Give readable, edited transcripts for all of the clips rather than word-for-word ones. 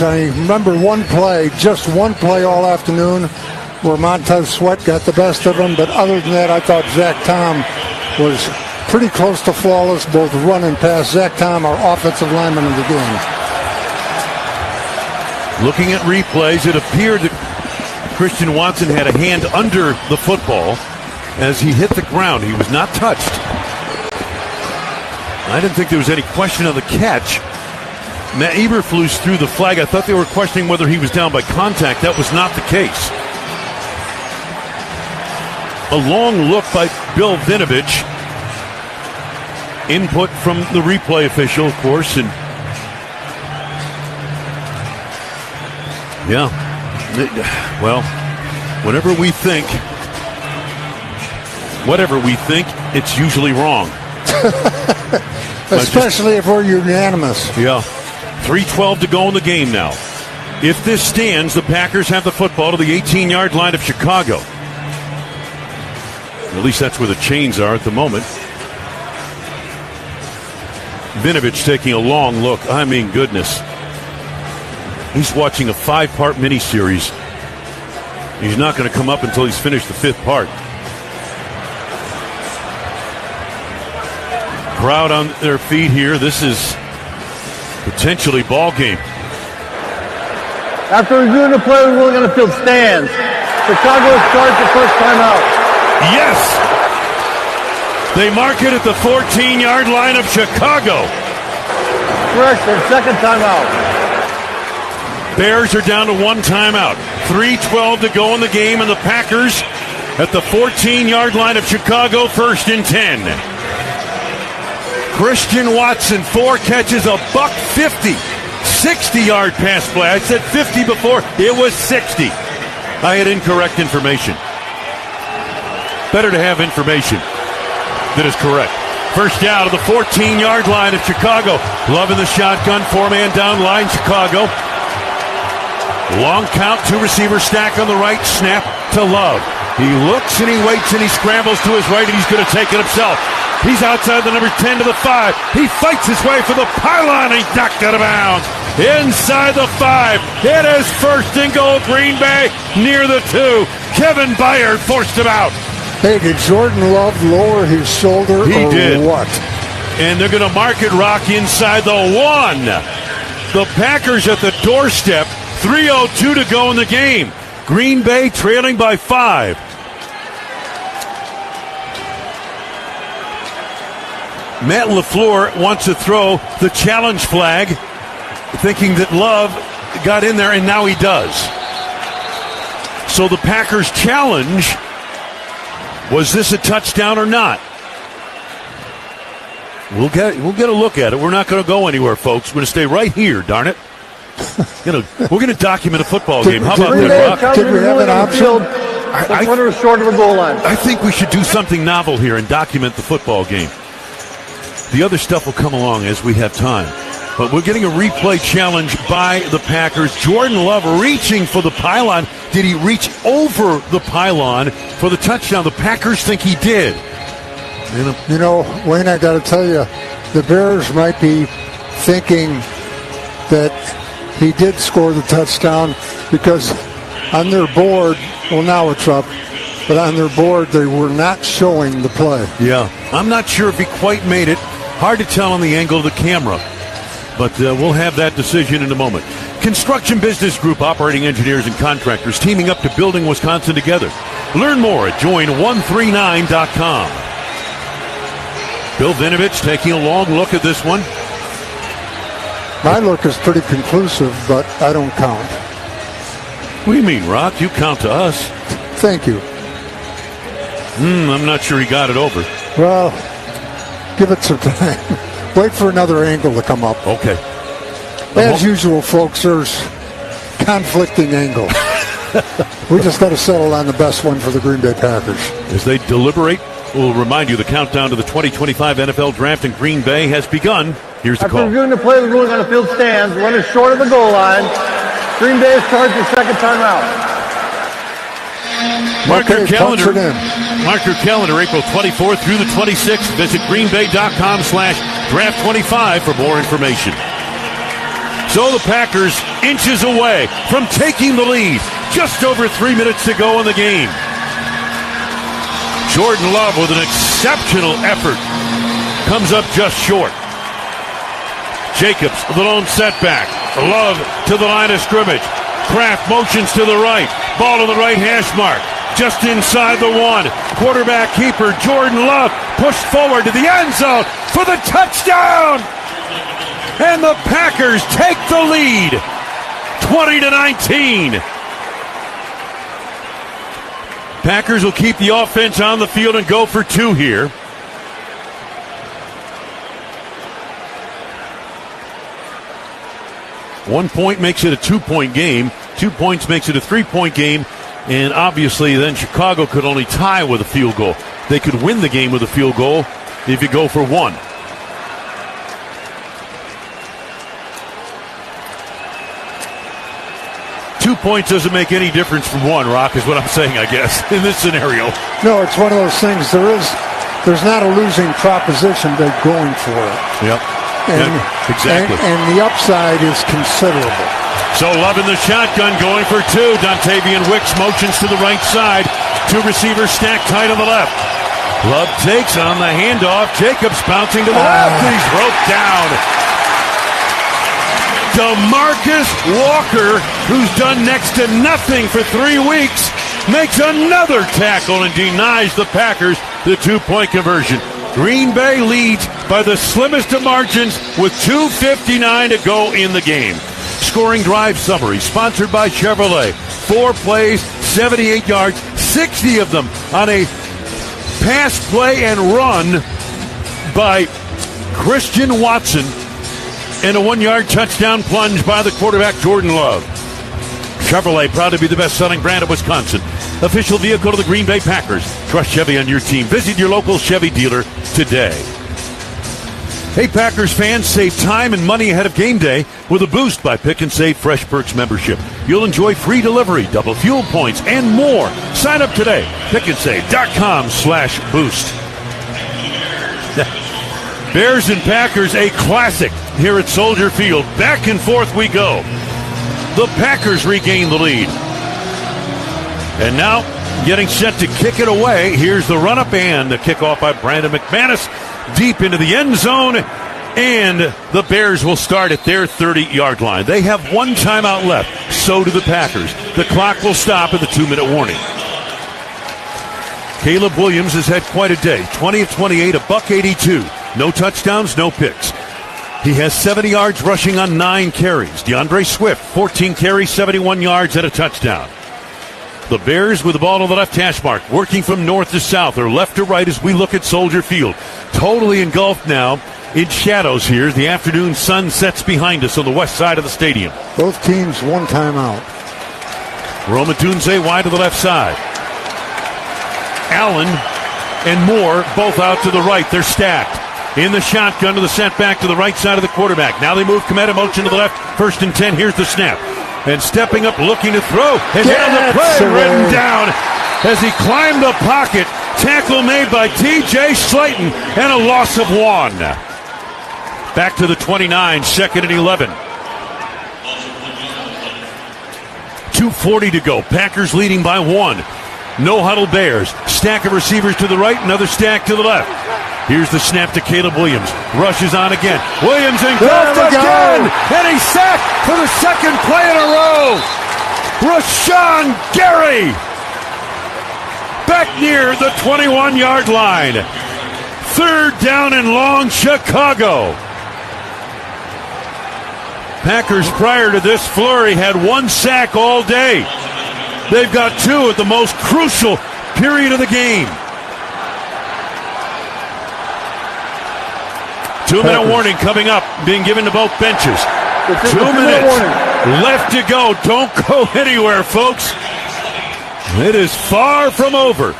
Seahawks. I remember just one play all afternoon where Montez Sweat got the best of him. But other than that, I thought Zach Tom was pretty close to flawless, both run and pass. Zach Tom, our offensive lineman of the game. Looking at replays, it appeared that Christian Watson had a hand under the football as he hit the ground. He was not touched. I didn't think there was any question of the catch. Matt Eberflus threw the flag. I thought they were questioning whether he was down by contact. That was not the case. A long look by Bill Vinovich. Input from the replay official, of course, and yeah, well, whatever we think, it's usually wrong. Especially if we're unanimous. Yeah. 3:12 to go in the game now. If this stands, the Packers have the football to the 18-yard line of Chicago. At least that's where the chains are at the moment. Vinovich taking a long look. I mean, goodness. He's watching a 5-part miniseries. He's not going to come up until he's finished the 5th part. Crowd on their feet here. This is potentially ball game. After reviewing the play, we're ruling on the field stands. Chicago starts the first timeout. Yes! They mark it at the 14-yard line of Chicago. Correct, their second timeout. Bears are down to 1 timeout. 3:12 to go in the game, and the Packers at the 14-yard line of Chicago, 1st and 10. Christian Watson, 4 catches, $150. 60-yard pass play. I said 50 before. It was 60. I had incorrect information. Better to have information that is correct. First down to the 14-yard line of Chicago. Love in the shotgun, 4-man down line, Chicago. Long count, 2 receiver stack on the right, snap to Love. He looks and he waits and he scrambles to his right and he's going to take it himself. He's outside the number 10 to the 5. He fights his way for the pylon and he's knocked out of bounds. Inside the 5. It is 1st and goal, Green Bay near the 2. Kevin Byard forced him out. Hey, did Jordan Love lower his shoulder He did. what? And they're going to mark it, Rock, inside the 1. The Packers at the doorstep. 3:02 to go in the game. Green Bay trailing by 5. Matt LaFleur wants to throw the challenge flag, thinking that Love got in there, and now he does. So the Packers challenge, was this a touchdown or not? We'll get a look at it. We're not going to go anywhere, folks. We're going to stay right here, darn it. We're going to document a football game. How about that, Rock? Did we have an option? The corner is short of the goal line. I think we should do something novel here and document the football game. The other stuff will come along as we have time. But we're getting a replay challenge by the Packers. Jordan Love reaching for the pylon. Did he reach over the pylon for the touchdown? The Packers think he did. You know, Wayne, I got to tell you, the Bears might be thinking that he did score the touchdown because on their board, well, now it's up, but on their board, they were not showing the play. Yeah, I'm not sure if he quite made it. Hard to tell on the angle of the camera, but we'll have that decision in a moment. Construction Business Group, operating engineers and contractors teaming up to building Wisconsin together. Learn more at join139.com. Bill Vinovich taking a long look at this one. My look is pretty conclusive, but I don't count. What do you mean, Rock? You count to us. Thank you. I'm not sure he got it over. Well, give it some time. Wait for another angle to come up. Okay. As usual, folks, there's conflicting angles. We just got to settle on the best one for the Green Bay Packers. As they deliberate, we'll remind you the countdown to the 2025 NFL Draft in Green Bay has begun. Here's the call. After reviewing the play, the ruling on the field stands. Run is short of the goal line. Green Bay is charged the second timeout. Mark your calendar, April 24th through the 26th. Visit greenbay.com/draft25 for more information. So the Packers inches away from taking the lead. Just over 3 minutes to go in the game. Jordan Love with an exceptional effort. Comes up just short. Jacobs, the lone setback. Love to the line of scrimmage. Kraft motions to the right. Ball to the right hash mark. Just inside the 1. Quarterback keeper Jordan Love pushed forward to the end zone for the touchdown. And the Packers take the lead. 20-19. Packers will keep the offense on the field and go for 2 here. One point makes it a 2-point game. 2 points makes it a 3-point game. And obviously then Chicago could only tie with a field goal. They could win the game with a field goal if you go for 1. Two points doesn't make any difference from 1, Rock, is what I'm saying, I guess, in this scenario. No, it's one of those things. There's not a losing proposition by going for it. Yep. Exactly. And the upside is considerable. So Love in the shotgun going for 2. Dontavian Wicks motions to the right side. 2 receivers stacked tight on the left. Love takes on the handoff. Jacobs bouncing to the left. He's roped down. DeMarcus Walker, who's done next to nothing for 3 weeks, makes another tackle and denies the Packers the 2-point conversion. Green Bay leads by the slimmest of margins with 2:59 to go in the game. Scoring drive summary sponsored by Chevrolet. 4 plays, 78 yards, 60 of them on a pass, play, and run by Christian Watson, and a 1-yard touchdown plunge by the quarterback Jordan Love. Chevrolet, proud to be the best-selling brand of Wisconsin. Official vehicle of the Green Bay Packers. Trust Chevy on your team. Visit your local Chevy dealer today. Hey, Packers fans, save time and money ahead of game day with a Boost by Pick and Save Fresh Perks membership. You'll enjoy free delivery, double fuel points, and more. Sign up today. pickandsave.com/boost. Bears and Packers, a classic here at Soldier Field. Back and forth we go. The Packers regain the lead. And now, getting set to kick it away. Here's the run-up and the kickoff by Brandon McManus deep into the end zone. And the Bears will start at their 30-yard line. They have 1 timeout left. So do the Packers. The clock will stop at the 2-minute warning. Caleb Williams has had quite a day. 20 of 28, $182. No touchdowns, no picks. He has 70 yards rushing on 9 carries. DeAndre Swift, 14 carries, 71 yards and a touchdown. The Bears with the ball on the left hash mark, working from north to south or left to right as we look at Soldier Field. Totally engulfed now in shadows here. The afternoon sun sets behind us on the west side of the stadium. Both teams 1 timeout. Roma Tunze wide to the left side. Allen and Moore both out to the right. They're stacked. In the shotgun to the setback to the right side of the quarterback. Now they move Kmet motion to the left. 1st and 10. Here's the snap. And stepping up, looking to throw. And down the play, written down as he climbed the pocket. Tackle made by T.J. Slayton and a loss of 1. Back to the 29, 2nd and 11. 2:40 to go. Packers leading by 1. No huddle Bears. Stack of receivers to the right, another stack to the left. Here's the snap to Caleb Williams. Rushes on again. Williams engulfed again. And he's sacked for the 2nd play in a row. Rashawn Gary back near the 21-yard line. 3rd down and long, Chicago. Packers prior to this flurry had 1 sack all day. They've got 2 at the most crucial period of the game. 2-minute warning coming up, being given to both benches. 2 minutes left to go. Don't go anywhere, folks. It is far from over.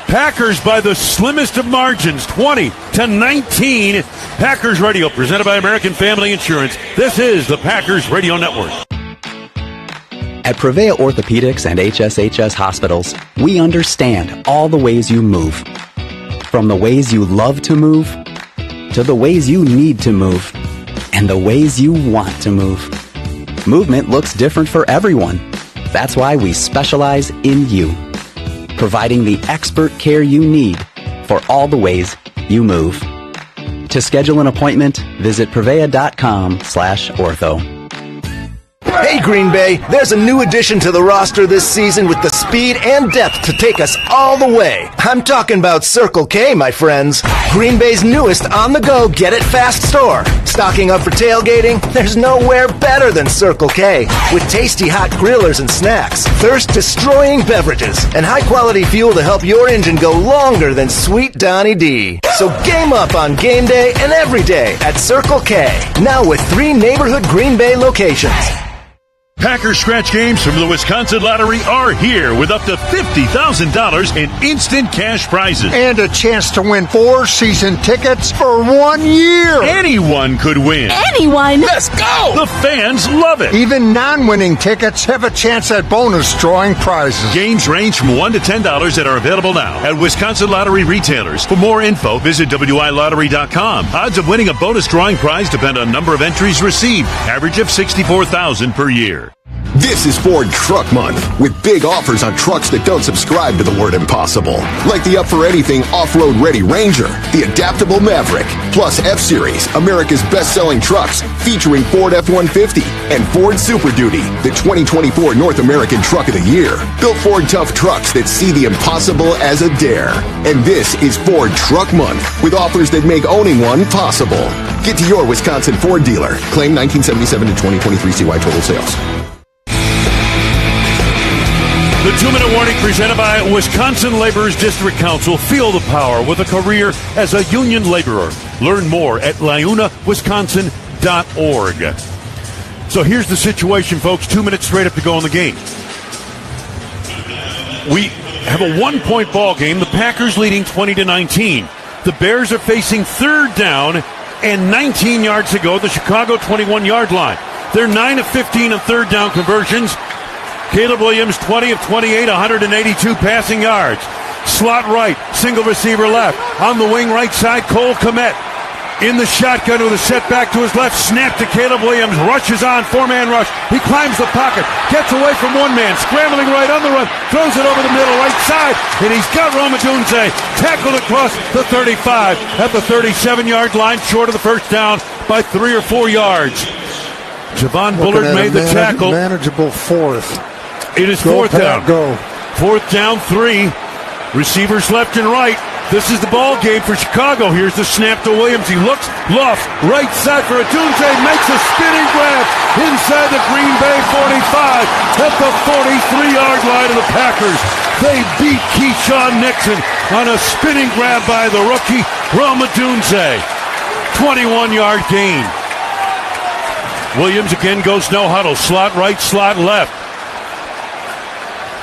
Packers by the slimmest of margins, 20-19. Packers Radio, presented by American Family Insurance. This is the Packers Radio Network. At Prevea Orthopedics and HSHS Hospitals, we understand all the ways you move. From the ways you love to move, to the ways you need to move, and the ways you want to move. Movement looks different for everyone. That's why we specialize in you, providing the expert care you need for all the ways you move. To schedule an appointment, visit prevea.com/ortho. Hey Green Bay, there's a new addition to the roster this season with the speed and depth to take us all the way. I'm talking about Circle K, my friends. Green Bay's newest on-the-go get-it-fast store. Stocking up for tailgating? There's nowhere better than Circle K. With tasty hot grillers and snacks, thirst-destroying beverages, and high-quality fuel to help your engine go longer than Sweet Donnie D. So game up on game day and every day at Circle K. Now with 3 neighborhood Green Bay locations. Packers scratch games from the Wisconsin Lottery are here with up to $50,000 in instant cash prizes. And a chance to win 4 season tickets for 1 year. Anyone could win. Anyone? Let's go! The fans love it. Even non-winning tickets have a chance at bonus drawing prizes. Games range from $1 to $10 that are available now at Wisconsin Lottery retailers. For more info, visit WILottery.com. Odds of winning a bonus drawing prize depend on number of entries received. Average of $64,000 per year. This is Ford Truck Month, with big offers on trucks that don't subscribe to the word impossible. Like the up-for-anything off-road ready Ranger, the adaptable Maverick, plus F-Series, America's best-selling trucks, featuring Ford F-150 and Ford Super Duty, the 2024 North American Truck of the Year. Built Ford tough trucks that see the impossible as a dare. And this is Ford Truck Month, with offers that make owning one possible. Get to your Wisconsin Ford dealer. Claim 1977 to 2023 CY total sales. The 2-minute warning presented by Wisconsin Laborers District Council. Feel the power with a career as a union laborer. Learn more at liunawisconsin.org. So here's the situation, folks. 2 minutes straight up to go in the game. We have a 1-point ball game. The Packers leading 20-19. The Bears are facing 3rd down and 19 yards to go at the Chicago 21-yard line. They're 9 of 15 on 3rd down conversions. Caleb Williams, 20 of 28, 182 passing yards. Slot right, single receiver left. On the wing right side, Cole Kmet. In the shotgun with a setback to his left. Snap to Caleb Williams. Rushes on, 4-man rush. He climbs the pocket. Gets away from one man. Scrambling right on the run. Throws it over the middle right side. And he's got Romadunze tackled across the 35 at the 37-yard line. Short of the first down by 3 or 4 yards. Jauan Bullard made the tackle. Manageable 4th. It is 4th down. Go. 4th down, 3. Receivers left and right. This is the ball game for Chicago. Here's the snap to Williams. He looks, lofts, right side for Adunze, makes a spinning grab inside the Green Bay 45 at the 43-yard line of the Packers. They beat Keyshawn Nixon on a spinning grab by the rookie, Romadunze. 21-yard gain. Williams again goes no huddle. Slot right, slot left.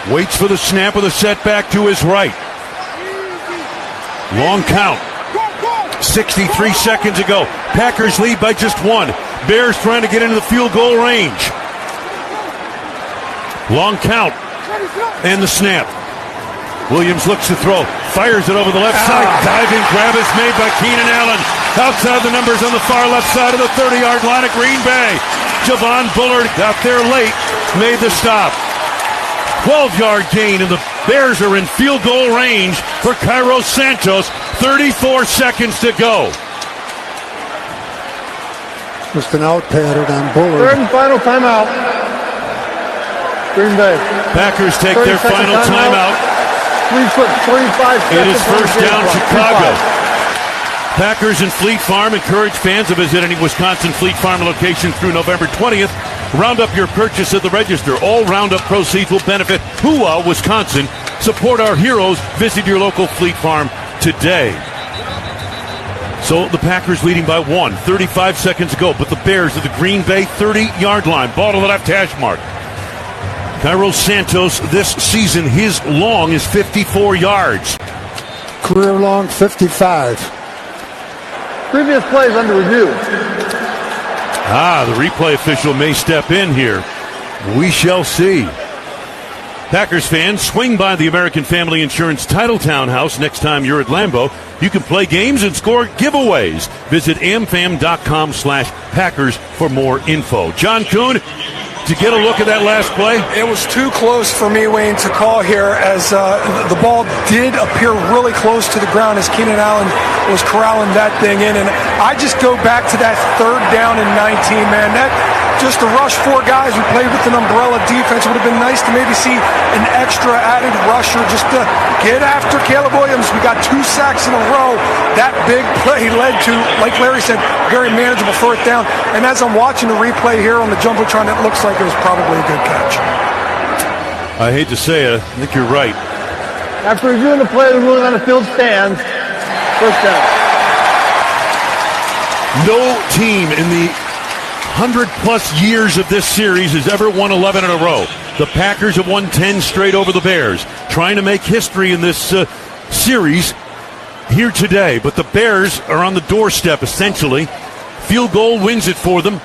Waits for the snap with a setback to his right. Long count. 63 seconds ago. Packers lead by just 1. Bears trying to get into the field goal range. Long count. And the snap. Williams looks to throw. Fires it over the left side. Diving grab is made by Keenan Allen. Outside the numbers on the far left side of the 30-yard line of Green Bay. Jauan Bullard got there late. Made the stop. 12-yard gain, and the Bears are in field goal range for Cairo Santos. 34 seconds to go. Just an out pattern on Bullard. 3rd and final timeout. Green Bay. Packers take their final timeout. 3:35 seconds. It is 1st down, Chicago. Packers and Fleet Farm encourage fans to visit any Wisconsin Fleet Farm location through November 20th. Round up your purchase at the register. All roundup proceeds will benefit Hua, Wisconsin. Support our heroes. Visit your local Fleet Farm today. So the Packers leading by 1. 35 seconds ago, but the Bears at the Green Bay 30-yard line. Ball to the left hash mark. Cairo Santos this season, his long is 54 yards. Career long 55. Previous plays under review. The replay official may step in here. We shall see. Packers fans, swing by the American Family Insurance Title Townhouse next time you're at Lambeau. You can play games and score giveaways. Visit amfam.com/Packers for more info. John Kuhn, Did you get a look at that last play? It was too close for me, Wayne, to call here, as the ball did appear really close to the ground as Keenan Allen was corralling that thing in. And I just go back to that 3rd down and 19, man. That just to rush 4 guys who played with an umbrella defense. It would have been nice to maybe see an extra added rusher just to get after Caleb Williams. We got 2 sacks in a row. That big play led to, like Larry said, very manageable 4th down. And as I'm watching the replay here on the Jumbotron, it looks like it was probably a good catch. I hate to say it, I think you're right. After reviewing the play, the ruling on the field stands. 1st down. No team in the 100-plus years of this series has ever won 11 in a row. The Packers have won 10 straight over the Bears, trying to make history in this series here today. But the Bears are on the doorstep, essentially. Field goal wins it for them.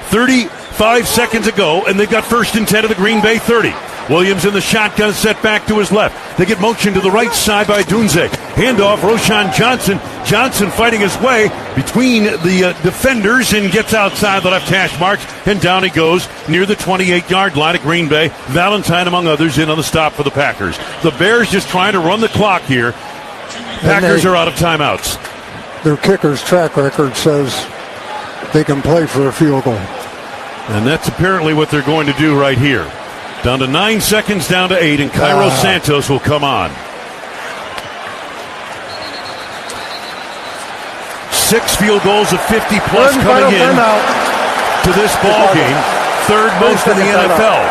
35 seconds ago, and they've got 1st and 10 of the Green Bay 30. Williams in the shotgun, set back to his left. They get motion to the right side by Dunze. Handoff, Roschon Johnson. Johnson fighting his way between the defenders and gets outside the left hash marks, and down he goes near the 28-yard line of Green Bay. Valentine, among others, in on the stop for the Packers. The Bears just trying to run the clock here. Packers are out of timeouts. Their kicker's track record says they can play for a field goal. And that's apparently what they're going to do right here. Down to 9 seconds, down to 8, and Cairo Santos will come on. 6 field goals of 50-plus coming in to this ball game. 3rd most in the NFL.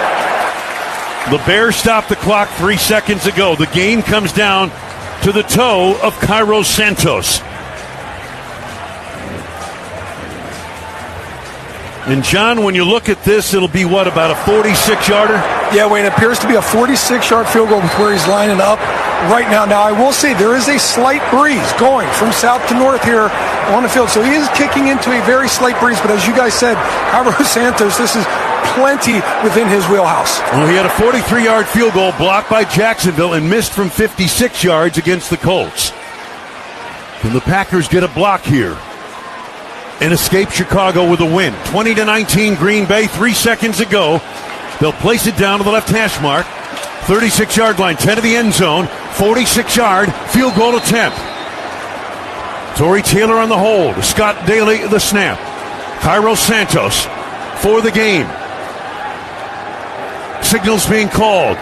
The Bears stopped the clock 3 seconds ago. The game comes down to the toe of Cairo Santos. And, John, when you look at this, it'll be, what, about a 46-yarder? Yeah, Wayne, it appears to be a 46-yard field goal with where he's lining up right now. Now, I will say there is a slight breeze going from south to north here on the field. So he is kicking into a very slight breeze. But as you guys said, Cairo Santos, this is plenty within his wheelhouse. Well, he had a 43-yard field goal blocked by Jacksonville and missed from 56 yards against the Colts. Can the Packers get a block here and escape Chicago with a win? 20-19 Green Bay, 3 seconds ago. They'll place it down to the left hash mark. 36-yard line, 10 of the end zone. 46-yard field goal attempt. Torrey Taylor on the hold. Scott Daly the snap. Cairo Santos for the game. Signals being called.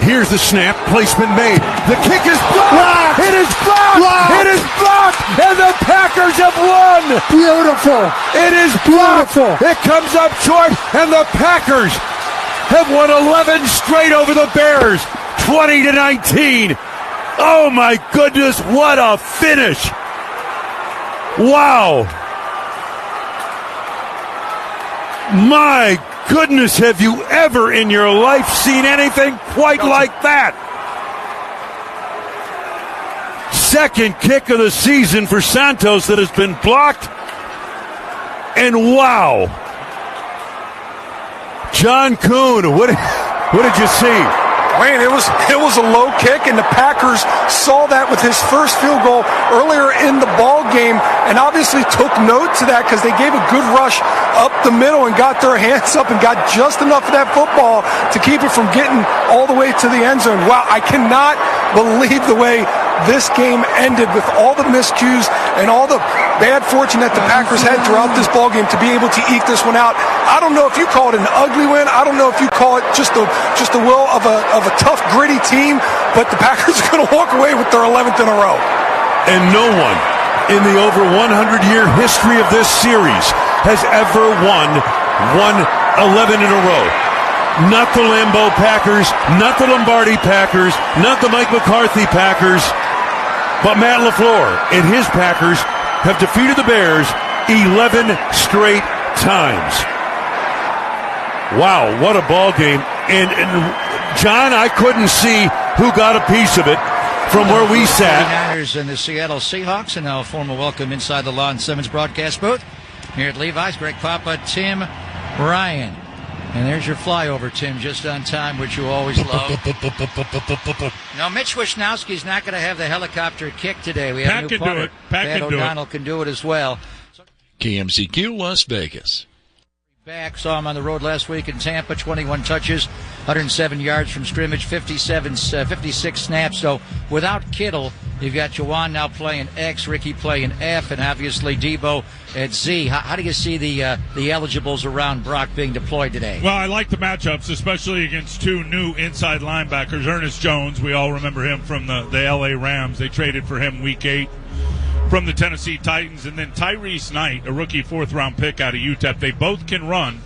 Here's the snap. Placement made. The kick is blocked. It is blocked. It is blocked. And the Packers have won. Beautiful. It is blocked. Beautiful. It comes up short, and the Packers have won 11 straight over the Bears. 20-19. Oh, my goodness. What a finish. Wow. My goodness, have you ever in your life seen anything quite like that? Second kick of the season for Santos that has been blocked. And wow. John Kuhn, what did you see? Wayne, it was a low kick, and the Packers saw that with his first field goal earlier in the ball game, and obviously took note to that because they gave a good rush up the middle and got their hands up and got just enough of that football to keep it from getting all the way to the end zone. Wow, I cannot believe the way this game ended with all the miscues and all the bad fortune that the Packers had throughout this ball game to be able to eke this one out. I don't know if you call it an ugly win. I don't know if you call it just the will of a tough, gritty team, but the Packers are going to walk away with their 11th in a row. And no one in the over 100-year history of this series has ever won 11 in a row. Not the Lambeau Packers, not the Lombardi Packers, not the Mike McCarthy Packers, but Matt LaFleur and his Packers have defeated the Bears 11 straight times. Wow, what a ball game. And John, I couldn't see who got a piece of it from where we sat. 49ers and the Seattle Seahawks, and now a formal welcome inside the Lon Simmons broadcast booth. Here at Levi's, Greg Papa, Tim Ryan. And there's your flyover, Tim, just on time, which you always love. Now, Mitch Wisnowski's not going to have the helicopter kick today. We have a new punter. Pat O'Donnell can do it as well. KMCQ Las Vegas. back. Saw him on the road last week in Tampa, 21 touches, 107 yards from scrimmage, 56 snaps. So without Kittle, you've got Jauan now playing X, Ricky playing F, and obviously Debo at Z. How do you see the eligibles around Brock being deployed today? Well, I like the matchups, especially against two new inside linebackers. Ernest Jones, we all remember him from the L.A. Rams. They traded for him Week 8 from the Tennessee Titans. And then Tyrese Knight, a rookie fourth-round pick out of UTEP. They both can run.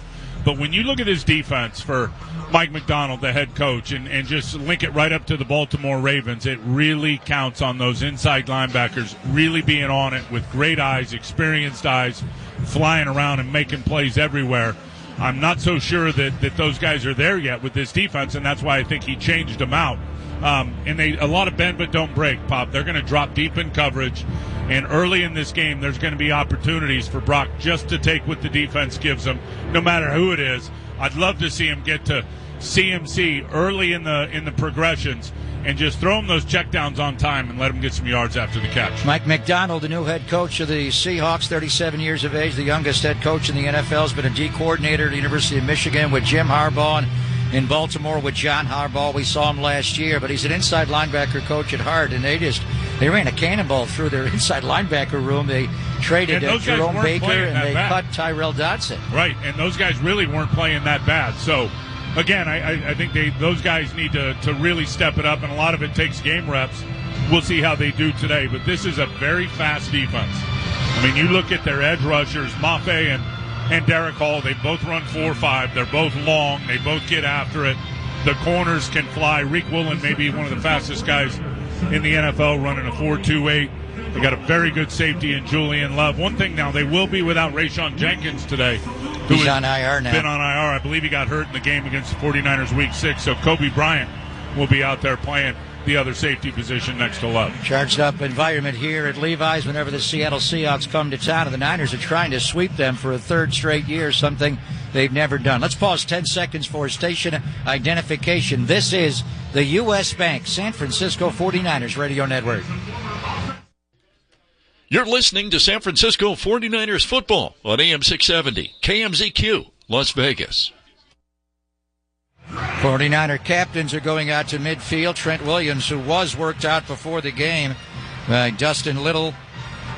But when you look at his defense for Mike McDonald, the head coach, and just link it right up to the Baltimore Ravens, it really counts on those inside linebackers really being on it with great eyes, experienced eyes, flying around and making plays everywhere. I'm not so sure that those guys are there yet with this defense, and that's why I think he changed them out. And a lot of bend but don't break, Pop. They're going to drop deep in coverage. And early in this game, there's going to be opportunities for Brock just to take what the defense gives him, no matter who it is. I'd love to see him get to CMC early in the progressions and just throw him those checkdowns on time and let him get some yards after the catch. Mike McDonald, the new head coach of the Seahawks, 37 years of age, the youngest head coach in the NFL, has been a D coordinator at the University of Michigan with Jim Harbaugh, and in Baltimore with John Harbaugh. We saw him last year, but he's an inside linebacker coach at heart, and they ran a cannonball through their inside linebacker room. They traded Jerome Baker, and they cut Tyrell Dodson. Right, and those guys really weren't playing that bad. So, again, I think those guys need to really step it up, and a lot of it takes game reps. We'll see how they do today, but this is a very fast defense. I mean, you look at their edge rushers, Mafe and Derek Hall, they both run 4.5. They're both long. They both get after it. The corners can fly. Reek Woolen may be one of the fastest guys in the NFL, running a 4.28. They got a very good safety in Julian Love. One thing now, they will be without Rayshon Jenkins today. He's on IR now. Been on IR. I believe he got hurt in the game against the 49ers Week 6. So Kobe Bryant will be out there playing the other safety position next to Love. Charged up environment here at Levi's whenever the Seattle Seahawks come to town, and the Niners are trying to sweep them for a third straight year, something they've never done. Let's pause 10 seconds for station identification. This is the U.S. Bank San Francisco 49ers Radio Network. You're listening to San Francisco 49ers football on AM 670, KMZQ, Las Vegas. 49er captains are going out to midfield. Trent Williams, who was worked out before the game by Dustin Little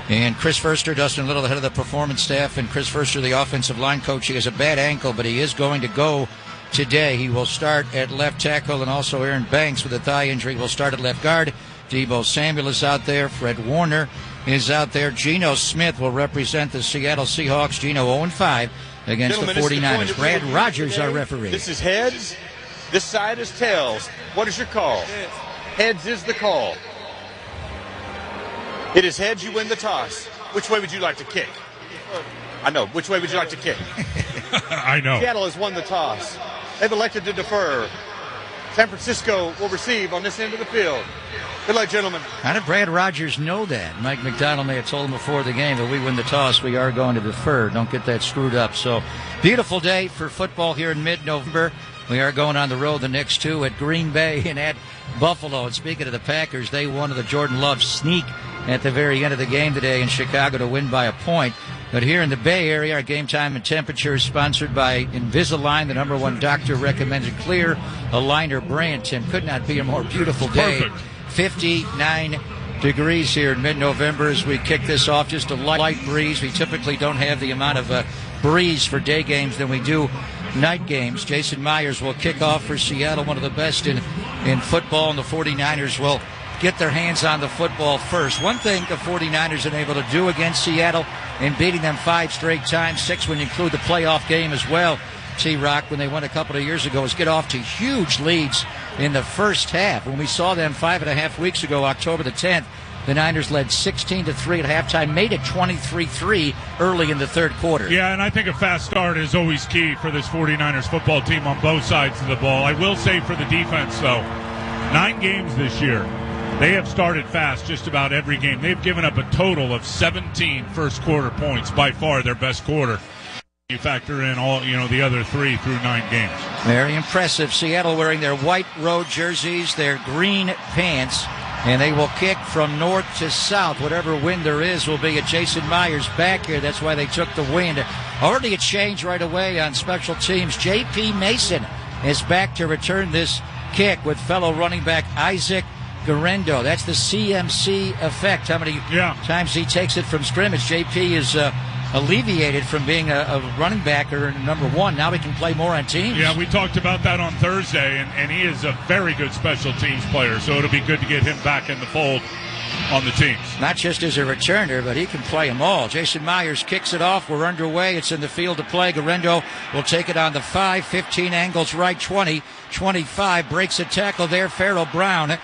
and Chris Furster. Dustin Little, the head of the performance staff, and Chris Furster, the offensive line coach. He has a bad ankle, but he is going to go today. He will start at left tackle, and also Aaron Banks with a thigh injury will start at left guard. Debo Samuel is out there. Fred Warner is out there. Geno Smith will represent the Seattle Seahawks. Geno 0-5 against the 49ers. Brad Rogers, our referee. This is heads. This side is tails. What is your call? Heads is the call. It is heads, you win the toss. Which way would you like to kick? I know. Which way would you like to kick? I know. Seattle has won the toss. They've elected to defer. San Francisco will receive on this end of the field. Good luck, gentlemen. How did Brad Rogers know that? Mike McDonald may have told him before the game that we win the toss, we are going to defer. Don't get that screwed up. So, beautiful day for football here in mid-November. We are going on the road the next two at Green Bay and at Buffalo. And speaking of the Packers, they won the Jordan Love sneak at the very end of the game today in Chicago to win by a point. But here in the Bay Area, our Game Time and Temperature is sponsored by Invisalign, the #1 doctor-recommended clear aligner brand. Tim, could not be a more beautiful day. Perfect. 59 degrees here in mid-November as we kick this off. Just a light breeze. We typically don't have the amount of breeze for day games than we do night games. Jason Myers will kick off for Seattle, one of the best in football, and the 49ers will get their hands on the football first. One thing the 49ers have been able to do against Seattle in beating them 5 straight times, 6 when you include the playoff game as well, T-Rock, when they won a couple of years ago, is get off to huge leads in the first half. When we saw them 5.5 weeks ago, October the 10th, the Niners led 16-3 at halftime, made it 23-3 early in the third quarter. Yeah, and I think a fast start is always key for this 49ers football team on both sides of the ball. I will say for the defense, though, 9 games this year, they have started fast just about every game. They've given up a total of 17 first-quarter points, by far their best quarter. You factor in all, the other 3 through 9 games. Very impressive. Seattle wearing their white road jerseys, their green pants, and they will kick from north to south. Whatever wind there is will be at Jason Myers back here. That's why they took the wind Already a change right away on special teams. J.P. Mason is back to return this kick with fellow running back Isaac Garendo. That's the CMC effect. How many times he takes it from scrimmage. JP is alleviated from being a running back or number one. Now he can play more on teams. Yeah, we talked about that on Thursday, and he is a very good special teams player, so it'll be good to get him back in the fold on the teams. Not just as a returner, but he can play them all. Jason Myers kicks it off. We're underway. It's in the field to play. Garendo will take it on the 5, 15 angles right, 20, 25, breaks a tackle there. Farrell Brown,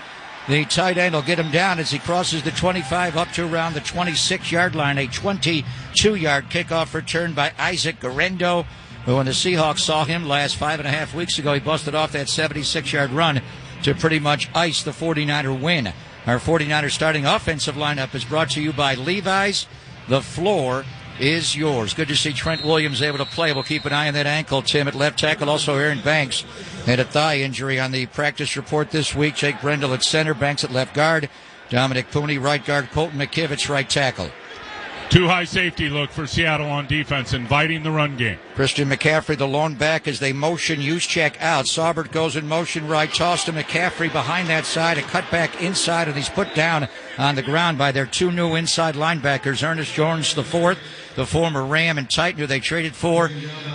the tight end, will get him down as he crosses the 25 up to around the 26-yard line. A 22-yard kickoff return by Isaac Garendo. But when the Seahawks saw him last 5.5 weeks ago, he busted off that 76-yard run to pretty much ice the 49er win. Our 49er starting offensive lineup is brought to you by Levi's. The floor is yours. Good to see Trent Williams able to play. We'll keep an eye on that ankle, Tim, at left tackle. Also, Aaron Banks had a thigh injury on the practice report this week. Jake Brendel at center, Banks at left guard. Dominic Pooney, right guard. Colton McKivitz, right tackle. Two high safety look for Seattle on defense, inviting the run game. Christian McCaffrey, the lone back, as they motion Juszczyk out. Saubert goes in motion right, toss to McCaffrey behind that side, a cutback inside, and he's put down on the ground by their two new inside linebackers, Ernest Jones IV, the former Ram and Titan, who they traded for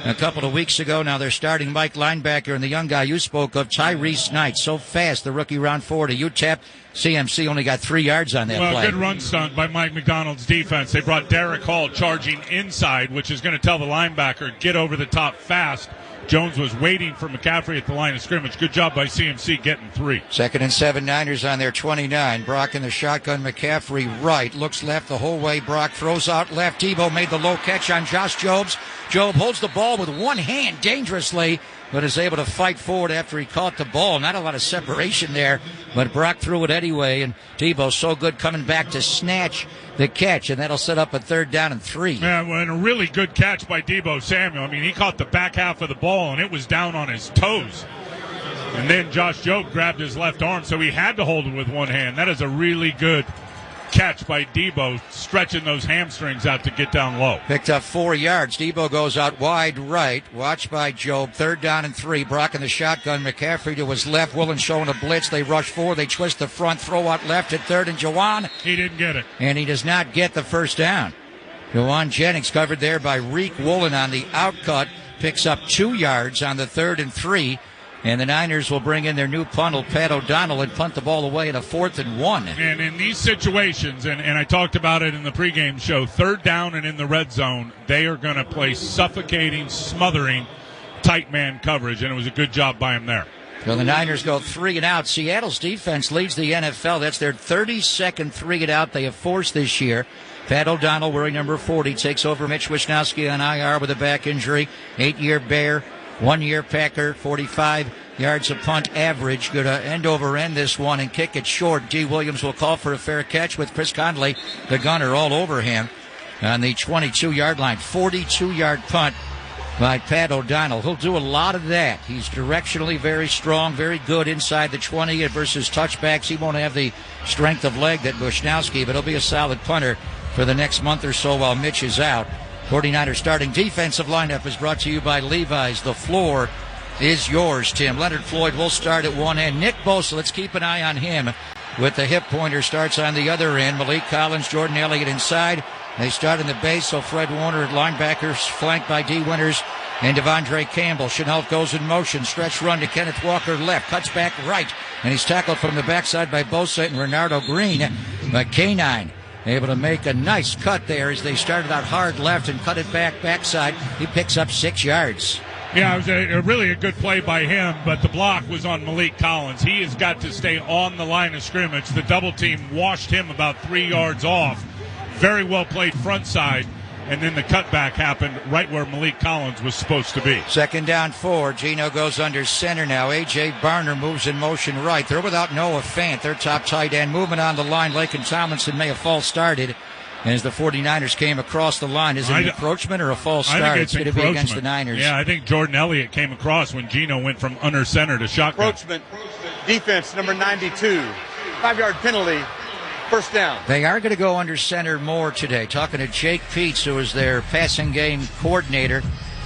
a couple of weeks ago. Now they're starting Mike linebacker, and the young guy you spoke of, Tyrese Knight. So fast, the rookie round 4 to UTEP. CMC only got 3 yards on that play. Good run stunt by Mike McDonald's defense. They brought Derek Hall charging inside, which is going to tell the linebacker, get over the top fast. Jones was waiting for McCaffrey at the line of scrimmage. Good job by CMC getting 3. 2nd and 7, Niners on their 29. Brock in the shotgun, McCaffrey right, looks left the whole way. Brock throws out left. Debo made the low catch on Josh Jobs. Job holds the ball with one hand dangerously, but is able to fight forward after he caught the ball. Not a lot of separation there, but Brock threw it anyway, and Debo so good coming back to snatch the catch, and that'll set up a 3rd down and 3. Yeah, and a really good catch by Debo Samuel. I mean, he caught the back half of the ball, and it was down on his toes. And then Josh Jobe grabbed his left arm, so he had to hold it with one hand. That is a really good catch by Debo, stretching those hamstrings out to get down low. Picked up 4 yards. Debo goes out wide right. Watched by Jobe. 3rd down and 3. Brock in the shotgun. McCaffrey to his left. Willen showing a blitz. They rush 4. They twist the front. Throw out left at 3rd. And Jauan. He didn't get it. And he does not get the 1st down. Jauan Jennings covered there by Reek Woolen on the outcut. Picks up 2 yards on the 3rd and 3. And the Niners will bring in their new punter, Pat O'Donnell, and punt the ball away at a 4th and 1. And in these situations, and I talked about it in the pregame show, 3rd down and in the red zone, they are going to play suffocating, smothering, tight man coverage, and it was a good job by him there. So the Niners go 3 and out. Seattle's defense leads the NFL. That's their 32nd 3 and out they have forced this year. Pat O'Donnell, wearing number 40, takes over Mitch Wisnowski on IR with a back injury. 8-year Bear. 1-year Packer, 45 yards a punt average. Going to end over end this one and kick it short. D. Williams will call for a fair catch with Chris Conley, the gunner, all over him on the 22-yard line. 42-yard punt by Pat O'Donnell. He'll do a lot of that. He's directionally very strong, very good inside the 20 versus touchbacks. He won't have the strength of leg that Wisnowski, but he'll be a solid punter for the next month or so while Mitch is out. 49ers starting defensive lineup is brought to you by Levi's. The floor is yours, Tim. Leonard Floyd will start at one end. Nick Bosa, let's keep an eye on him with the hip pointer, starts on the other end. Malik Collins, Jordan Elliott inside. They start in the base, so Fred Warner at linebackers, flanked by D. Winters and Devondre Campbell. Chenault goes in motion. Stretch run to Kenneth Walker left. Cuts back right, and he's tackled from the backside by Bosa and Renardo Green. But K9 able to make a nice cut there as they started out hard left and cut it backside. He picks up 6 yards. Yeah, it was really a good play by him, but the block was on Malik Collins. He has got to stay on the line of scrimmage. The double team washed him about 3 yards off. Very well played front side, and then the cutback happened right where Malik Collins was supposed to be. 2nd down 4. Gino goes under center now. A.J. Barner moves in motion right. They're without Noah Fant, their top tight end. Movement on the line. Laken Tomlinson may have false started as the 49ers came across the line. Is it an encroachment or a false start? I think it's going to be against the Niners. Yeah, I think Jordan Elliott came across when Gino went from under center to shotgun. Encroachment. Defense number 92. 5-yard penalty First down. They are going to go under center more today. Talking to Jake Peets, who is their passing game coordinator.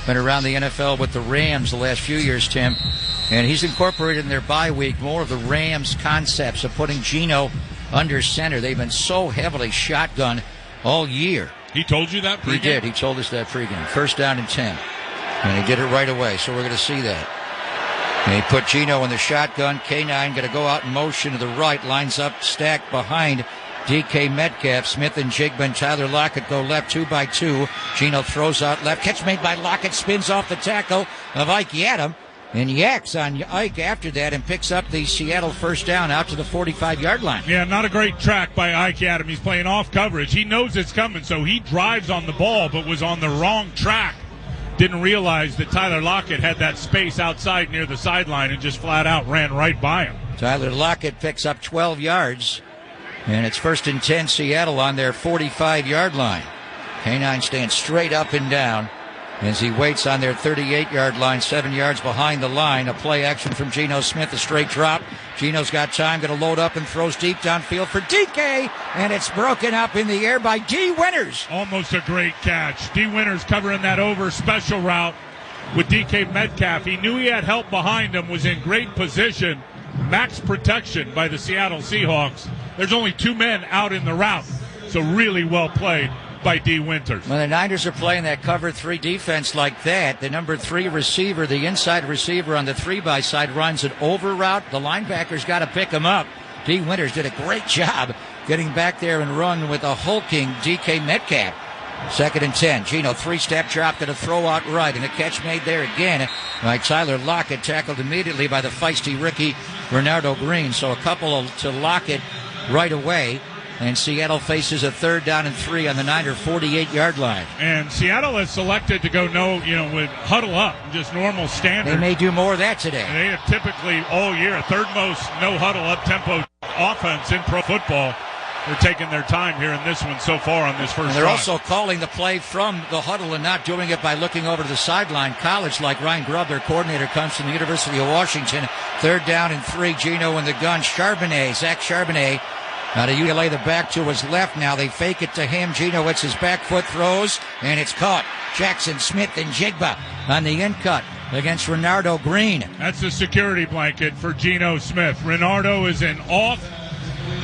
Been around the NFL with the Rams the last few years, Tim. And he's incorporated in their bye week more of the Rams concepts of putting Geno under center. They've been so heavily shotgun all year. He told you that pregame? He did. He told us that pregame. First down and 10. And he did it right away, so we're going to see that. And he put Geno in the shotgun. K9 going to go out in motion to the right. Lines up, stacked behind DK Metcalf. Smith and Jigba and Tyler Lockett go left 2 by 2. Geno throws out left. Catch made by Lockett. Spins off the tackle of Ike Yadam. And yaks on Ike after that and picks up the Seattle first down out to the 45-yard line. Yeah, not a great track by Ike Yadam. He's playing off coverage. He knows it's coming, so he drives on the ball but was on the wrong track. Didn't realize that Tyler Lockett had that space outside near the sideline and just flat out ran right by him. Tyler Lockett picks up 12 yards, and it's 1st and 10 Seattle on their 45-yard line. K9 stands straight up and down as he waits on their 38-yard line, 7 yards behind the line. A play action from Geno Smith, a straight drop. Geno's got time, going to load up and throws deep downfield for DK, and it's broken up in the air by D. Winters. Almost a great catch. D. Winters covering that over special route with DK Metcalf. He knew he had help behind him, was in great position. Max protection by the Seattle Seahawks. There's only 2 men out in the route, so really well played by D. Winters. When the Niners are playing that cover 3 defense like that, the number 3 receiver, the inside receiver on the 3-by side runs an over route. The linebacker's got to pick him up. D. Winters did a great job getting back there and run with a hulking DK Metcalf. 2nd and 10. Geno 3-step drop to the throw out right, and a catch made there again by Tyler Lockett, tackled immediately by the feisty rookie Renardo Green. So a couple to Lockett right away. And Seattle faces a 3rd down and 3 on the Niner 48-yard line. And Seattle has selected to go with huddle up, just normal standard. They may do more of that today. And they have typically all year, 3rd most no huddle up tempo offense in pro football. They're taking their time here in this one so far on this first And they're drive. also calling the play from the huddle and not doing it by looking over to the sideline. College, like Ryan Grubb, their coordinator, comes from the University of Washington. 3rd down and 3. Geno in the gun. Zach Charbonnet. Out of UCLA, the back to his left now. They fake it to him. Geno hits his back foot, throws, and it's caught. Jackson Smith and Jigba on the in cut against Renardo Green. That's the security blanket for Geno Smith. Renardo is in off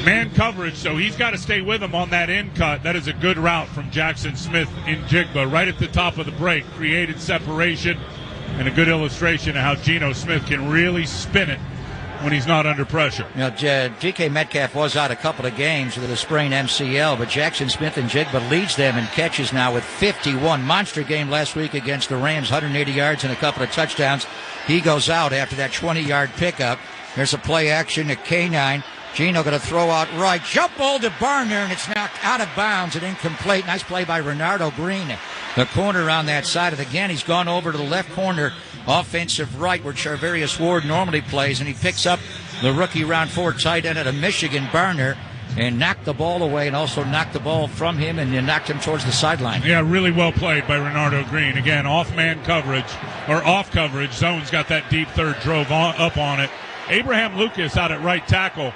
man coverage, so he's got to stay with him on that in cut. That is a good route from Jackson Smith in Jigba. Right at the top of the break, created separation, and a good illustration of how Geno Smith can really spin it when he's not under pressure. DK Metcalf was out a couple of games with a sprained MCL, but Jackson Smith and Jigba leads them in catches now with 51. Monster game last week against the Rams, 180 yards and a couple of touchdowns. He goes out after that 20-yard pickup. There's a play action to K9. Geno going to throw out right. Jump ball to Barner, and it's knocked out of bounds and incomplete. Nice play by Renardo Green, the corner on that side. And again, he's gone over to the left corner, offensive right, where Charvarius Ward normally plays, and he picks up the rookie round 4 tight end out of Michigan, Barner, and knocked the ball away and also knocked the ball from him and knocked him towards the sideline. Yeah, really well played by Renardo Green. Again, off-man coverage, or off coverage. Zone's got that deep third drove up on it. Abraham Lucas out at right tackle.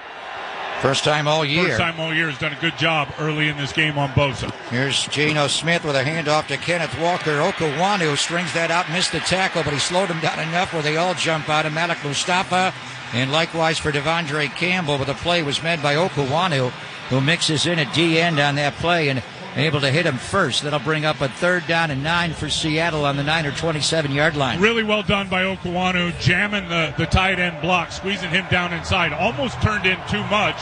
First time all year. First time all year, has done a good job early in this game on Bosa. Here's Geno Smith with a handoff to Kenneth Walker. Okawanu strings that out, missed the tackle, but he slowed him down enough where they all jump out of Malik Mustafa. And likewise for Devondre Campbell, but the play was made by Okawanu, who mixes in at D-end on that play and able to hit him first. That'll bring up a 3rd down and 9 for Seattle on the Niner 27-yard line. Really well done by Okawanu, jamming the tight end block, squeezing him down inside. Almost turned in too much.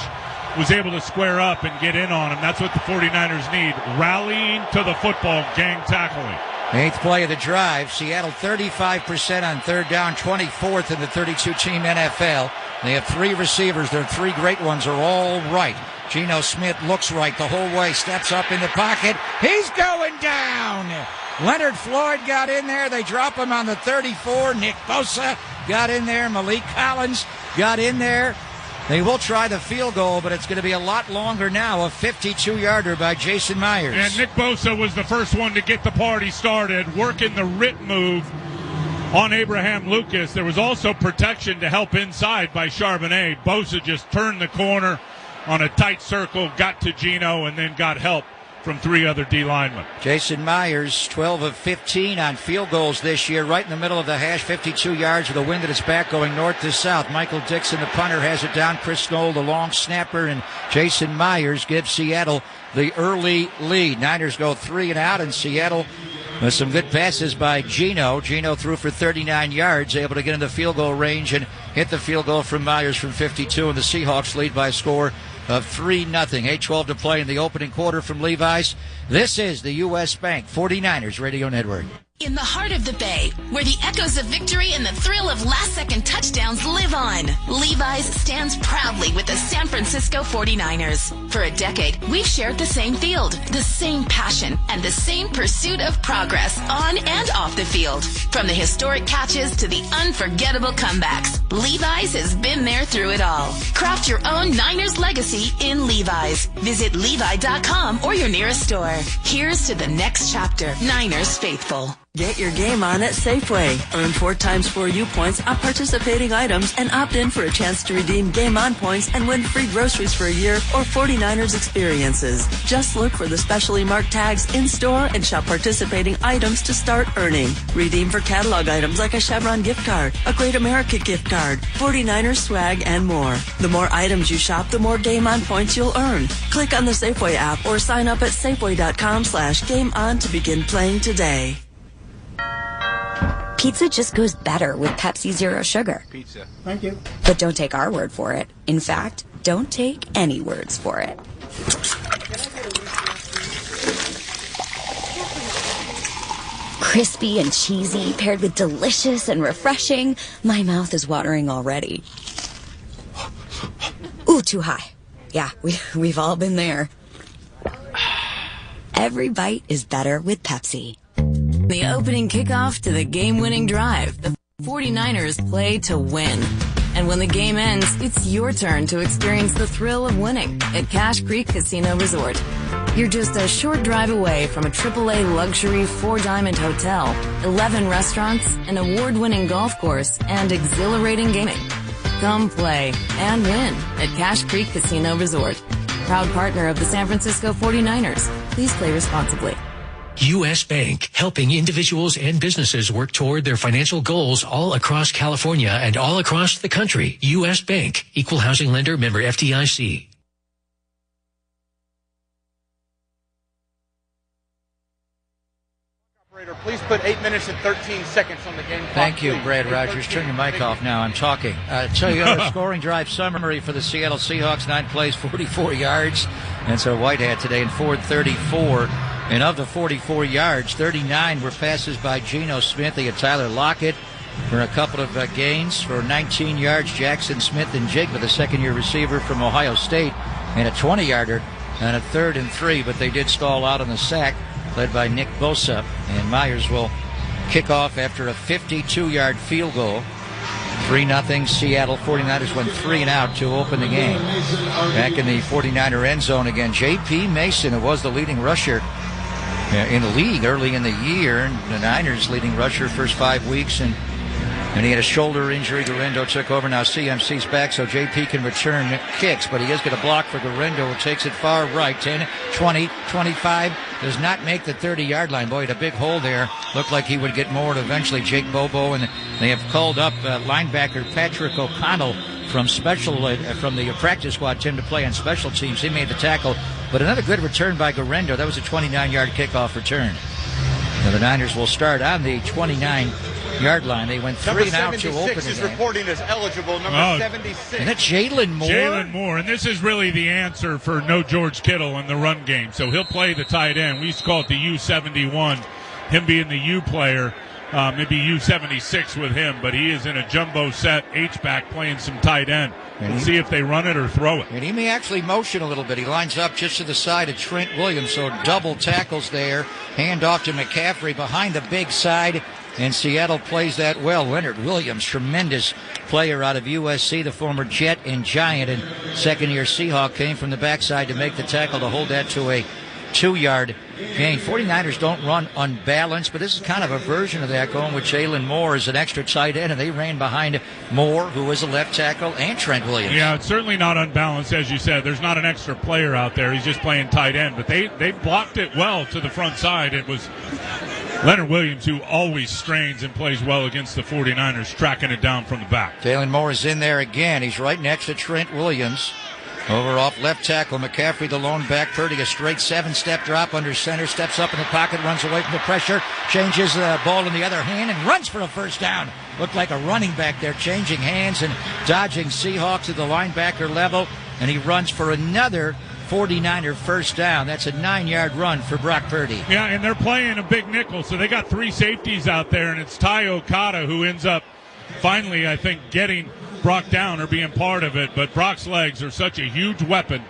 Was able to square up and get in on him. That's what the 49ers need. Rallying to the football, gang tackling. 8th play of the drive. Seattle 35% on 3rd down, 24th in the 32-team NFL. They have 3 receivers. Their 3 great ones are all right. Geno Smith looks right the whole way, steps up in the pocket. He's going down. Leonard Floyd got in there. They drop him on the 34. Nick Bosa got in there. Malik Collins got in there. They will try the field goal, but it's going to be a lot longer now. A 52-yarder by Jason Myers. And Nick Bosa was the first one to get the party started, working the rip move on Abraham Lucas. There was also protection to help inside by Charbonnet. Bosa just turned the corner on a tight circle, got to Gino, and then got help from 3 other D linemen. Jason Myers, 12 of 15 on field goals this year, right in the middle of the hash, 52 yards with a wind at his back going north to south. Michael Dixon, the punter, has it down. Chris Knoll, the long snapper, and Jason Myers gives Seattle the early lead. Niners go 3 and out, and Seattle with some good passes by Gino. Gino threw for 39 yards, able to get in the field goal range and hit the field goal from Myers from 52, and the Seahawks lead by a score of 3-0. 8:12 to play in the opening quarter from Levi's. This is the U.S. Bank 49ers Radio Network. In the heart of the Bay, where the echoes of victory and the thrill of last-second touchdowns live on, Levi's stands proudly with the San Francisco 49ers. For a decade, we've shared the same field, the same passion, and the same pursuit of progress on and off the field. From the historic catches to the unforgettable comebacks, Levi's has been there through it all. Craft your own Niners legacy in Levi's. Visit Levi.com or your nearest store. Here's to the next chapter. Niners faithful. Get your game on at Safeway. Earn 4 times 4U points on participating items and opt in for a chance to redeem Game On points and win free groceries for a year or 49ers experiences. Just look for the specially marked tags in store and shop participating items to start earning. Redeem for catalog items like a Chevron gift card, a Great America gift card, 49ers swag, and more. The more items you shop, the more Game On points you'll earn. Click on the Safeway app or sign up at Safeway.com/Game On to begin playing today. Pizza just goes better with Pepsi Zero Sugar. Pizza. Thank you. But don't take our word for it. In fact, don't take any words for it. Crispy and cheesy, paired with delicious and refreshing. My mouth is watering already. Ooh, too high. Yeah, we've all been there. Every bite is better with Pepsi. The opening kickoff to the game-winning drive. The 49ers play to win. And when the game ends, it's your turn to experience the thrill of winning at Cache Creek Casino Resort. You're just a short drive away from a AAA luxury 4-diamond hotel, 11 restaurants, an award-winning golf course, and exhilarating gaming. Come play and win at Cache Creek Casino Resort. Proud partner of the San Francisco 49ers. Please play responsibly. U.S. Bank, helping individuals and businesses work toward their financial goals all across California and all across the country. U.S. Bank, equal housing lender, member FDIC. Operator, please put 8 minutes and 13 seconds on the game clock. Thank you, please. Brad Rogers. Turn your mic off now. I'm talking. Tell you the scoring drive summary for the Seattle Seahawks. 9 plays, 44 yards. And so Whitehead today in Ford 34. And of the 44 yards, 39 were passes by Geno Smith. He had Tyler Lockett for a couple of gains for 19 yards. Jackson Smith and Jigba, the second-year receiver from Ohio State, and a 20-yarder on a 3rd and 3. But they did stall out on the sack, led by Nick Bosa. And Myers will kick off after a 52-yard field goal. 3-0 Seattle. 49ers went 3 and out to open the game. Back in the 49er end zone again, J.P. Mason, who was the leading rusher in the league early in the year. The Niners leading rusher first 5 weeks, and he had a shoulder injury. Guerrero took over. Now CMC's back, so JP can return kicks, but he is going to block for Guerrero, who takes it far right. 10, 20, 25. Does not make the 30-yard line. Boy, had a big hole there. Looked like he would get more, and eventually Jake Bobo, and they have called up linebacker Patrick O'Connell from the practice squad, Tim, to play on special teams. He made the tackle, but another good return by Guerrero. That was a 29-yard kickoff return. Now the Niners will start on the 29-yard line. They went 3 and out to open the game. Number 76 is reporting as eligible. Number 76. And that's Jalen Moore? Jalen Moore, and this is really the answer for no George Kittle in the run game. So he'll play the tight end. We used to call it the U71, him being the U player. Maybe U76 with him, but he is in a jumbo set H-back playing some tight end. We'll see if they run it or throw it. And he may actually motion a little bit. He lines up just to the side of Trent Williams, so double tackles there. Hand off to McCaffrey behind the big side, and Seattle plays that well. Leonard Williams, tremendous player out of USC, the former Jet and Giant, and second-year Seahawk, came from the backside to make the tackle to hold that to a 2-yard gain. 49ers don't run unbalanced, but this is kind of a version of that, going with Jalen Moore as an extra tight end, and they ran behind Moore, who was a left tackle, and Trent Williams. Yeah, it's certainly not unbalanced, as you said. There's not an extra player out there. He's just playing tight end, but they blocked it well to the front side. It was Leonard Williams, who always strains and plays well against the 49ers, tracking it down from the back. Jalen Moore is in there again. He's right next to Trent Williams. Over off left tackle, McCaffrey, the lone back. Purdy, a straight 7-step drop under center, steps up in the pocket, runs away from the pressure, changes the ball in the other hand, and runs for a first down. Looked like a running back there, changing hands and dodging Seahawks at the linebacker level, and he runs for another 49er first down. That's a 9-yard run for Brock Purdy. Yeah, and they're playing a big nickel, so they got 3 safeties out there, and it's Ty Okada who ends up finally, I think, getting Brock down or being part of it. But Brock's legs are such a huge weapon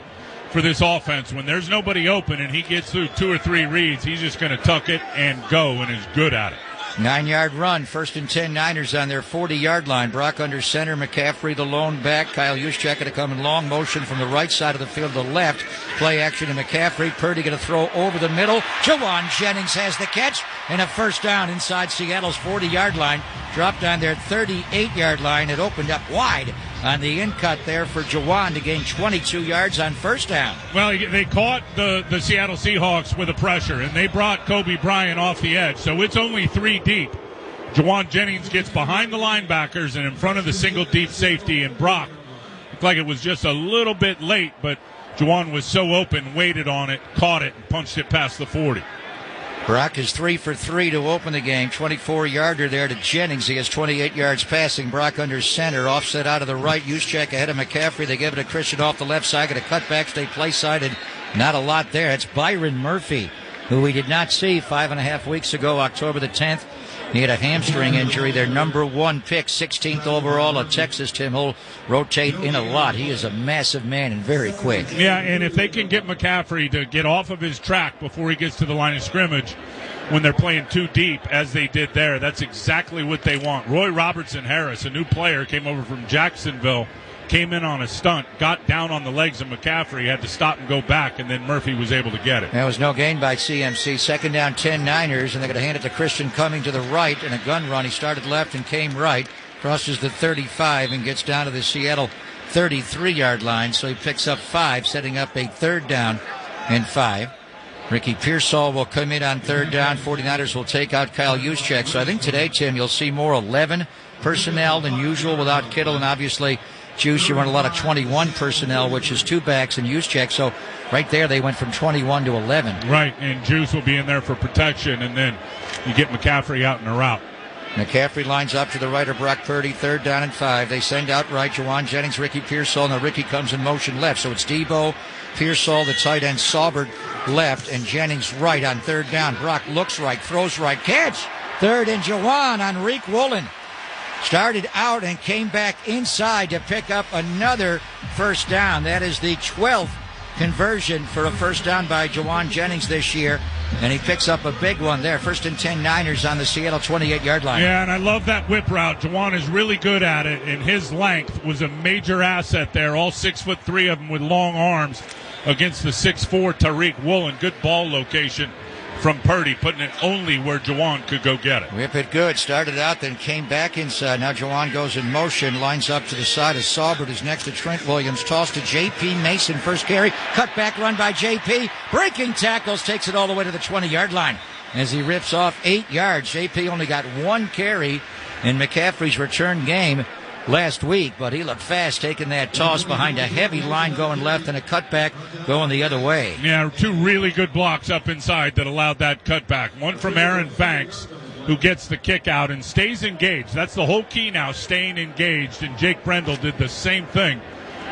for this offense. When there's nobody open and he gets through 2 or 3 reads, he's just going to tuck it and go, and is good at it. 9-yard run, 1st and 10 Niners on their 40-yard line. Brock under center, McCaffrey the lone back. Kyle Juszczyk going to come in long motion from the right side of the field to the left. Play action to McCaffrey. Purdy going to throw over the middle. Jauan Jennings has the catch and a first down inside Seattle's 40-yard line. Dropped on their 38-yard line. It opened up wide on the in-cut there for Jauan to gain 22 yards on first down. Well, they caught the Seattle Seahawks with a pressure, and they brought Kobe Bryant off the edge, so it's only 3 deep. Jauan Jennings gets behind the linebackers and in front of the single deep safety, and Brock looked like it was just a little bit late, but Jauan was so open, waited on it, caught it, and punched it past the 40. Brock is 3 for 3 to open the game. 24-yarder there to Jennings. He has 28 yards passing. Brock under center. Offset out of the right. Juszczyk ahead of McCaffrey. They give it to Christian off the left side. Got a cutback. Stay play-sided. Not a lot there. It's Byron Murphy, who we did not see 5.5 weeks ago, October the 10th. He had a hamstring injury. Their number 1 pick, 16th overall of Texas. Tim will rotate in a lot. He is a massive man and very quick. Yeah, and if they can get McCaffrey to get off of his track before he gets to the line of scrimmage when they're playing too deep, as they did there, that's exactly what they want. Roy Robertson Harris, a new player, came over from Jacksonville, came in on a stunt, got down on the legs of McCaffrey, had to stop and go back, and then Murphy was able to get it. There was no gain by CMC. 2nd down, 10 Niners, and they're going to hand it to Christian Cumming to the right in a gun run. He started left and came right, crosses the 35 and gets down to the Seattle 33-yard line, so he picks up 5, setting up a 3rd down and 5. Ricky Pearsall will come in on 3rd down. 49ers will take out Kyle Juszczyk. So I think today, Tim, you'll see more 11 personnel than usual without Kittle, and obviously Juice, you run a lot of 21 personnel, which is 2 backs and Juszczyk. So right there, they went from 21 to 11. Right, and Juice will be in there for protection, and then you get McCaffrey out in a route. McCaffrey lines up to the right of Brock Purdy, 3rd down and 5. They send out right, Jauan Jennings, Ricky Pearsall. Now Ricky comes in motion left, so it's Debo, Pearsall, the tight end, Saubert left, and Jennings right on 3rd down. Brock looks right, throws right, catch! 3rd and Jauan on Reek Woolen. Started out and came back inside to pick up another first down. That is the 12th conversion for a first down by Jauan Jennings this year, and he picks up a big one there. 1st and 10 Niners on the Seattle 28-yard line. Yeah, and I love that whip route. Jauan is really good at it, and his length was a major asset there. All 6'3" of them with long arms against the 6'4" Tariq Woolen. Good ball location from Purdy, putting it only where Jauan could go get it. Whip it good. Started out, then came back inside. Now Jauan goes in motion, lines up to the side of Saubert, is next to Trent Williams. Toss to J.P. Mason, first carry. Cut back run by J.P. Breaking tackles, takes it all the way to the 20-yard line as he rips off 8 yards. J.P. only got 1 carry in McCaffrey's return game last week, but he looked fast taking that toss behind a heavy line going left and a cutback going the other way. Yeah, 2 really good blocks up inside that allowed that cutback. One from Aaron Banks, who gets the kick out and stays engaged. That's the whole key now, staying engaged, and Jake Brendel did the same thing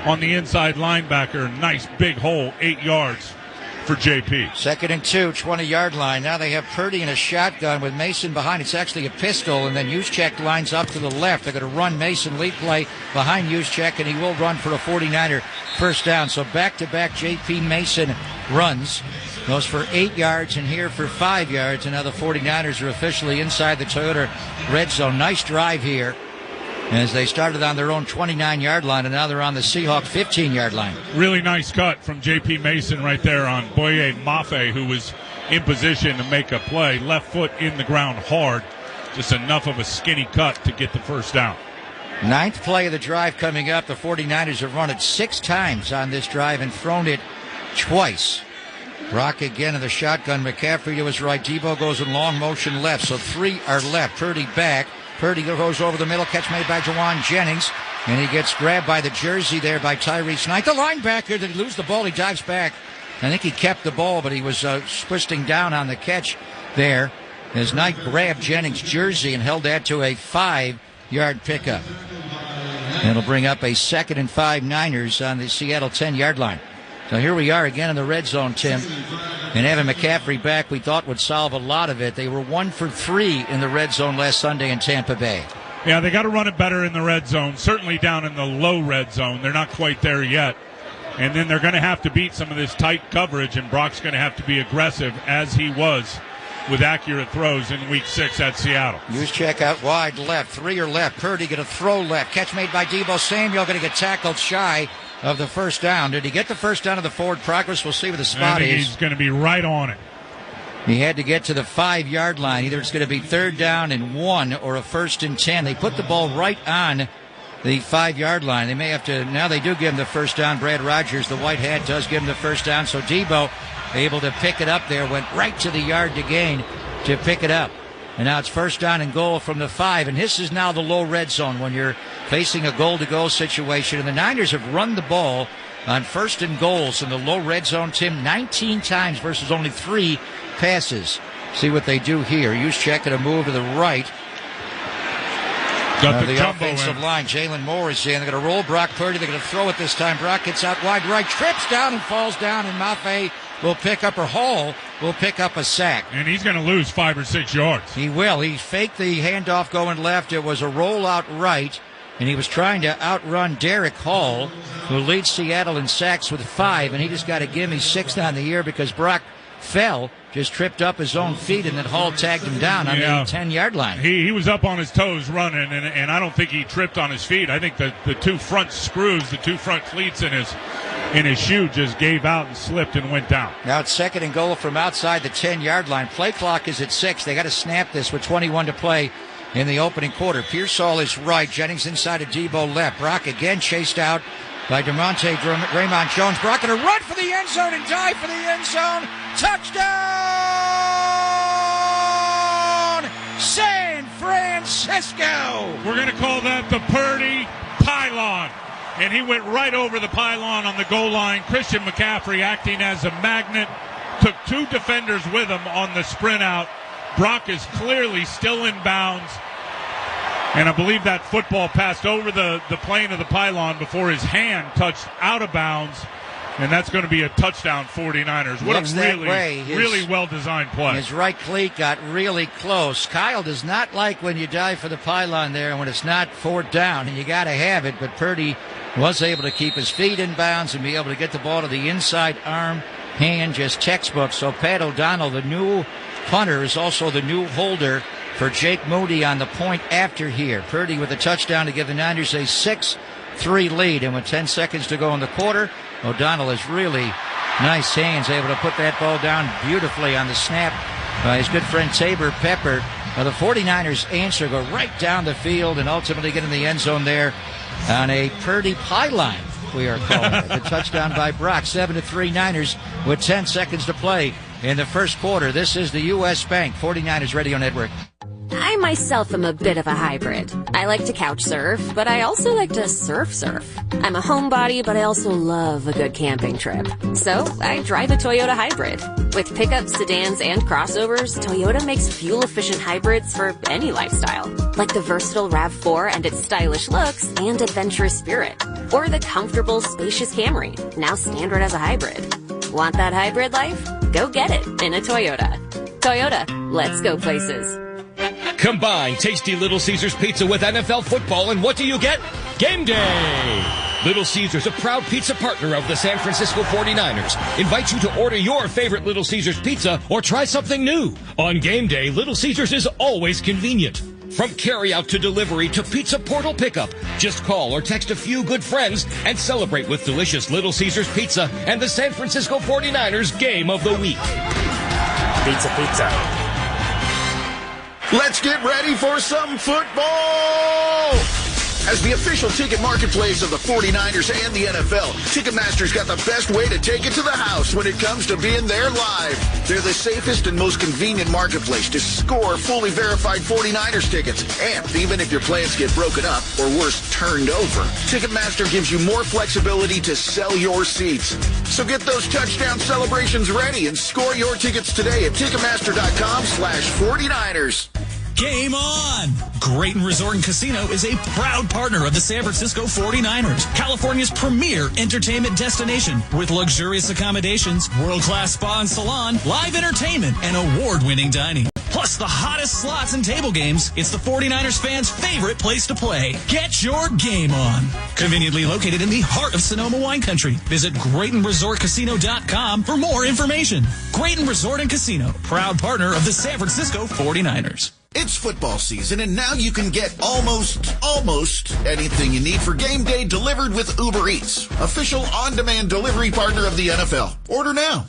on the inside linebacker. Nice big hole, 8 yards for JP. 2nd and 2, 20-yard line. Now they have Purdy in a shotgun with Mason behind. It's actually a pistol, and then Juszczyk lines up to the left. They're going to run Mason lead play behind Juszczyk, and he will run for a 49er first down. So back-to-back JP Mason runs. Goes for 8 yards and here for 5 yards, and now the 49ers are officially inside the Toyota red zone. Nice drive here as they started on their own 29-yard line, and now they're on the Seahawks 15-yard line. Really nice cut from J.P. Mason right there on Boye Mafe, who was in position to make a play. Left foot in the ground hard. Just enough of a skinny cut to get the first down. Ninth play of the drive coming up. The 49ers have run it 6 times on this drive and thrown it twice. Brock again in the shotgun. McCaffrey to his right. Debo goes in long motion left. So 3 are left. Purdy back. Purdy goes over the middle. Catch made by Jauan Jennings. And he gets grabbed by the jersey there by Tyrese Knight. The linebacker, did he lose the ball? He dives back. I think he kept the ball, but he was twisting down on the catch there as Knight grabbed Jennings' jersey and held that to a 5-yard pickup. It'll bring up a 2nd and 5 Niners on the Seattle 10-yard line. So here we are again in the red zone, Tim. And having McCaffrey back, we thought would solve a lot of it. They were 1 for 3 in the red zone last Sunday in Tampa Bay. Yeah, they got to run it better in the red zone, certainly down in the low red zone. They're not quite there yet. And then they're going to have to beat some of this tight coverage, and Brock's going to have to be aggressive, as he was with accurate throws in Week 6 at Seattle. Use check out wide left. 3 are left. Purdy going to throw left. Catch made by Debo Samuel. Going to get tackled shy of the first down. Did he get the first down of the forward progress? We'll see what the spot is. He's going to be right on it. He had to get to the 5-yard line. Either it's going to be 3rd down and 1 or a 1st and 10. They put the ball right on the 5-yard line. They may have to, now they do give him the first down. Brad Rogers, the white hat, does give him the first down. So Debo able to pick it up there, went right to the yard to gain to pick it up. And now it's 1st down and goal from the 5. And this is now the low red zone when you're facing a goal-to-goal situation. And the Niners have run the ball on 1st and goals in the low red zone, Tim, 19 times versus only 3 passes. See what they do here. Use check and a move to the right. Got the offensive line. Jalen Moore is in. They're going to roll Brock Purdy. They're going to throw it this time. Brock gets out wide right, trips down and falls down, and Mafe will pick up, or Hall will pick up a sack. And he's going to lose 5 or 6 yards. He will. He faked the handoff going left. It was a rollout right, and he was trying to outrun Derek Hall, who leads Seattle in sacks with 5, and he just got a gimme 6th on the year because Brock fell, just tripped up his own feet, and then Hall tagged him down on the 10-yard line. He was up on his toes running, and I don't think he tripped on his feet. I think the 2 front screws, the 2 front cleats in his shoe just gave out and slipped and went down. Now it's 2nd and goal from outside the 10-yard line. Play clock is at 6. They got to snap this with 21 to play in the opening quarter. Pearsall is right. Jennings inside of Debo left. Brock again chased out by Draymond Jones. Brock going to run for the end zone and dive for the end zone. Touchdown! San Francisco! We're going to call that the Purdy pylon. And he went right over the pylon on the goal line. Christian McCaffrey acting as a magnet. Took 2 defenders with him on the sprint out. Brock is clearly still in bounds. And I believe that football passed over the plane of the pylon before his hand touched out of bounds. And that's going to be a touchdown 49ers. What a really well-designed play. His right cleat got really close. Kyle does not like when you dive for the pylon there and when it's not 4th down, and you got to have it. But Purdy was able to keep his feet in bounds and be able to get the ball to the inside arm, hand, just textbook. So Pat O'Donnell, the new punter, is also the new holder for Jake Moody on the point after here. Purdy with a touchdown to give the Niners a 6-3 lead. And with 10 seconds to go in the quarter, O'Donnell has really nice hands, able to put that ball down beautifully on the snap by his good friend Tabor Pepper. The 49ers answer, go right down the field, and ultimately get in the end zone there on a Purdy pylon, we are calling it. The touchdown by Brock, 7-3 Niners with 10 seconds to play in the first quarter. This is the U.S. Bank 49ers Radio Network. I myself am a bit of a hybrid. I like to couch surf, but I also like to surf. I'm a homebody, but I also love a good camping trip. So I drive a Toyota hybrid. With pickups, sedans, and crossovers, Toyota makes fuel-efficient hybrids for any lifestyle. Like the versatile RAV4 and its stylish looks and adventurous spirit. Or the comfortable, spacious Camry, now standard as a hybrid. Want that hybrid life? Go get it in a Toyota. Toyota, let's go places. Combine tasty Little Caesars pizza with NFL football, and what do you get? Game day! Little Caesars, a proud pizza partner of the San Francisco 49ers, invites you to order your favorite Little Caesars pizza or try something new. On game day, Little Caesars is always convenient. From carry-out to delivery to pizza portal pickup, just call or text a few good friends and celebrate with delicious Little Caesars Pizza and the San Francisco 49ers Game of the Week. Pizza, pizza. Let's get ready for some football! As the official ticket marketplace of the 49ers and the NFL, Ticketmaster's got the best way to take it to the house when it comes to being there live. They're the safest and most convenient marketplace to score fully verified 49ers tickets. And even if your plans get broken up, or worse, turned over, Ticketmaster gives you more flexibility to sell your seats. So get those touchdown celebrations ready and score your tickets today at Ticketmaster.com/49ers. Game on! Grayton Resort and Casino is a proud partner of the San Francisco 49ers, California's premier entertainment destination with luxurious accommodations, world-class spa and salon, live entertainment, and award-winning dining. Plus the hottest slots and table games. It's the 49ers fans' favorite place to play. Get your game on. Conveniently located in the heart of Sonoma wine country. Visit GraytonResortCasino.com for more information. Grayton Resort and Casino, proud partner of the San Francisco 49ers. It's football season, and now you can get almost anything you need for game day delivered with Uber Eats, official on-demand delivery partner of the NFL. Order now.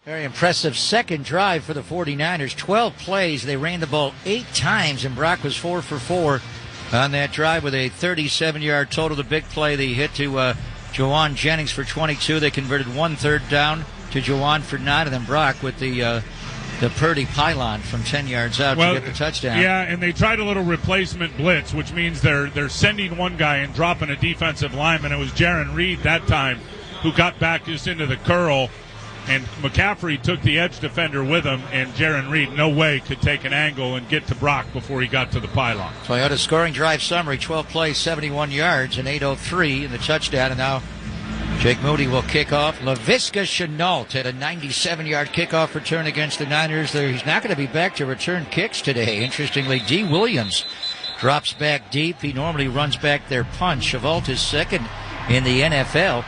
Very impressive second drive for the 49ers. 12 plays. They ran the ball 8 times, and Brock was 4 for 4 on that drive with a 37-yard total. The big play, they hit to Jauan Jennings for 22. They converted 1 third down to Jauan for 9, and then Brock with the Purdy pylon from 10 yards out to get the touchdown. Yeah, and they tried a little replacement blitz, which means they're sending one guy and dropping a defensive lineman. It was Jaron Reed that time who got back just into the curl, and McCaffrey took the edge defender with him, and Jaron Reed, no way, could take an angle and get to Brock before he got to the pylon. Toyota scoring drive summary, 12 plays, 71 yards, and 8:03 in the touchdown. And now Jake Moody will kick off. Laviska Shenault had a 97-yard kickoff return against the Niners. He's not going to be back to return kicks today. Interestingly, D. Williams drops back deep. He normally runs back their punch. Chevault is second in the NFL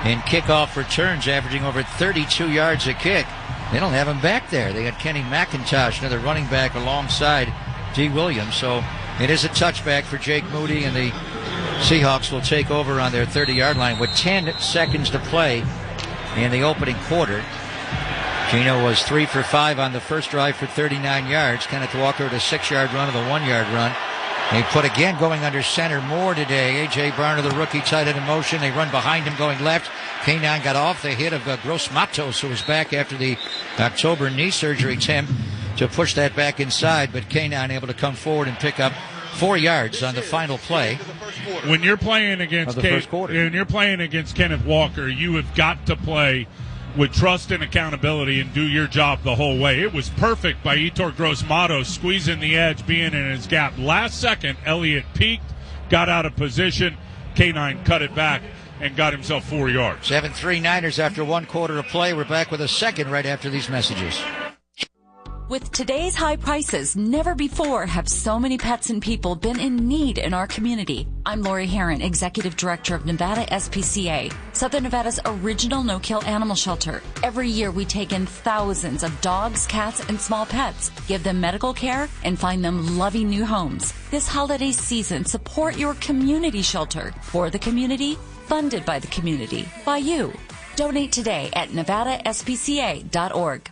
in kickoff returns, averaging over 32 yards a kick. They don't have him back there. They got Kenny McIntosh, another running back, alongside D. Williams. So it is a touchback for Jake Moody, and the Seahawks will take over on their 30-yard line with 10 seconds to play in the opening quarter. Gino was 3 for 5 on the first drive for 39 yards. Kenneth Walker with a 6-yard run and a 1-yard run. They put again going under center more today. A.J. Barner, the rookie, tight end in motion. They run behind him going left. K9 got off the hit of Gross Matos, who was back after the October knee surgery, Tim, to push that back inside. But K9 able to come forward and pick up 4 yards on the final play. When you're playing against Kenneth Walker, you have got to play with trust and accountability and do your job the whole way. It was perfect by Yetur Gross-Matos squeezing the edge, being in his gap. Last second, Elliott peaked, got out of position. K9 cut it back and got himself 4 yards. 7-3 Niners after 1 quarter of play. We're back with a second right after these messages. With today's high prices, never before have so many pets and people been in need in our community. I'm Lori Herron, Executive Director of Nevada SPCA, Southern Nevada's original no-kill animal shelter. Every year we take in thousands of dogs, cats, and small pets, give them medical care, and find them loving new homes. This holiday season, support your community shelter. For the community, funded by the community, by you. Donate today at nevadaspca.org.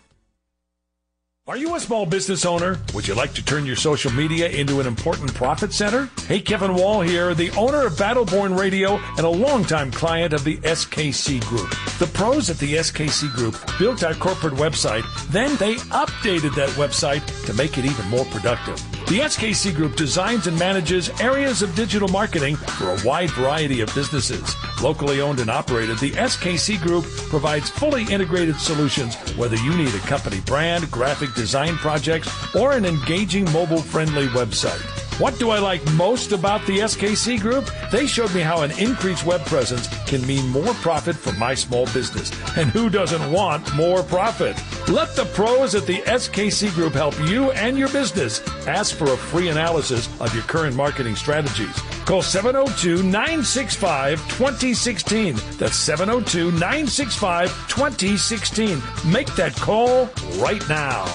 Are you a small business owner? Would you like to turn your social media into an important profit center? Hey, Kevin Wall here, the owner of Battleborn Radio and a longtime client of the SKC Group. The pros at the SKC Group built our corporate website, then they updated that website to make it even more productive. The SKC Group designs and manages areas of digital marketing for a wide variety of businesses. Locally owned and operated, the SKC Group provides fully integrated solutions, whether you need a company brand, graphic design projects, or an engaging mobile-friendly website. What do I like most about the SKC Group? They showed me how an increased web presence can mean more profit for my small business. And who doesn't want more profit? Let the pros at the SKC Group help you and your business. Ask for a free analysis of your current marketing strategies. Call 702-965-2016. That's 702-965-2016. Make that call right now.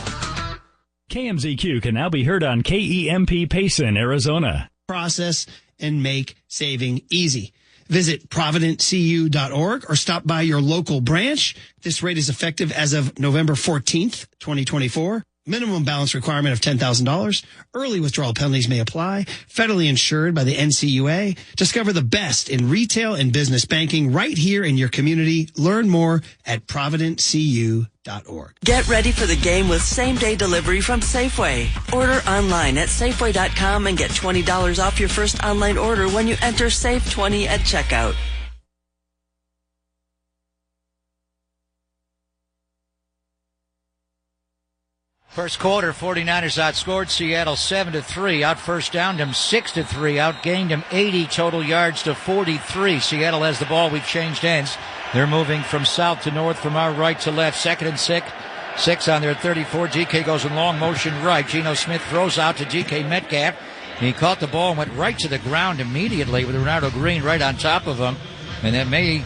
KMZQ can now be heard on KEMP Payson, Arizona. Process and make saving easy. Visit providentcu.org or stop by your local branch. This rate is effective as of November 14th, 2024. Minimum balance requirement of $10,000. Early withdrawal penalties may apply. Federally insured by the NCUA. Discover the best in retail and business banking right here in your community. Learn more at providentcu.org. Get ready for the game with same-day delivery from Safeway. Order online at Safeway.com and get $20 off your first online order when you enter SAFE20 at checkout. First quarter, 49ers outscored Seattle 7-3, out first downed them 6-3, outgained them 80 total yards to 43. Seattle has the ball. We've changed ends. They're moving from south to north, from our right to left. 2nd and 6 on their 34. DK goes in long motion right. Geno Smith throws out to DK Metcalf. He caught the ball and went right to the ground immediately with Ronaldo Green right on top of him. And that may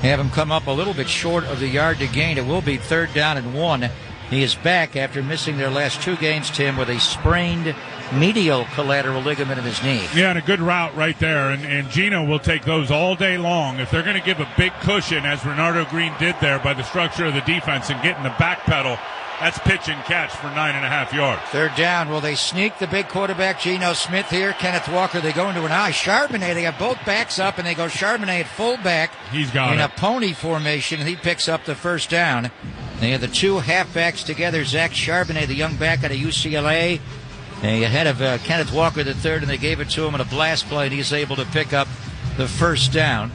have him come up a little bit short of the yard to gain. It will be 3rd down and 1. He is back after missing their last 2 games, Tim, with a sprained medial collateral ligament in his knee. Yeah, and a good route right there. And Geno will take those all day long. If they're going to give a big cushion, as Ronaldo Green did there by the structure of the defense and getting the back pedal, that's pitch and catch for 9.5 yards. 3rd down. Will they sneak the big quarterback, Geno Smith here? Kenneth Walker, they go into an eye. Charbonnet, they have both backs up, and they go Charbonnet at fullback. He's got in it. a pony formation, and he picks up the 1st down. They have the 2 halfbacks together. Zach Charbonnet, the young back out of UCLA, ahead of Kenneth Walker III, and they gave it to him in a blast play, and he's able to pick up the 1st down.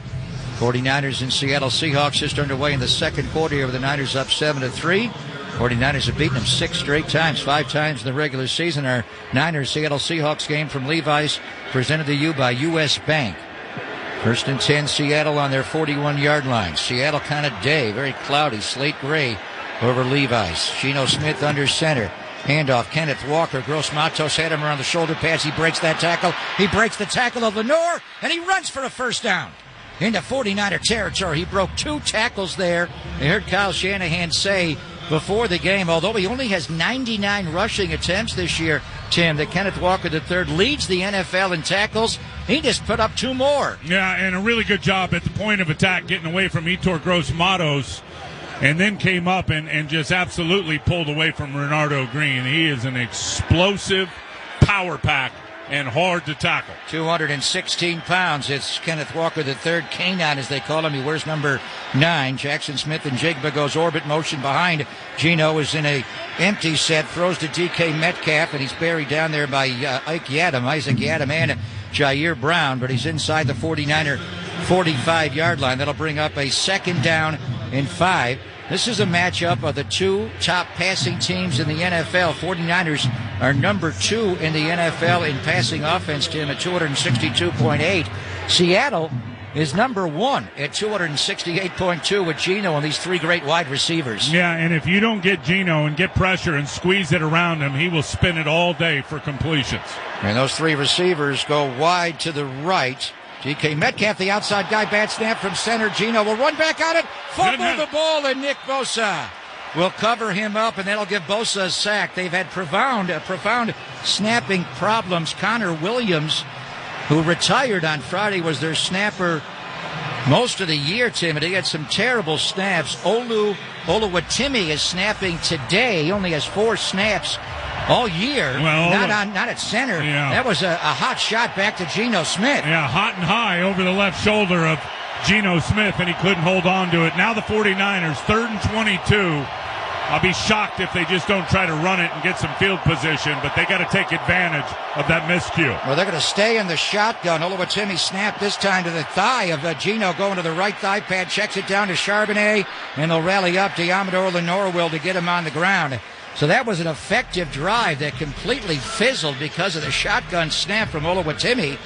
49ers and Seattle Seahawks just underway in the 2nd quarter here with the Niners up 7-3. 49ers have beaten them 6 straight times, 5 times in the regular season. Our Niners-Seattle Seahawks game from Levi's presented to you by U.S. Bank. 1st and 10, Seattle on their 41-yard line. Seattle kind of day, very cloudy, slate gray over Levi's. Geno Smith under center. Handoff, Kenneth Walker. Gross Matos had him around the shoulder pads. He breaks that tackle. He breaks the tackle of Lenore, and he runs for a 1st down into 49er territory. He broke 2 tackles there. I heard Kyle Shanahan say before the game, although he only has 99 rushing attempts this year, Tim, that Kenneth Walker III leads the NFL in tackles. He just put up 2 more. Yeah, and a really good job at the point of attack, getting away from Yetur Gross-Matos, and then came up and just absolutely pulled away from Ronaldo Green. He is an explosive power pack and hard to tackle. 216 pounds. It's Kenneth Walker III, Canine as they call him. He wears number 9. Jackson Smith and Jigba goes orbit motion behind. Geno is in a empty set, throws to DK Metcalf, and he's buried down there by Isaac Yadam and Jair Brown, but he's inside the 49er 45-yard line. That'll bring up a 2nd down and 5. This is a matchup of the 2 top passing teams in the NFL. 49ers are number 2 in the NFL in passing offense, Tim, at 262.8. Seattle is number 1 at 268.2 with Geno and these 3 great wide receivers. Yeah, and if you don't get Geno and get pressure and squeeze it around him, he will spin it all day for completions. And those 3 receivers go wide to the right. DK Metcalf, the outside guy, bad snap from center. Geno will run back on it, fumble the ball, and Nick Bosa will cover him up, and that'll give Bosa a sack. They've had profound snapping problems. Connor Williams, who retired on Friday, was their snapper most of the year, Tim, and he had some terrible snaps. Oluwatimi is snapping today. He only has 4 snaps all year, not at center. Yeah. That was a hot shot back to Geno Smith. Yeah, hot and high over the left shoulder of Geno Smith, and he couldn't hold on to it. Now the 49ers, 3rd and 22. I'll be shocked if they just don't try to run it and get some field position, but they got to take advantage of that miscue. Well, they're going to stay in the shotgun. Oluwatimi snapped this time to the thigh of Geno, going to the right thigh pad, checks it down to Charbonnet, and they'll rally up. Diamador Lenore will to get him on the ground. So that was an effective drive that completely fizzled because of the shotgun snap from Oluwatimi.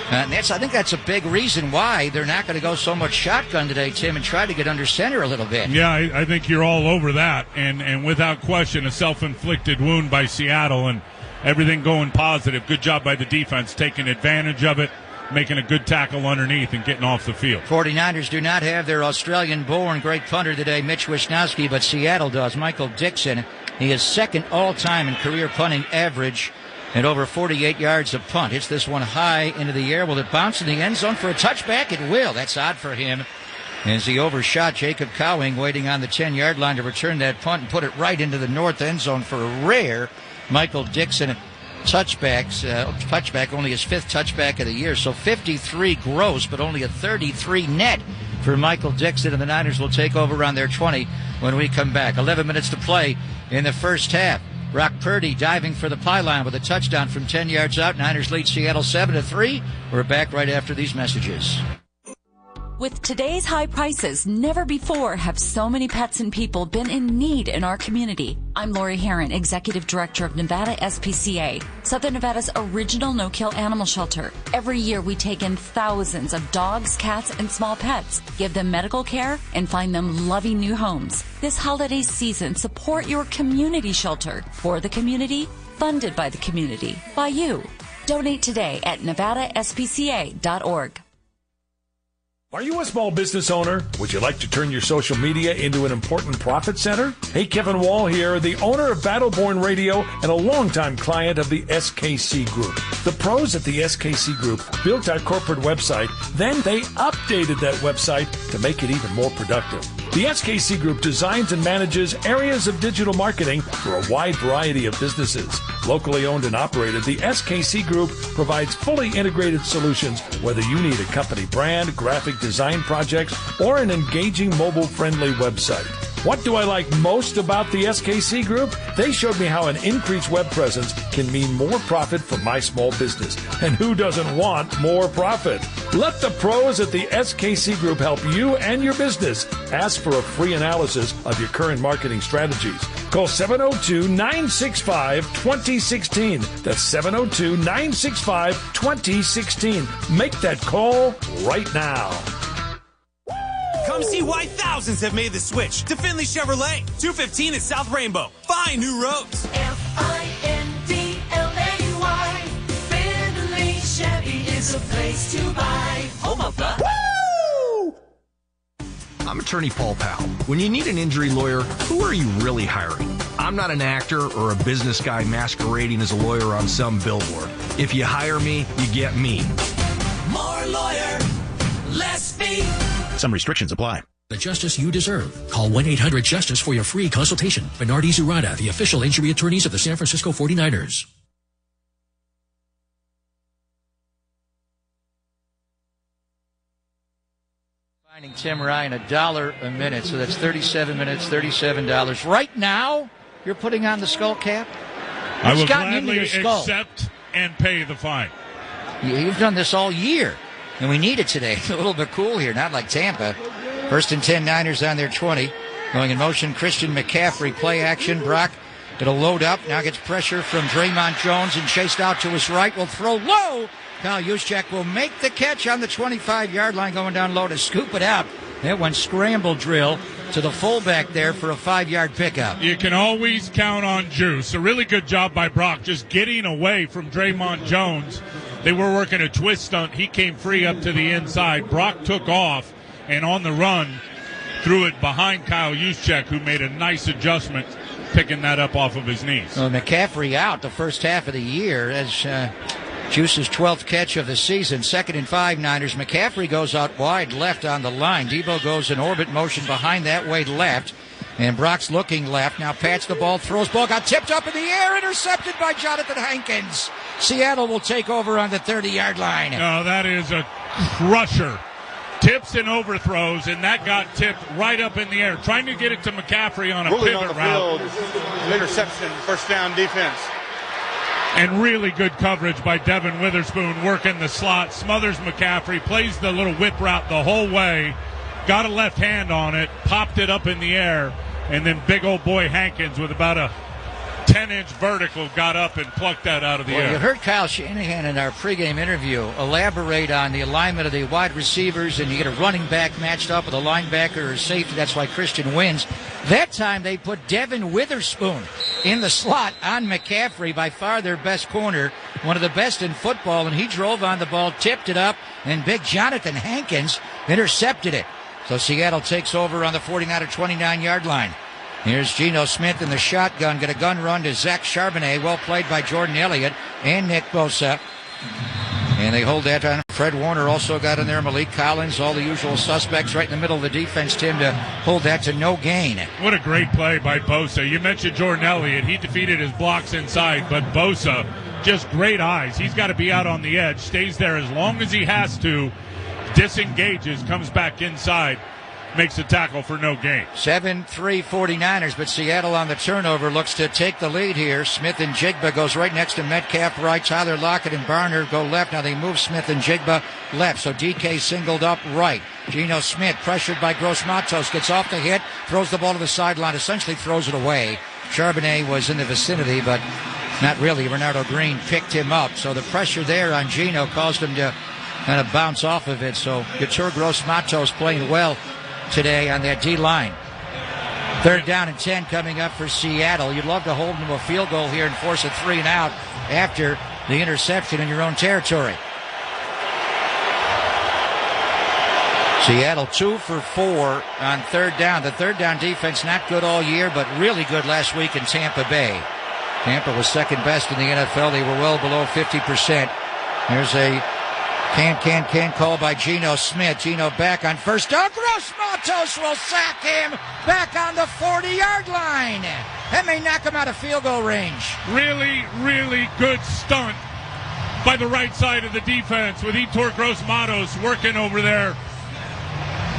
And I think that's a big reason why they're not going to go so much shotgun today, Tim, and try to get under center a little bit. Yeah, I think you're all over that. And without question, a self-inflicted wound by Seattle and everything going positive. Good job by the defense taking advantage of it. making a good tackle underneath and getting off the field. 49ers do not have their Australian-born great punter today, Mitch Wisnowski, but Seattle does. Michael Dixon, he is second all-time in career punting average at over 48 yards a punt. Hits this one high into the air. Will it bounce in the end zone for a touchback? It will. That's odd for him, as he overshot Jacob Cowing, waiting on the 10-yard line to return that punt and put it right into the north end zone for a rare Michael Dixon touchback, only his 5th touchback of the year. So 53 gross, but only a 33 net for Michael Dixon, and the Niners will take over on their 20 when we come back. 11 minutes to play in the first half. Brock Purdy diving for the pylon with a touchdown from 10 yards out. Niners lead Seattle 7-3. We're back right after these messages. With today's high prices, never before have so many pets and people been in need in our community. I'm Lori Herron, Executive Director of Nevada SPCA, Southern Nevada's original no-kill animal shelter. Every year we take in thousands of dogs, cats, and small pets, give them medical care, and find them loving new homes. This holiday season, support your community shelter. For the community, funded by the community, by you. Donate today at nevadaspca.org. Are you a small business owner? Would you like to turn your social media into an important profit center? Hey, Kevin Wall here, the owner of Battleborn Radio and a longtime client of the SKC Group. The pros at the SKC Group built our corporate website, then they updated that website to make it even more productive. The SKC Group designs and manages areas of digital marketing for a wide variety of businesses. Locally owned and operated, the SKC Group provides fully integrated solutions, whether you need a company brand, graphic design projects, or an engaging mobile-friendly website. What do I like most about the SKC Group? They showed me how an increased web presence can mean more profit for my small business. And who doesn't want more profit? Let the pros at the SKC Group help you and your business. Ask for a free analysis of your current marketing strategies. Call 702-965-2016. That's 702-965-2016. Make that call right now. Come see why thousands have made the switch to Findlay Chevrolet. 215 at South Rainbow. Find new roads. Findlay. Findlay Chevy is a place to buy. Home of the... Woo! I'm attorney Paul Powell. When you need an injury lawyer, who are you really hiring? I'm not an actor or a business guy masquerading as a lawyer on some billboard. If you hire me, you get me. More lawyer, less fee. Some restrictions apply. The justice you deserve. Call 1-800-JUSTICE for your free consultation. Bernardi Zurada, the official injury attorneys of the San Francisco 49ers. Finding Tim Ryan $1 a minute, so that's 37 minutes, $37. Right now, you're putting on the skull cap? I will gladly accept and pay the fine. You've done this all year. And we need it today. It's a little bit cool here, not like Tampa. First and 10, Niners on their 20. Going in motion, Christian McCaffrey. Play action. Brock, it'll load up. Now gets pressure from Draymond Jones and chased out to his right. Will throw low. Kyle Juszczyk will make the catch on the 25-yard line, going down low to scoop it out. That one scramble drill to the fullback there for a 5-yard pickup. You can always count on Juice. A really good job by Brock just getting away from Draymond Jones. They were working a twist stunt. He came free up to the inside. Brock took off and on the run threw it behind Kyle Juszczyk, who made a nice adjustment, picking that up off of his knees. Well, McCaffrey out the first half of the year as Juice's 12th catch of the season. 2nd and 5, Niners. McCaffrey goes out wide left on the line. Debo goes in orbit motion behind that way left. And Brock's looking left. Now pats the ball, throws ball, got tipped up in the air, intercepted by Jonathan Hankins. Seattle will take over on the 30-yard line. No, that is a crusher. Tips and overthrows, and that got tipped right up in the air. Trying to get it to McCaffrey on a Ruling pivot on the route. field, an interception, first down defense. And really good coverage by Devin Witherspoon working the slot. Smothers McCaffrey, plays the little whip route the whole way. Got a left hand on it, popped it up in the air. And then big old boy Hankins with about a 10-inch vertical got up and plucked that out of the air. You heard Kyle Shanahan in our pregame interview elaborate on the alignment of the wide receivers, and you get a running back matched up with a linebacker or safety. That's why Christian wins. That time they put Devin Witherspoon in the slot on McCaffrey, by far their best corner, one of the best in football, and he drove on the ball, tipped it up, and big Jonathan Hankins intercepted it. So Seattle takes over on the 49er 29-yard line. Here's Geno Smith in the shotgun, get a gun run to Zach Charbonnet, well played by Jordan Elliott and Nick Bosa. And they hold that on. Fred Warner also got in there, Malik Collins, all the usual suspects right in the middle of the defense, Tim, to hold that to no gain. What a great play by Bosa. You mentioned Jordan Elliott. He defeated his blocks inside, but Bosa, just great eyes. He's got to be out on the edge, stays there as long as he has to, disengages, comes back inside, makes a tackle for no gain. 7-3 49ers, but Seattle on the turnover looks to take the lead here. Smith and Jigba goes right next to Metcalf right. Tyler Lockett and Barner go left. Now they move Smith and Jigba left, so DK singled up right. Geno Smith, pressured by Gross Matos, gets off the hit, throws the ball to the sideline, essentially throws it away. Charbonnet was in the vicinity, but not really. Renardo Green picked him up, so the pressure there on Geno caused him to kind of bounce off of it. So Yetur Gross Matos playing well today on that D-line. 3rd down and 10 coming up for Seattle. You'd love to hold them to a field goal here and force a 3 and out after the interception in your own territory. Seattle 2 for 4 on 3rd down. The 3rd down defense not good all year, but really good last week in Tampa Bay. Tampa was 2nd best in the NFL. They were well below 50%. There's a Can call by Geno Smith. Geno back on 1st down. Gross Matos will sack him back on the 40-yard line. That may knock him out of field goal range. Really, really good stunt by the right side of the defense with Yetur Gross Matos working over there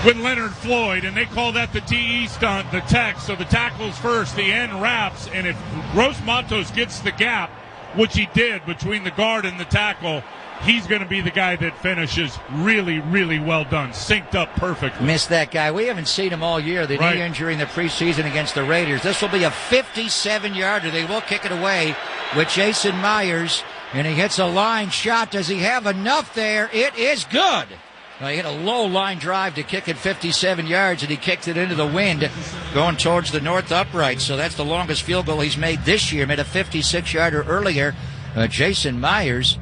with Leonard Floyd, and they call that the TE stunt, the tech. So the tackle's first, the end wraps, and if Gross Matos gets the gap, which he did between the guard and the tackle, he's going to be the guy that finishes. Really, really well done. Synced up perfectly. Missed that guy. We haven't seen him all year. The knee injury in the preseason against the Raiders. This will be a 57-yarder. They will kick it away with Jason Myers, and he hits a line shot. Does he have enough there? It is good. He hit a low line drive to kick it 57 yards, and he kicked it into the wind going towards the north upright. So that's the longest field goal he's made this year. Made a 56-yarder earlier. Jason Myers.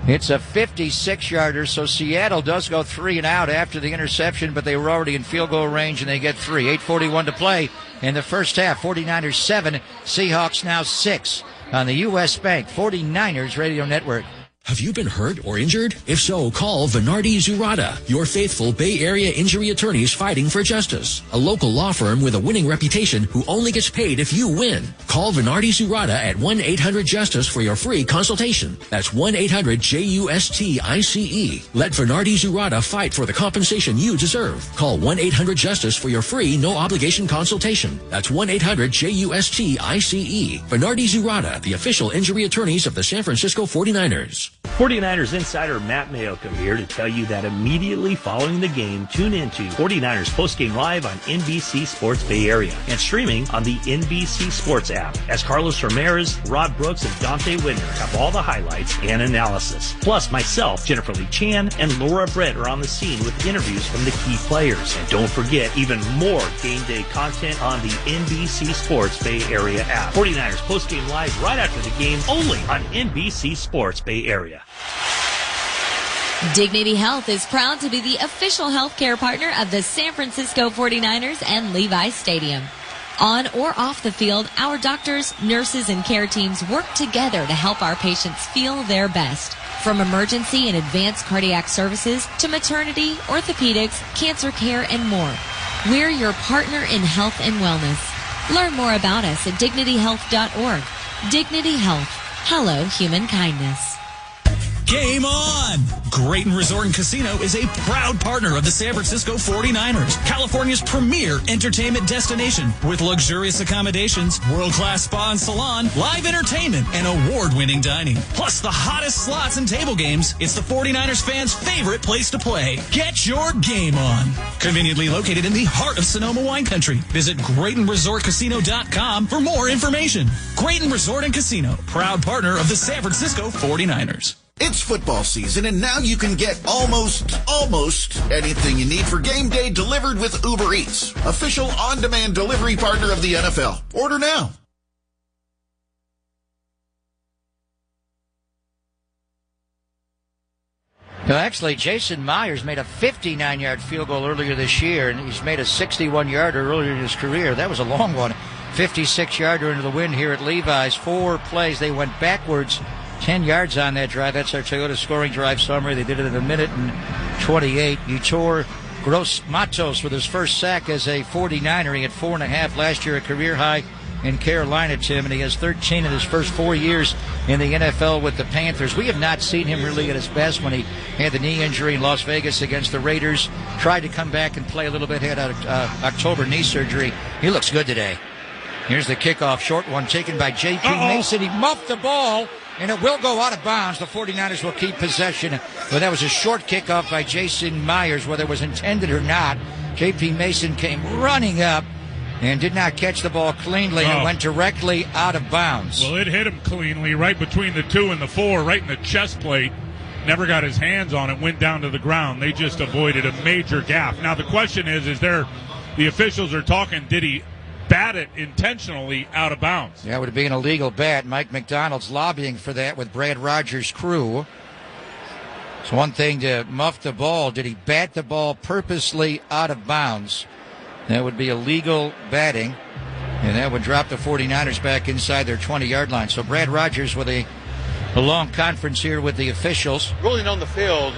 It's a 56-yarder, so Seattle does go 3 and out after the interception, but they were already in field goal range, and they get 3. 8:41 to play in the first half. 49ers 7, Seahawks now 6 on the U.S. Bank 49ers Radio Network. Have you been hurt or injured? If so, call Venardi Zurada, your faithful Bay Area injury attorneys fighting for justice. A local law firm with a winning reputation who only gets paid if you win. Call Venardi Zurada at 1-800-JUSTICE for your free consultation. That's 1-800-JUSTICE. Let Venardi Zurada fight for the compensation you deserve. Call 1-800-JUSTICE for your free no-obligation consultation. That's 1-800-JUSTICE. Venardi Zurada, the official injury attorneys of the San Francisco 49ers. 49ers insider Matt Mayocum here to tell you that immediately following the game, tune into 49ers Postgame Live on NBC Sports Bay Area and streaming on the NBC Sports app, as Carlos Ramirez, Rod Brooks, and Dante Whitner have all the highlights and analysis. Plus, myself, Jennifer Lee Chan, and Laura Brett are on the scene with interviews from the key players. And don't forget, even more game day content on the NBC Sports Bay Area app. 49ers Postgame Live right after the game, only on NBC Sports Bay Area. Dignity Health is proud to be the official healthcare partner of the San Francisco 49ers and Levi's Stadium. On or off the field, our doctors, nurses, and care teams work together to help our patients feel their best. From emergency and advanced cardiac services to maternity, orthopedics, cancer care, and more. We're your partner in health and wellness. Learn more about us at dignityhealth.org. Dignity Health. Hello, human kindness. Game on! Grayton Resort and Casino is a proud partner of the San Francisco 49ers, California's premier entertainment destination with luxurious accommodations, world-class spa and salon, live entertainment, and award-winning dining. Plus the hottest slots and table games. It's the 49ers fans' favorite place to play. Get your game on. Conveniently located in the heart of Sonoma wine country. Visit GraytonResortCasino.com for more information. Grayton Resort and Casino, proud partner of the San Francisco 49ers. It's football season, and now you can get almost anything you need for game day delivered with Uber Eats, official on-demand delivery partner of the NFL. Order now. Well, actually, Jason Myers made a 59-yard field goal earlier this year, and he's made a 61-yarder earlier in his career. That was a long one. 56-yarder into the wind here at Levi's. 4 plays. They went backwards 10 yards on that drive. That's our Toyota scoring drive summary. They did it in 1:28. Yutor Gross Matos with his first sack as a 49er. He had 4.5 last year, a career high in Carolina, Tim, and he has 13 in his first 4 years in the NFL with the Panthers. We have not seen him really at his best when he had the knee injury in Las Vegas against the Raiders. Tried to come back and play a little bit, had October knee surgery. He looks good today. Here's the kickoff, short one taken by J.P. Mason. He muffed the ball, and it will go out of bounds. The 49ers will keep possession. But that was a short kickoff by Jason Myers, whether it was intended or not. J.P. Mason came running up and did not catch the ball cleanly and went directly out of bounds. Well, it hit him cleanly right between the 2 and the 4, right in the chest plate. Never got his hands on it, went down to the ground. They just avoided a major gaffe. Now, the question is there, the officials are talking, did he bat it intentionally out of bounds? That would be an illegal bat. Mike McDonald's lobbying for that with Brad Rogers' crew. It's one thing to muff the ball. Did he bat the ball purposely out of bounds? That would be illegal batting, and that would drop the 49ers back inside their 20-yard line. So Brad Rogers with a long conference here with the officials. Ruling on the field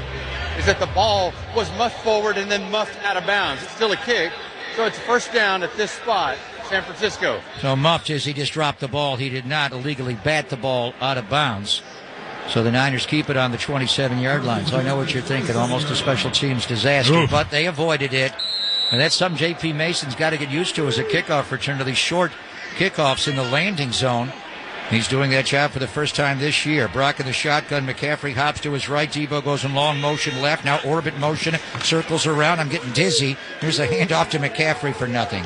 is that the ball was muffed forward and then muffed out of bounds. It's still a kick, so it's first down at this spot, San Francisco. So muffed is he just dropped the ball. He did not illegally bat the ball out of bounds. So the Niners keep it on the 27-yard line. So I know what you're thinking, almost a special teams disaster, but they avoided it. And that's something J.P. Mason's got to get used to as a kickoff return to these short kickoffs in the landing zone. He's doing that job for the first time this year. Brock in the shotgun. McCaffrey hops to his right. Debo goes in long motion left. Now orbit motion. Circles around. I'm getting dizzy. Here's a handoff to McCaffrey for nothing.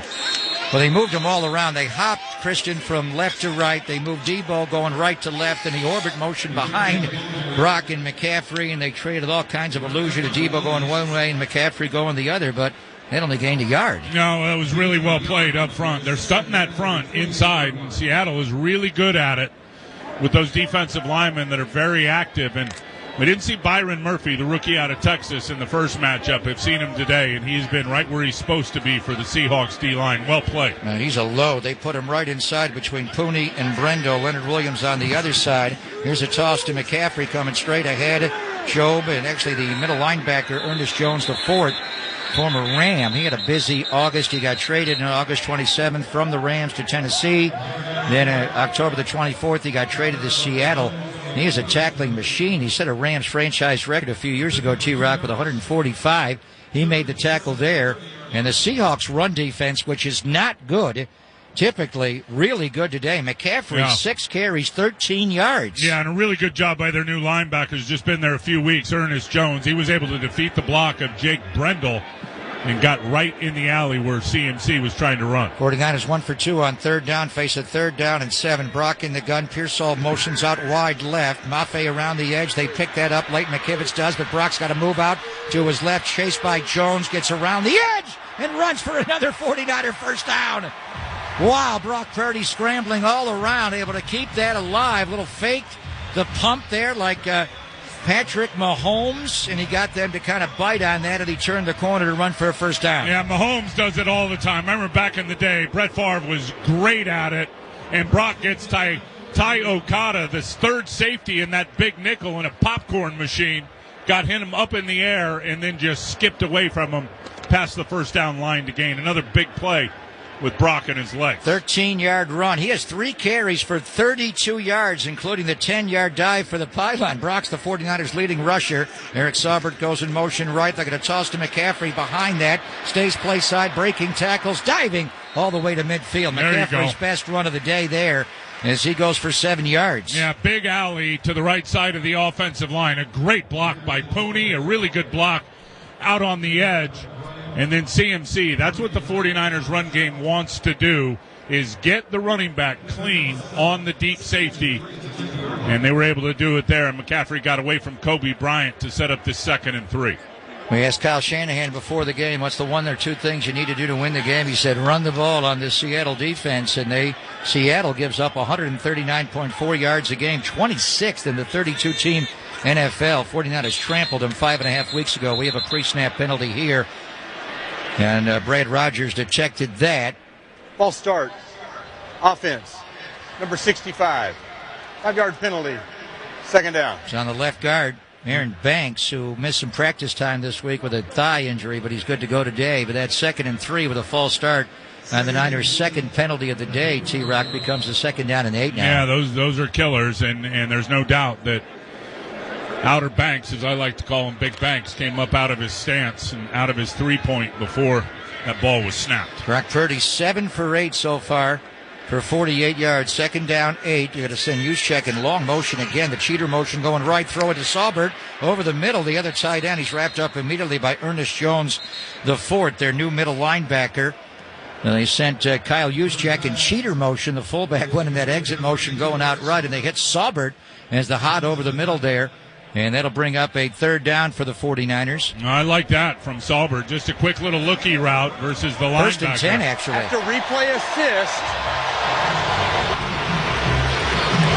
Well, they moved them all around. They hopped, Christian, from left to right. They moved Debo going right to left in the orbit motion behind Brock and McCaffrey, and they traded all kinds of illusion to Debo going one way and McCaffrey going the other, but they only gained a yard. No, that was really well played up front. They're stunting that front inside, and Seattle is really good at it with those defensive linemen that are very active. And we didn't see Byron Murphy, the rookie out of Texas, in the first matchup. I've seen him today, and he's been right where he's supposed to be for the Seahawks D-line. Well played. Now, he's a load. They put him right inside between Pooney and Brendo. Leonard Williams on the other side. Here's a toss to McCaffrey coming straight ahead. Job, and actually the middle linebacker, Ernest Jones, the fourth, former Ram. He had a busy August. He got traded on August 27th from the Rams to Tennessee. Then October the 24th, he got traded to Seattle. He is a tackling machine. He set a Rams franchise record a few years ago, T-Rock, with 145. He made the tackle there. And the Seahawks run defense, which is not good, typically really good today. McCaffrey, 6 carries, 13 yards. Yeah, and a really good job by their new linebackers. Just been there a few weeks. Ernest Jones, he was able to defeat the block of Jake Brendel and got right in the alley where CMC was trying to run. 49ers 1 for 2 on third down, face a 3rd down and 7. Brock in the gun. Pearsall motions out wide left. Mafe around the edge. They pick that up late. McKivitz does, but Brock's got to move out to his left. Chased by Jones. Gets around the edge and runs for another 49er first down. Wow, Brock Purdy scrambling all around, able to keep that alive. Little fake, the pump there like Patrick Mahomes, and he got them to kind of bite on that, and he turned the corner to run for a first down. Yeah, Mahomes does it all the time. I remember back in the day, Brett Favre was great at it, and Brock gets Ty Okada, this third safety in that big nickel in a popcorn machine, got him up in the air and then just skipped away from him past the first down line to gain another big play with Brock in his legs. 13-yard run. He has 3 carries for 32 yards, including the 10-yard dive for the pylon. Brock's the 49ers' leading rusher. Eric Saubert goes in motion right. They're going to toss to McCaffrey behind that. Stays play side, breaking tackles, diving all the way to midfield. McCaffrey's best run of the day there as he goes for 7 yards. Yeah, big alley to the right side of the offensive line. A great block by Pooney, a really good block out on the edge. And then CMC, that's what the 49ers run game wants to do, is get the running back clean on the deep safety. And they were able to do it there, and McCaffrey got away from Kobe Bryant to set up this 2nd and 3. We asked Kyle Shanahan before the game, what's the one or two things you need to do to win the game? He said, run the ball on this Seattle defense. And Seattle gives up 139.4 yards a game, 26th in the 32-team NFL. 49ers trampled them 5.5 weeks ago. We have a pre-snap penalty here. And Brad Rogers detected that. False start. Offense. Number 65. 5-yard penalty. Second down. It's on the left guard, Aaron Banks, who missed some practice time this week with a thigh injury, but he's good to go today. But that's 2nd and 3 with a false start. And the Niners' second penalty of the day, T-Rock, becomes a 2nd down and 8 now. Yeah, those are killers, and there's no doubt that Outer Banks, as I like to call him, Big Banks, came up out of his stance and out of his three-point before that ball was snapped. Brock Purdy, 7 for 8 so far for 48 yards. 2nd down, 8. You're going to send Juszczyk in long motion again. The cheater motion going right. Throw it to Saubert over the middle. The other tight end. He's wrapped up immediately by Ernest Jones, the fourth, their new middle linebacker. And they sent Kyle Juszczyk in cheater motion. The fullback went in that exit motion going out right, and they hit Saubert as the hot over the middle there. And that'll bring up a 3rd down for the 49ers. I like that from Saubert. Just a quick little looky route versus the linebacker. 1st and 10, actually. After replay assist.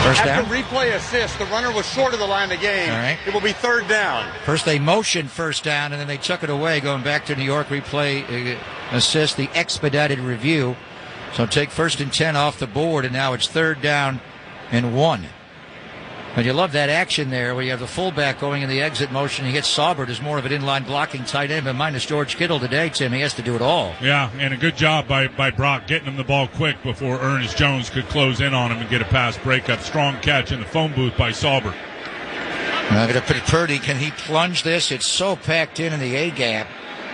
First down? After replay assist, the runner was short of the line of the game. All right. It will be 3rd down. First they motioned 1st down, and then they took it away, going back to New York. Replay assist, the expedited review. So take 1st and 10 off the board, and now it's 3rd down and 1. And you love that action there where you have the fullback going in the exit motion. He gets Saubert as more of an inline blocking tight end, but minus George Kittle today, Tim. He has to do it all. Yeah, and a good job by Brock getting him the ball quick before Ernest Jones could close in on him and get a pass breakup. Strong catch in the phone booth by Saubert. Now going to put Purdy. Can he plunge this? It's so packed in the A-gap.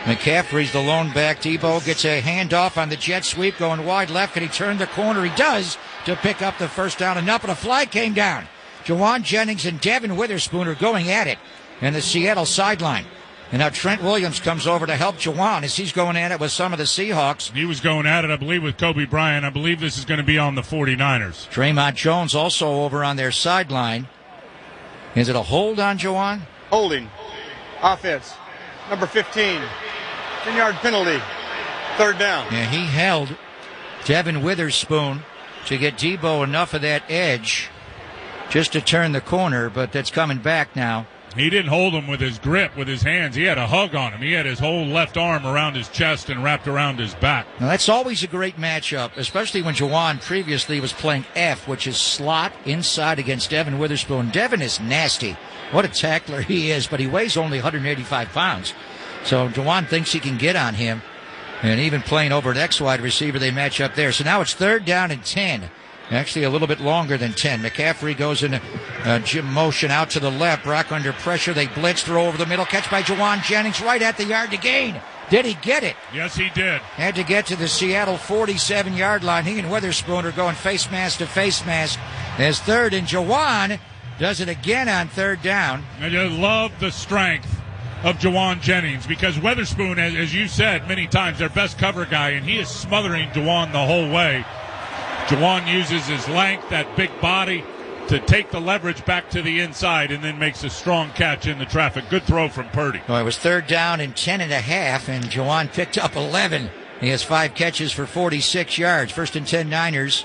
McCaffrey's the lone back. Debo gets a handoff on the jet sweep going wide left. Can he turn the corner? He does to pick up the 1st down. Enough, but a flag came down. Jauan Jennings and Devin Witherspoon are going at it in the Seattle sideline. And now Trent Williams comes over to help Jauan as he's going at it with some of the Seahawks. He was going at it, I believe, with Kobe Bryant. I believe this is going to be on the 49ers. Draymond Jones also over on their sideline. Is it a hold on Jauan? Holding. Offense. Number 15. 10-yard penalty. 3rd down. Yeah, he held Devin Witherspoon to get Debo enough of that edge just to turn the corner, but that's coming back now. He didn't hold him with his grip, with his hands. He had a hug on him. He had his whole left arm around his chest and wrapped around his back. Now, that's always a great matchup, especially when Jauan previously was playing F, which is slot inside against Devin Witherspoon. Devin is nasty. What a tackler he is, but he weighs only 185 pounds. So Jauan thinks he can get on him. And even playing over an X wide receiver, they match up there. So now it's 3rd down and 10. Actually, a little bit longer than 10. McCaffrey goes in motion out to the left. Brock under pressure. They blitz, throw over the middle. Catch by Jauan Jennings right at the yard to gain. Did he get it? Yes, he did. Had to get to the Seattle 47-yard line. He and Witherspoon are going face mask to face mask as 3rd. And Jauan does it again on 3rd down. I just love the strength of Jauan Jennings because Witherspoon, as you said many times, their best cover guy, and he is smothering Jauan the whole way. Jauan uses his length, that big body, to take the leverage back to the inside and then makes a strong catch in the traffic. Good throw from Purdy. Well, it was 3rd down and 10 and a half, and Jauan picked up 11. He has 5 catches for 46 yards. 1st and 10 Niners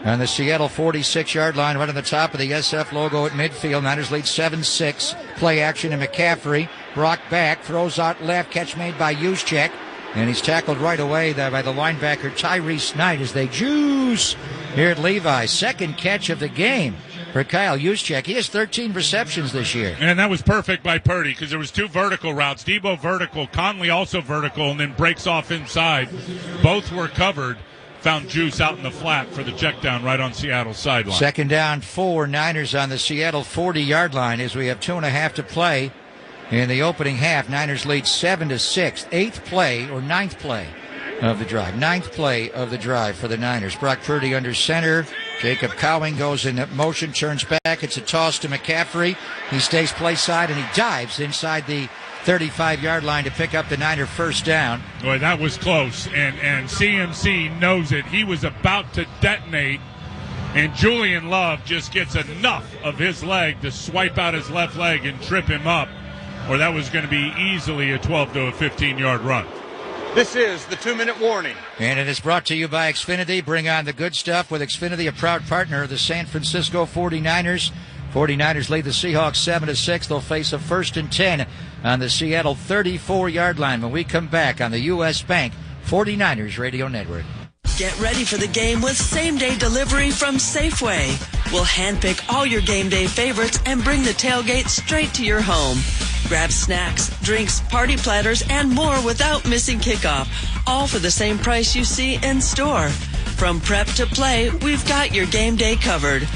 on the Seattle 46-yard line, right on the top of the SF logo at midfield. Niners lead 7-6. Play action to McCaffrey. Brock back, throws out left, catch made by Juszczyk. And he's tackled right away there by the linebacker Tyrese Knight as they juice here at Levi. 2nd catch of the game for Kyle Juszczyk. He has 13 receptions this year. And that was perfect by Purdy because there was 2 vertical routes. Debo vertical, Conley also vertical, and then breaks off inside. Both were covered. Found Juice out in the flat for the check down right on Seattle's sideline. 2nd down, 4. Niners on the Seattle 40-yard line as we have 2.5 to play. In the opening half, Niners lead 7-6. 8th play or 9th play of the drive. 9th play of the drive for the Niners. Brock Purdy under center. Jacob Cowing goes in motion, turns back. It's a toss to McCaffrey. He stays play side and he dives inside the 35-yard line to pick up the Niner 1st down. Boy, that was close. And CMC knows it. He was about to detonate. And Julian Love just gets enough of his leg to swipe out his left leg and trip him up. Or that was going to be easily a 12 to a 15-yard run. This is the 2-minute warning. And it is brought to you by Xfinity. Bring on the good stuff with Xfinity, a proud partner of the San Francisco 49ers. 49ers lead the Seahawks 7-6. They'll face a 1st and 10 on the Seattle 34-yard line when we come back on the U.S. Bank 49ers Radio Network. Get ready for the game with same-day delivery from Safeway. We'll handpick all your game day favorites and bring the tailgate straight to your home. Grab snacks, drinks, party platters, and more without missing kickoff, all for the same price you see in store. From prep to play, we've got your game day covered.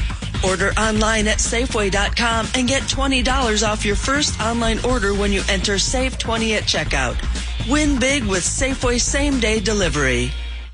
Order online at Safeway.com and get $20 off your first online order when you enter SAVE20 at checkout. Win big with Safeway same-day delivery.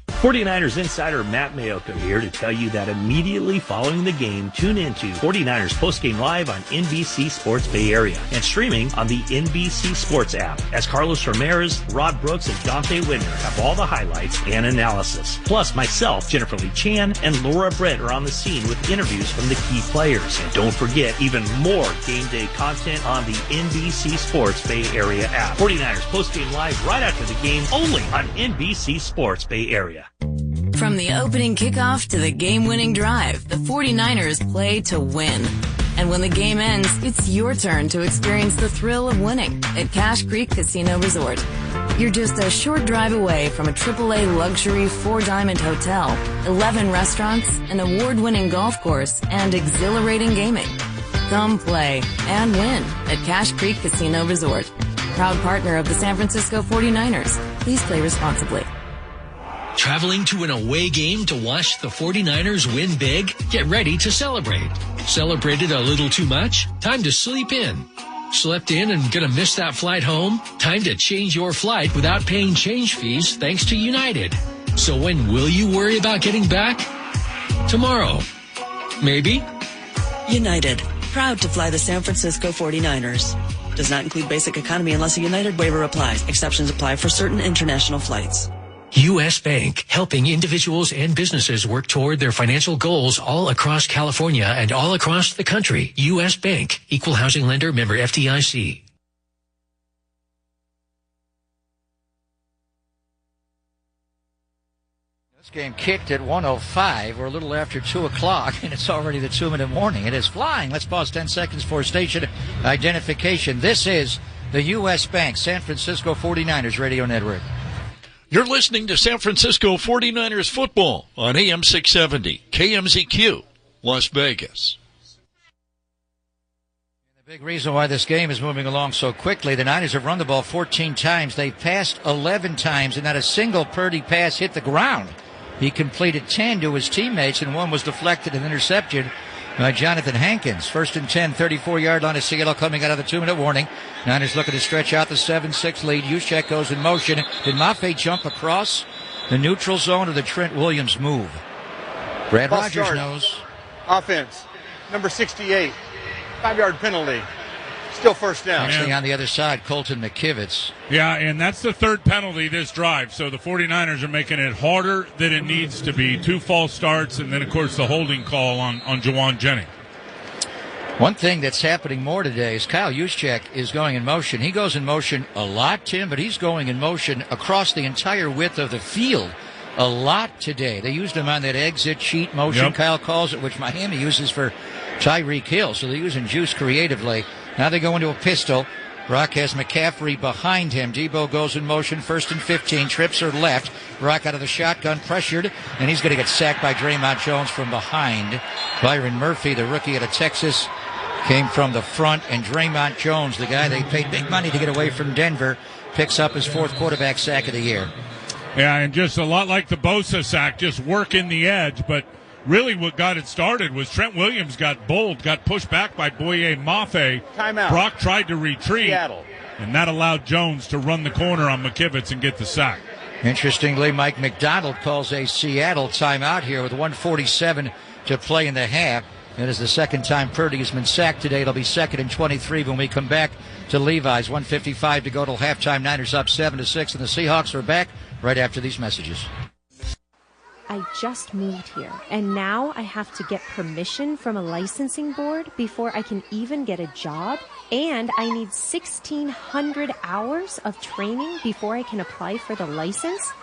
49ers insider Matt Mayoka here to tell you that immediately following the game, tune into 49ers postgame live on NBC Sports Bay Area and streaming on the NBC Sports app as Carlos Ramirez, Rod Brooks, and Dante Widner have all the highlights and analysis. Plus, myself, Jennifer Lee Chan, and Laura Brett are on the scene with interviews from the key players. And don't forget, even more game day content on the NBC Sports Bay Area app. 49ers postgame live right after the game, only on NBC Sports Bay Area. From the opening kickoff to the game-winning drive, the 49ers play to win. And when the game ends, it's your turn to experience the thrill of winning at Cache Creek Casino Resort. You're just a short drive away from a AAA luxury 4-diamond hotel, 11 restaurants, an award-winning golf course, and exhilarating gaming. Come play and win at Cache Creek Casino Resort. Proud partner of the San Francisco 49ers. Please play responsibly. Traveling to an away game to watch the 49ers win big? Get ready to celebrate. Celebrated a little too much? Time to sleep in. Slept in and gonna miss that flight home? Time to change your flight without paying change fees thanks to United. So when will you worry about getting back? Tomorrow. Maybe? United, proud to fly the San Francisco 49ers. Does not include basic economy unless a United waiver applies. Exceptions apply for certain international flights. U.S. Bank, helping individuals and businesses work toward their financial goals all across California and all across the country. U.S. Bank, equal housing lender, member FDIC. This game kicked at 1:05. We're a little after 2 o'clock, and it's already the 2-minute warning. It is flying. Let's pause 10 seconds for station identification. This is the U.S. Bank San Francisco 49ers Radio Network. You're listening to San Francisco 49ers football on AM 670, KMZQ, Las Vegas. The big reason why this game is moving along so quickly, the Niners have run the ball 14 times. They've passed 11 times, and not a single Purdy pass hit the ground. He completed 10 to his teammates, and one was deflected and intercepted by Jonathan Hankins. 1st and 10, 34-yard line of Seattle coming out of the 2-minute warning. Niners looking to stretch out the 7-6 lead. Juszczyk goes in motion. Did Mafe jump across the neutral zone or the Trent Williams move? Brad Rogers knows. Offense, number 68, 5-yard penalty. Still first down. Actually on the other side, Colton McKivitz. Yeah, and that's the third penalty this drive. So the 49ers are making it harder than it needs to be. 2 false starts, and then, of course, the holding call on Jauan Jennings. One thing that's happening more today is Kyle Juszczyk is going in motion. He goes in motion a lot, Tim, but he's going in motion across the entire width of the field a lot today. They used him on that exit cheat motion, Yep. Kyle calls it, which Miami uses for Tyreek Hill. So they're using Juice creatively. Now they go into a pistol. Brock has McCaffrey behind him. Debo goes in motion, 1st and 15. Trips are left. Brock out of the shotgun, pressured, and he's going to get sacked by Draymond Jones from behind. Byron Murphy, the rookie out of Texas, came from the front, and Draymond Jones, the guy they paid big money to get away from Denver, picks up his 4th quarterback sack of the year. Yeah, and just a lot like the Bosa sack, just working the edge, but really what got it started was Trent Williams got bowled, got pushed back by Boye Mafe. Timeout. Brock tried to retreat, Seattle. and that allowed Jones to run the corner on McKivitz and get the sack. Interestingly, Mike McDonald calls a Seattle timeout here with 1:47 to play in the half. It is the second time Purdy has been sacked today. It'll be 2nd and 23 when we come back to Levi's. 1:55 to go till halftime. Niners up 7-6, and the Seahawks are back right after these messages. I just moved here, and now I have to get permission from a licensing board before I can even get a job, and I need 1,600 hours of training before I can apply for the license.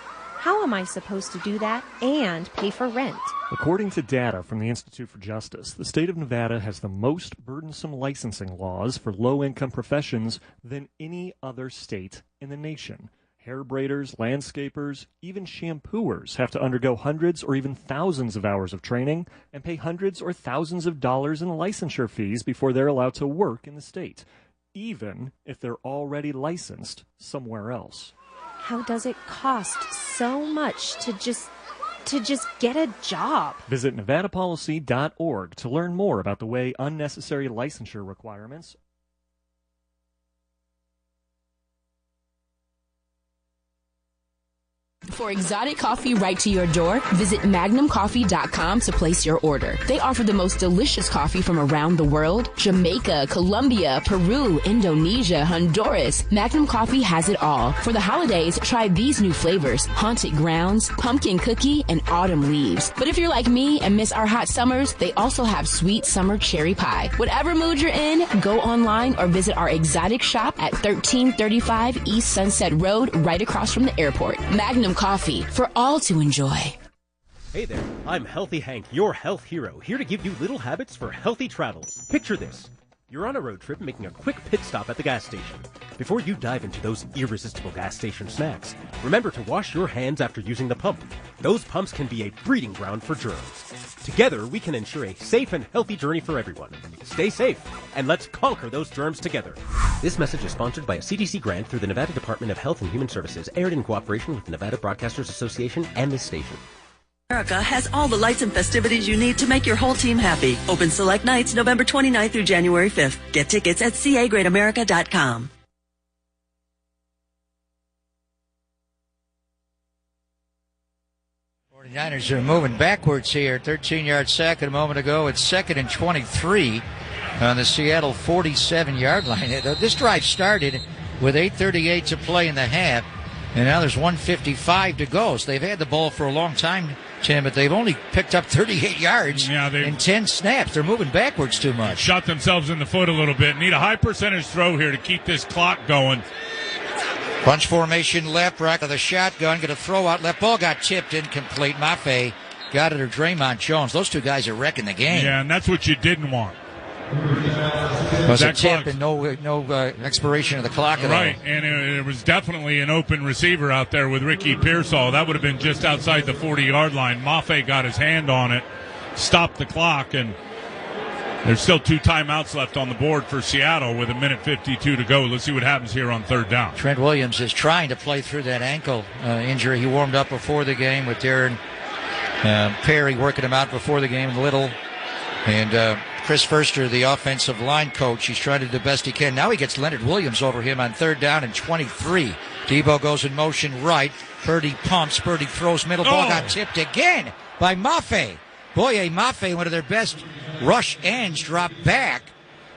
How am I supposed to do that and pay for rent? According to data from the Institute for Justice, the state of Nevada has the most burdensome licensing laws for low-income professions than any other state in the nation. Hair braiders, landscapers, even shampooers have to undergo hundreds or even thousands of hours of training and pay hundreds or thousands of dollars in licensure fees before they're allowed to work in the state, even if they're already licensed somewhere else. How does it cost so much to just get a job? Visit nevadapolicy.org to learn more about the way unnecessary licensure requirements For exotic coffee right to your door, visit magnumcoffee.com to place your order. They offer the most delicious coffee from around the world: Jamaica, Colombia, Peru, Indonesia, Honduras. Magnum Coffee has it all. For the holidays, try these new flavors: Haunted Grounds, Pumpkin Cookie, and Autumn Leaves. But if you're like me and miss our hot summers, they also have Sweet Summer Cherry Pie. Whatever mood you're in, go online or visit our exotic shop at 1335 East Sunset Road, right across from the airport. Magnum Coffee, for all to enjoy. Hey there, I'm Healthy Hank, your health hero, here to give you little habits for healthy travels. Picture this. You're on a road trip making a quick pit stop at the gas station. Before you dive into those irresistible gas station snacks, remember to wash your hands after using the pump. Those pumps can be a breeding ground for germs. Together, we can ensure a safe and healthy journey for everyone. Stay safe, and let's conquer those germs together. This message is sponsored by a CDC grant through the Nevada Department of Health and Human Services, aired in cooperation with the Nevada Broadcasters Association and this station. America has all the lights and festivities you need to make your whole team happy. Open select nights November 29th through January 5th. Get tickets at cagreatamerica.com. Niners are moving backwards here. 13-yard sack a moment ago. It's 2nd and 23 on the Seattle 47-yard line. This drive started with 8:38 to play in the half, and now there's 1:55 to go. So they've had the ball for a long time, Tim, but they've only picked up 38 yards in 10 snaps. They're moving backwards too much. Shot themselves in the foot a little bit. Need a high percentage throw here to keep this clock going. Bunch formation left, rack of the shotgun, get a throw out left. Ball got tipped, incomplete. Maffei got it, or Draymond Jones. Those two guys are wrecking the game. Yeah, and that's what you didn't want. It was a tip and no expiration of the clock at all. Right, and it was definitely an open receiver out there with Ricky Pearsall. That would have been just outside the 40-yard line. Maffei got his hand on it, stopped the clock, and there's still 2 timeouts left on the board for Seattle with 1:52 to go. Let's see what happens here on 3rd down. Trent Williams is trying to play through that ankle injury. He warmed up before the game with Darren Perry working him out before the game, Little. And Chris Furster, the offensive line coach, he's trying to do the best he can. Now he gets Leonard Williams over him on 3rd down and 23. Debo goes in motion right. Purdy pumps. Purdy throws middle. Ball got tipped again by Maffei. Boye Maffei, one of their best rush ends, dropped back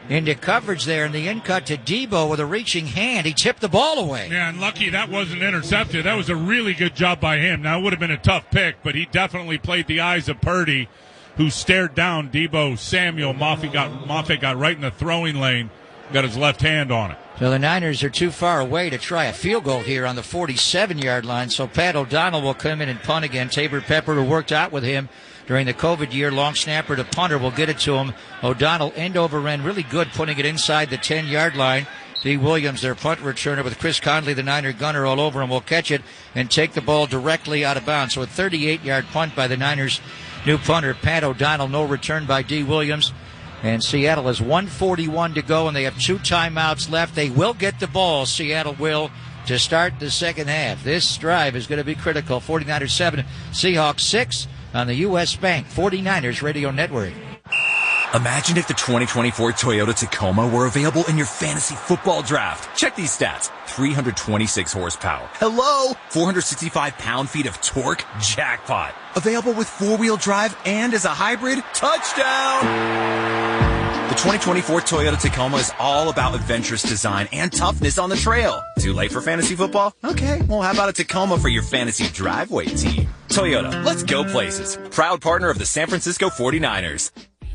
into coverage there, and the in cut to Debo with a reaching hand. He tipped the ball away. Yeah, and lucky that wasn't intercepted. That was a really good job by him. Now, it would have been a tough pick, but he definitely played the eyes of Purdy, who stared down Debo Samuel. Maffei got right in the throwing lane, got his left hand on it. So the Niners are too far away to try a field goal here on the 47-yard line, so Pat O'Donnell will come in and punt again. Tabor Pepper, who worked out with him during the COVID year, long snapper to punter, will get it to him. O'Donnell end over end, really good, putting it inside the 10-yard line. D. Williams, their punt returner, with Chris Conley, the Niner gunner, all over him, will catch it and take the ball directly out of bounds. So a 38-yard punt by the Niners' new punter, Pat O'Donnell. No return by D. Williams. And Seattle has 1:41 to go, and they have 2 timeouts left. They will get the ball, Seattle will, to start the second half. This drive is going to be critical. 49ers 7, Seahawks 6 on the U.S. Bank 49ers Radio Network. Imagine if the 2024 Toyota Tacoma were available in your fantasy football draft. Check these stats. 326 horsepower. Hello! 465 pound-feet of torque. Jackpot. Available with 4-wheel drive and as a hybrid. Touchdown! The 2024 Toyota Tacoma is all about adventurous design and toughness on the trail. Too late for fantasy football? Okay, well, how about a Tacoma for your fantasy driveway team? Toyota, let's go places. Proud partner of the San Francisco 49ers.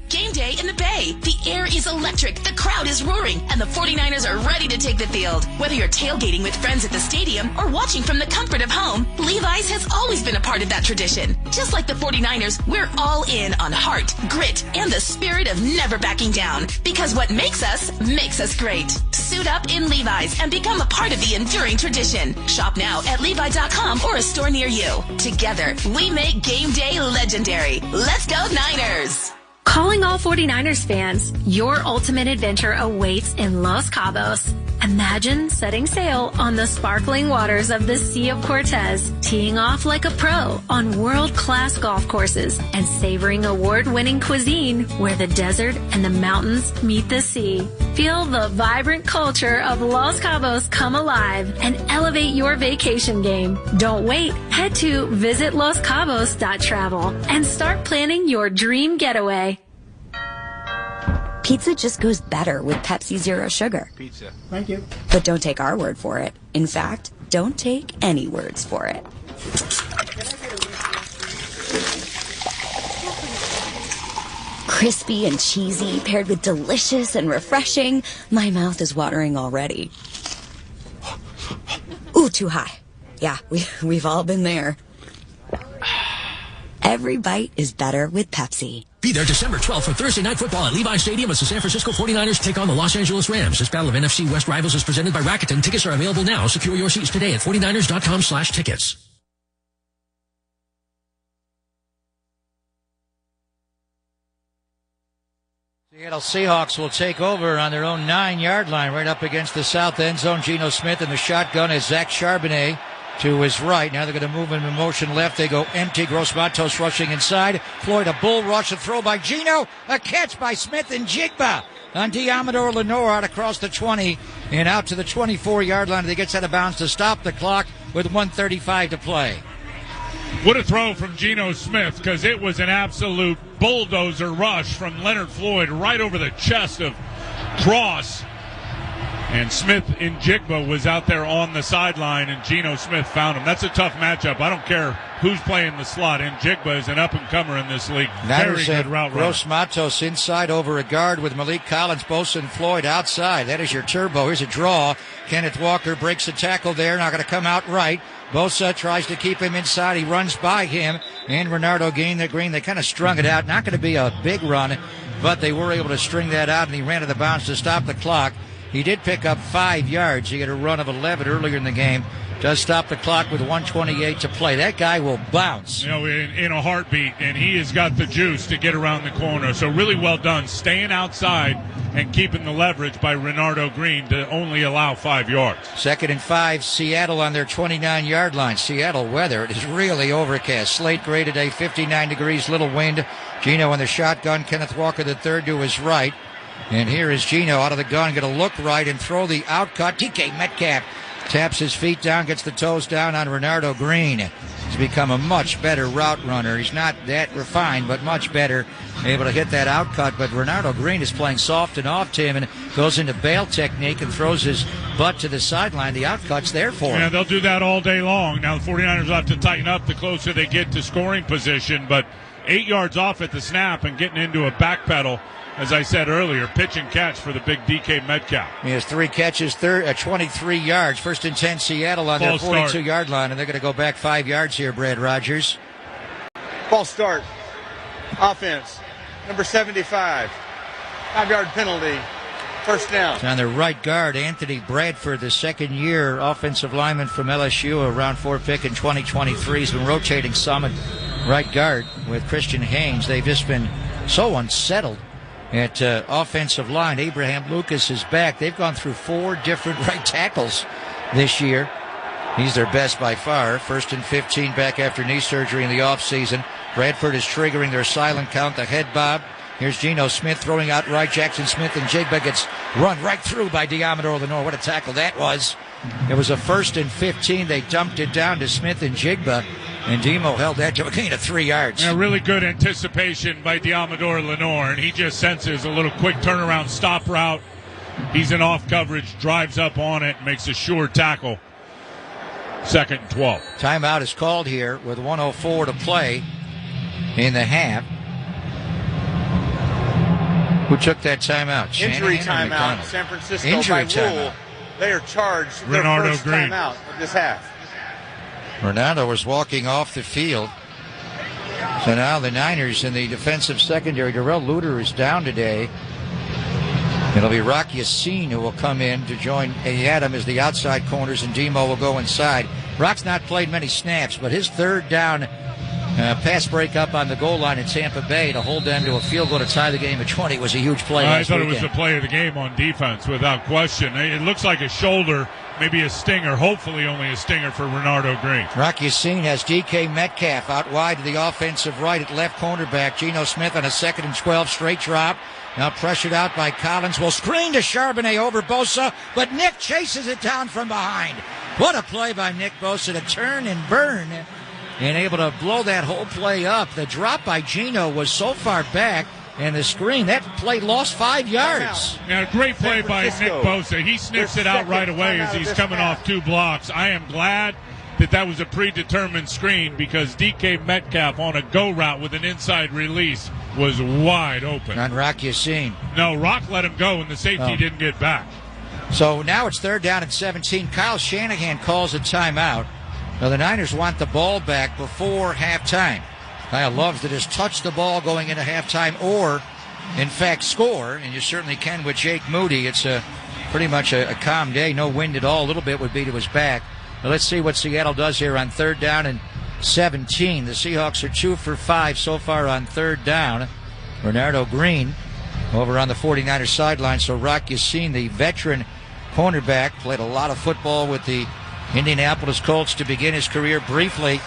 Game day in the Bay. The air is electric, the crowd is roaring, and the 49ers are ready to take the field. Whether you're tailgating with friends at the stadium or watching from the comfort of home, Levi's has always been a part of that tradition. Just like the 49ers, we're all in on heart, grit, and the spirit of never backing down. Because what makes us great. Suit up in Levi's and become a part of the enduring tradition. Shop now at Levi.com or a store near you. Together, we make game day legendary. Let's go Niners! Calling all 49ers fans, your ultimate adventure awaits in Los Cabos. Imagine setting sail on the sparkling waters of the Sea of Cortez, teeing off like a pro on world-class golf courses, and savoring award-winning cuisine where the desert and the mountains meet the sea. Feel the vibrant culture of Los Cabos come alive and elevate your vacation game. Don't wait. Head to visitloscabos.travel and start planning your dream getaway. Pizza just goes better with Pepsi Zero Sugar. Pizza. Thank you. But don't take our word for it. In fact, don't take any words for it. Crispy and cheesy, paired with delicious and refreshing. My mouth is watering already. Ooh, too high. Yeah, we've all been there. Every bite is better with Pepsi. Be there December 12th for Thursday Night Football at Levi Stadium as the San Francisco 49ers take on the Los Angeles Rams. This battle of NFC West rivals is presented by Rakuten. Tickets are available now. Secure your seats today at 49ers.com/tickets. Seattle Seahawks will take over on their own 9-yard line right up against the south end zone. Geno Smith in the shotgun is Zach Charbonnet to his right. Now they're going to move him in motion left. They go empty. Gross Matos rushing inside. Floyd a bull rush. A throw by Geno. A catch by Smith and Jigba on Diamador Lenore out across the 20 and out to the 24-yard line. He gets out of bounds to stop the clock with 1:35 to play. What a throw from Geno Smith, because it was an absolute bulldozer rush from Leonard Floyd right over the chest of Cross. And Smith in Jigba was out there on the sideline, and Geno Smith found him. That's a tough matchup. I don't care who's playing the slot. And Jigba is an up-and-comer in this league. Very good route runner. Gross Matos inside over a guard with Malik Collins, Bosa, and Floyd outside. That is your turbo. Here's a draw. Kenneth Walker breaks the tackle there. Not going to come out right. Bosa tries to keep him inside. He runs by him. And Renardo Green, they kind of strung it out. Not going to be a big run, but they were able to string that out, and he ran to the bounce to stop the clock. He did pick up 5 yards. He had a run of 11 earlier in the game. Does stop the clock with 1:28 to play. That guy will bounce. You know, in a heartbeat, and he has got the juice to get around the corner. So really well done, staying outside and keeping the leverage by Renardo Green to only allow 5 yards. 2nd and 5, Seattle on their 29-yard line. Seattle weather, it is really overcast. Slate gray today, 59 degrees, little wind. Geno in the shotgun, Kenneth Walker the third to his right. And here is Geno out of the gun, going to look right and throw the outcut. DK Metcalf taps his feet down, gets the toes down on Renardo Green. He's become a much better route runner. He's not that refined, but much better, able to hit that outcut. But Renardo Green is playing soft and off to him and goes into bail technique and throws his butt to the sideline. The outcut's there for him. Yeah, they'll do that all day long. Now the 49ers will have to tighten up the closer they get to scoring position, but 8 yards off at the snap and getting into a backpedal. As I said earlier, pitch and catch for the big DK Metcalf. He has 3 catches, 23 yards. 1st and 10, Seattle on their 42-yard line, and they're going to go back 5 yards here, Brad Rogers. False start. Offense. Number 75. 5-yard penalty. First down. It's on their right guard, Anthony Bradford, the second-year offensive lineman from LSU, a round 4 pick in 2023. He's been rotating some at right guard with Christian Haynes. They've just been so unsettled at offensive line. Abraham Lucas is back. They've gone through 4 different right tackles this year. He's their best by far. 1st and 15 back after knee surgery in the offseason. Bradford is triggering their silent count, the head bob. Here's Geno Smith throwing out right. Jackson Smith and Jigba gets run right through by Diamador Lenore. What a tackle that was. It was a 1st and 15. They dumped it down to Smith and Jigba, and Demo held that to a gain of 3 yards. Yeah, really good anticipation by Diamador Lenore, and he just senses a little quick turnaround stop route. He's in off coverage, drives up on it, makes a sure tackle. 2nd and 12. Timeout is called here with 1:04 to play in the half. Who took that timeout? Injury Shanahan or timeout. McDonald? San Francisco, Injury by timeout. rule, they are charged their Renardo first Green. timeout of this half. Ronaldo was walking off the field. So now the Niners in the defensive secondary. Darrell Luter is down today. It'll be Rocky Yassin who will come in to join Adam as the outside corners, and Demo will go inside. Rock's not played many snaps, but his third down pass break up on the goal line in Tampa Bay to hold them to a field goal to tie the game at 20 was a huge play I last thought weekend. it was the play of the game on defense, without question. It looks like a shoulder, maybe a stinger, hopefully only a stinger for Renardo Green. Rocky Yassin has DK Metcalf out wide to the offensive right at left cornerback. Geno Smith on a 2nd and 12 straight drop. Now pressured out by Collins. Will screen to Charbonnet over Bosa, but Nick chases it down from behind. What a play by Nick Bosa to turn and burn and able to blow that whole play up. The drop by Geno was so far back, and the screen, that play lost 5 yards. Yeah, great play by Nick Bosa. He sniffs it out right away as he's coming off 2 blocks. I am glad that was a predetermined screen, because DK Metcalf on a go route with an inside release was wide open. On Rock Yassin. No, Rock let him go, and the safety didn't get back. So now it's 3rd down and 17. Kyle Shanahan calls a timeout. Now the Niners want the ball back before halftime. Kyle loves to just touch the ball going into halftime or, in fact, score, and you certainly can with Jake Moody. It's pretty much a calm day. No wind at all. A little bit would be to his back. But let's see what Seattle does here on 3rd down and 17. The Seahawks are 2 for 5 so far on 3rd down. Renardo Green over on the 49ers sideline. So Rock Yassin, the veteran cornerback, played a lot of football with the Indianapolis Colts to begin his career. Briefly,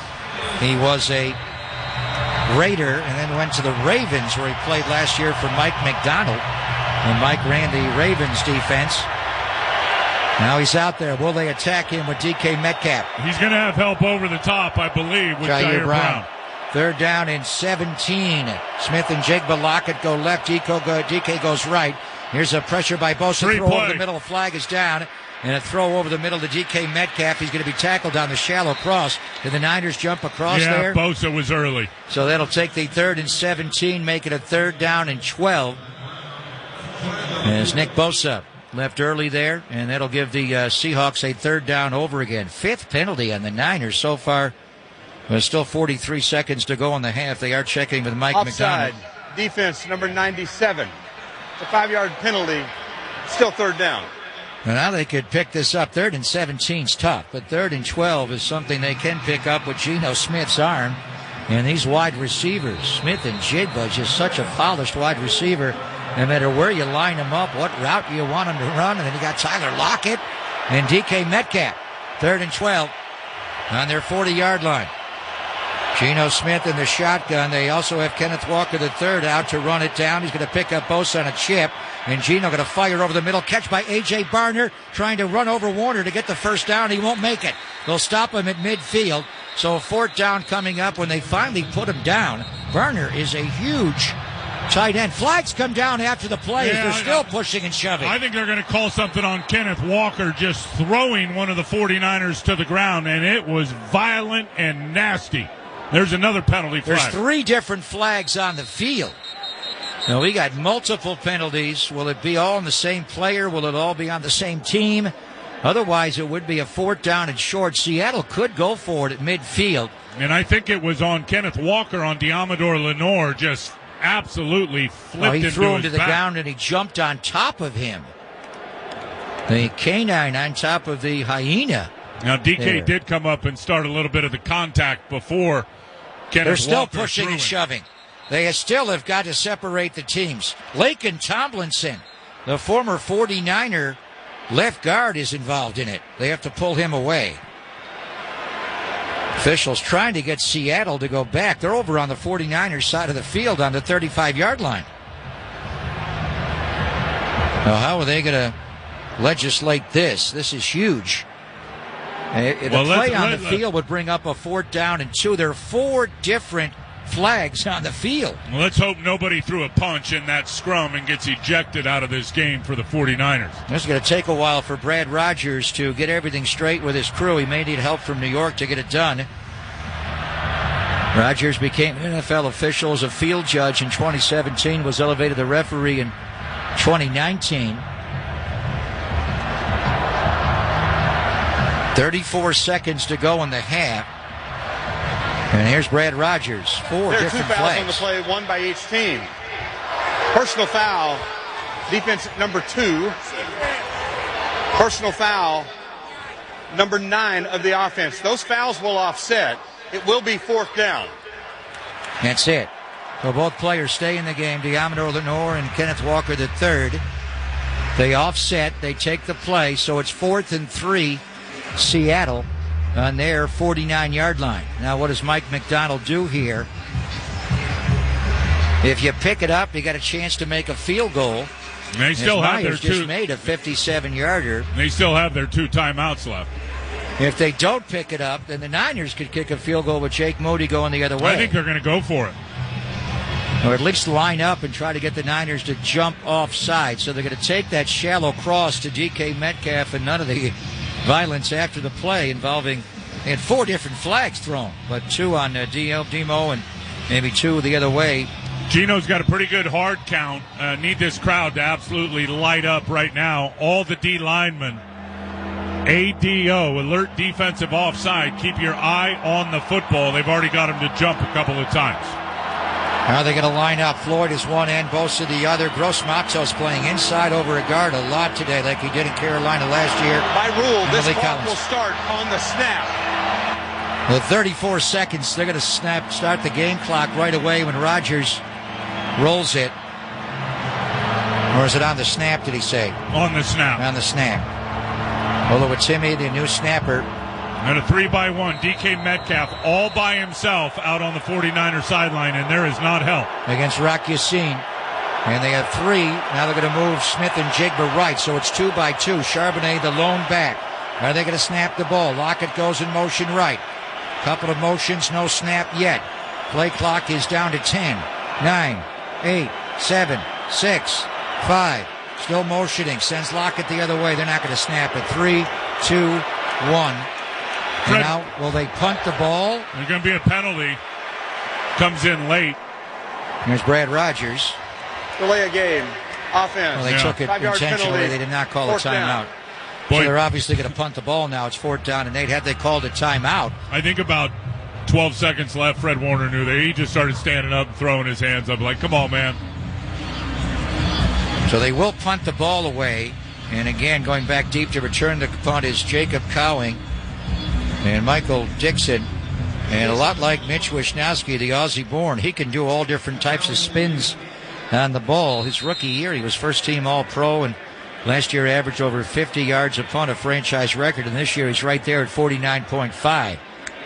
he was a Raider and then went to the Ravens, where he played last year for Mike McDonald. And Mike ran the Ravens defense. Now he's out there. Will they attack him with DK Metcalf? He's going to have help over the top, I believe, with Jair Brown. 3rd down and 17. Smith and Jigba Lockett go left. DK goes right. Here's a pressure by Bosa. Throw over the middle. Flag is down. And a throw over the middle to DK Metcalf. He's going to be tackled on the shallow cross. Did the Niners jump across there? Yeah, Bosa was early. So that'll take the 3rd and 17, make it a 3rd down and 12. As Nick Bosa left early there, and that'll give the Seahawks a 3rd down over again. 5th penalty on the Niners so far. There's still 43 seconds to go in the half. They are checking with Mike Offside. McDonald. Defense number 97. The 5-yard penalty. Still 3rd down. Now they could pick this up. 3rd and 17's tough, but 3rd and 12 is something they can pick up with Geno Smith's arm. And these wide receivers, Smith and Jigba, just such a polished wide receiver. No matter where you line them up, what route you want them to run. And then you got Tyler Lockett and DK Metcalf. 3rd and 12 on their 40-yard line. Geno Smith in the shotgun. They also have Kenneth Walker III out to run it down. He's going to pick up Bosa on a chip. And Geno going to fire over the middle. Catch by A.J. Barner, trying to run over Warner to get the first down. He won't make it. They'll stop him at midfield. So a 4th down coming up when they finally put him down. Barner is a huge tight end. Flags come down after the play. Yeah, they're still pushing and shoving. I think they're going to call something on Kenneth Walker just throwing one of the 49ers to the ground, and it was violent and nasty. There's another penalty flag. There's 3 different flags on the field. Now, we got multiple penalties. Will it be all on the same player? Will it all be on the same team? Otherwise, it would be a 4th down and short. Seattle could go for it at midfield. And I think it was on Kenneth Walker on Diamador Lenore, just absolutely flipped He threw him to the back. ground and he jumped on top of him. The canine on top of the hyena. Now, DK did come up and start a little bit of the contact before Kenneth They're still Walker pushing threw and him. shoving. They still have got to separate the teams. Laken Tomlinson, the former 49er left guard, is involved in it. They have to pull him away. Officials trying to get Seattle to go back. They're over on the 49ers side of the field on the 35-yard line. Now, how are they going to legislate this? This is huge. The play on the field would bring up a 4th down and 2. There are 4 different flags on the field. Well, let's hope nobody threw a punch in that scrum and gets ejected out of this game for the 49ers. It's going to take a while for Brad Rogers to get everything straight with his crew. He may need help from New York to get it done. Rogers became an NFL official as a field judge in 2017, was elevated to referee in 2019. 34 seconds to go in the half. And here's Brad Rogers. Four different two fouls flags on the play, one by each team. Personal foul, defense number 2. Personal foul, number 9 of the offense. Those fouls will offset. It will be 4th down. That's it. So both players stay in the game. Diamondor Lenore and Kenneth Walker III. They offset. They take the play. So it's 4th and 3, Seattle, on their 49-yard line. Now, what does Mike McDonald do here? If you pick it up, you got a chance to make a field goal. And they still have their just made a 57-yarder. They still have their 2 timeouts left. If they don't pick it up, then the Niners could kick a field goal with Jake Moody going the other way. I think they're going to go for it. Or at least line up and try to get the Niners to jump offside. So they're going to take that shallow cross to DK Metcalf, and none of the violence after the play involving, they had 4 different flags thrown, but 2 on Demo and maybe 2 the other way. Gino's got a pretty good hard count. Need this crowd to absolutely light up right now. All the D linemen. ADO, alert defensive offside. Keep your eye on the football. They've already got him to jump a couple of times. How are they going to line up? Floyd is one end, Bosa the other. Gross Matos playing inside over a guard a lot today, like he did in Carolina last year. By rule, this clock will start on the snap. With 34 seconds, they're going to start the game clock right away when Rogers rolls it. Or is it on the snap, did he say? On the snap. On the snap. Oluwatimi, the new snapper. And a 3-by-1, DK Metcalf all by himself out on the 49er sideline, and there is not help. Against Rock Yassin. And they have 3. Now they're going to move Smith and Jigba right, so it's 2-by-2. Charbonnet, the lone back. Are they going to snap the ball? Lockett goes in motion right. Couple of motions, no snap yet. Play clock is down to 10, 9, 8, 7, 6, 5. Still motioning. Sends Lockett the other way. They're not going to snap it. 3, 2, 1. And now, will they punt the ball? There's going to be a penalty. Comes in late. Here's Brad Rogers. Delay a game. Offense. Well, they took it intentionally. They did not call a timeout. So they're obviously going to punt the ball now. It's 4th down and 8. Had they called a timeout? I think about 12 seconds left. Fred Warner knew that. He just started standing up and throwing his hands up like, come on, man. So they will punt the ball away. And again, going back deep to return the punt is Jacob Cowing and Michael Dixon. And a lot like Mitch Wisnowski, the Aussie-born, he can do all different types of spins on the ball. His rookie year, he was first-team All-Pro, and last year averaged over 50 yards a punt, a franchise record. And this year he's right there at 49.5.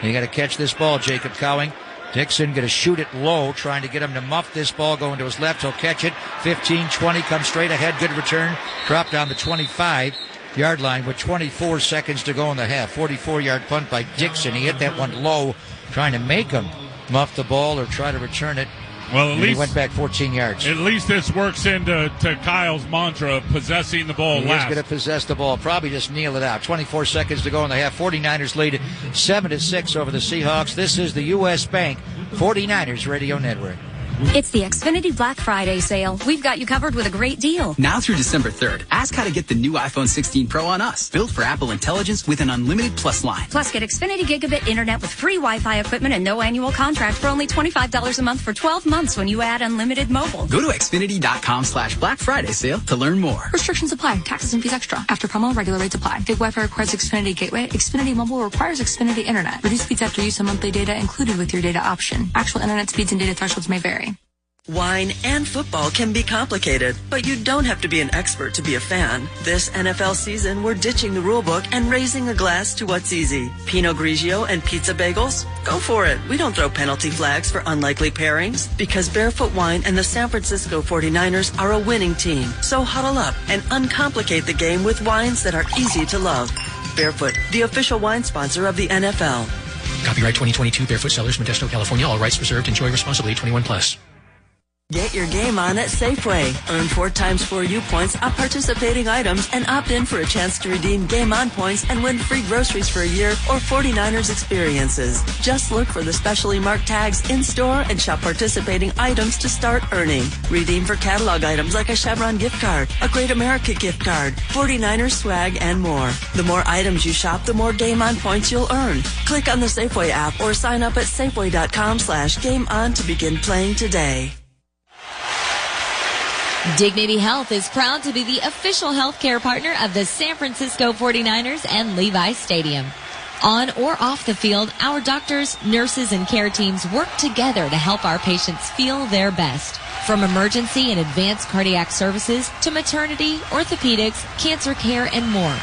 You got to catch this ball, Jacob Cowing. Dixon going to shoot it low, trying to get him to muff this ball going to his left. He'll catch it. 15, 20, comes straight ahead. Good return. Drop down the 25-yard line with 24 seconds to go in the half. 44-yard punt by Dixon. He hit that one low, trying to make him muff the ball or try to return it. Well, at least he went back 14 yards. At least this works into Kyle's mantra of possessing the ball last. He's going to possess the ball. Probably just kneel it out. 24 seconds to go in the half. 49ers lead 7-6 over the Seahawks. This is the U.S. Bank 49ers Radio Network. It's the Xfinity Black Friday sale. We've got you covered with a great deal. Now through December 3rd, ask how to get the new iPhone 16 Pro on us. Built for Apple Intelligence with an unlimited Plus line. Plus, get Xfinity Gigabit Internet with free Wi-Fi equipment and no annual contract for only $25 a month for 12 months when you add unlimited mobile. Go to Xfinity.com/Black Friday sale to learn more. Restrictions apply. Taxes and fees extra. After promo, regular rates apply. Gig Wi-Fi requires Xfinity Gateway. Xfinity Mobile requires Xfinity Internet. Reduced speeds after use of monthly data included with your data option. Actual internet speeds and data thresholds may vary. Wine and football can be complicated, but you don't have to be an expert to be a fan. This NFL season, we're ditching the rulebook and raising a glass to what's easy. Pinot Grigio and pizza bagels? Go for it. We don't throw penalty flags for unlikely pairings because Barefoot Wine and the San Francisco 49ers are a winning team. So huddle up and uncomplicate the game with wines that are easy to love. Barefoot, the official wine sponsor of the NFL. Copyright 2022 Barefoot Cellars, Modesto, California. All rights reserved. Enjoy responsibly. 21+. Get your game on at Safeway. Earn 4 times 4U points on participating items and opt in for a chance to redeem Game On points and win free groceries for a year or 49ers experiences. Just look for the specially marked tags in store and shop participating items to start earning. Redeem for catalog items like a Chevron gift card, a Great America gift card, 49ers swag, and more. The more items you shop, the more Game On points you'll earn. Click on the Safeway app or sign up at Safeway.com/Game On to begin playing today. Dignity Health is proud to be the official healthcare partner of the San Francisco 49ers and Levi's Stadium. On or off the field, our doctors, nurses, and care teams work together to help our patients feel their best. From emergency and advanced cardiac services to maternity, orthopedics, cancer care, and more.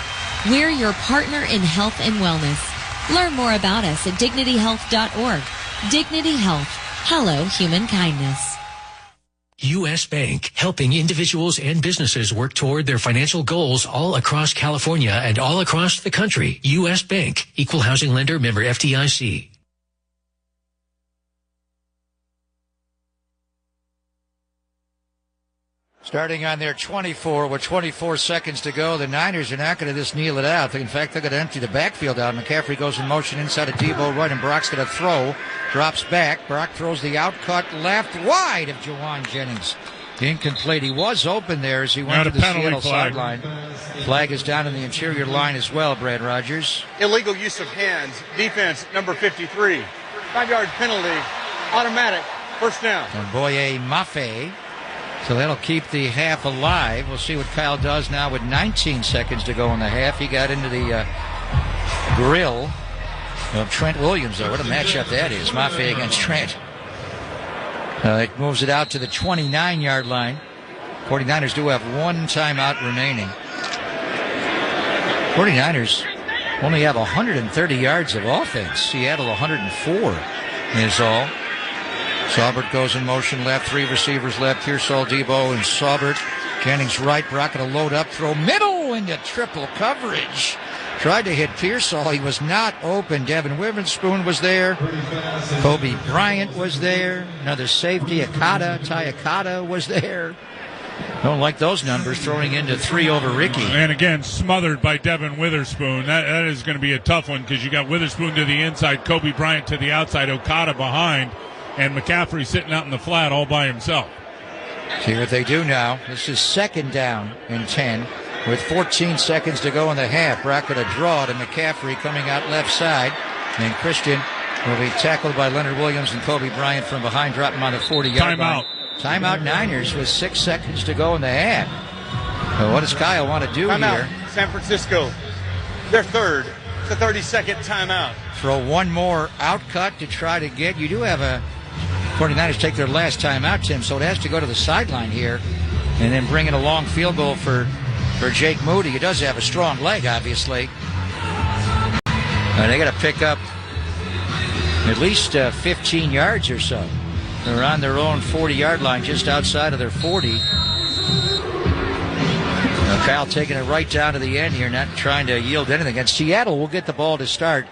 We're your partner in health and wellness. Learn more about us at dignityhealth.org. Dignity Health. Hello, human kindness. U.S. Bank, helping individuals and businesses work toward their financial goals all across California and all across the country. U.S. Bank, equal housing lender, member FDIC. Starting on their 24 with 24 seconds to go, the Niners are not going to just kneel it out. In fact, they're going to empty the backfield out. McCaffrey goes in motion inside of Debo right, and Brock's going to throw. Drops back. Brock throws the out cut left wide of Jauan Jennings. Incomplete. He was open there as he went to the Seattle sideline. Flag is down in the interior line as well, Brad Rogers. Illegal use of hands. Defense, number 53. 5-yard penalty. Automatic. First down. And Boye Mafe. So that'll keep the half alive. We'll see what Kyle does now with 19 seconds to go in the half. He got into the grill of Trent Williams, though. What a matchup that is. Mafe against Trent. It moves it out to the 29-yard line. 49ers do have one timeout remaining. 49ers only have 130 yards of offense. Seattle 104 is all. Saubert goes in motion left, 3 receivers left. Pearsall, Debo, and Saubert. Jennings right. Brock going to load up, throw middle into triple coverage. Tried to hit Pearsall. He was not open. Devin Witherspoon was there. Kobe Bryant was there. Another safety, Ty Akata was there. Don't like those numbers, throwing into 3 over Ricky. And again, smothered by Devin Witherspoon. That is going to be a tough one because you got Witherspoon to the inside, Kobe Bryant to the outside, Okada behind. And McCaffrey sitting out in the flat all by himself. See what they do now. This is 2nd down and 10 with 14 seconds to go in the half. Brock going to draw to McCaffrey coming out left side. And Christian will be tackled by Leonard Williams and Kobe Bryant from behind, drop him on the 40-yard line. Timeout Niners with 6 seconds to go in the half. So what does Kyle want to do here? San Francisco, their third. It's a 30-second timeout. Throw one more out cut to try to get. You do have a 49ers take their last time out, Tim, so it has to go to the sideline here and then bring in a long field goal for Jake Moody. He does have a strong leg, obviously. They got to pick up at least 15 yards or so. They're on their own 40-yard line, just outside of their 40. Kyle taking it right down to the end here, not trying to yield anything. And Seattle will get the ball to start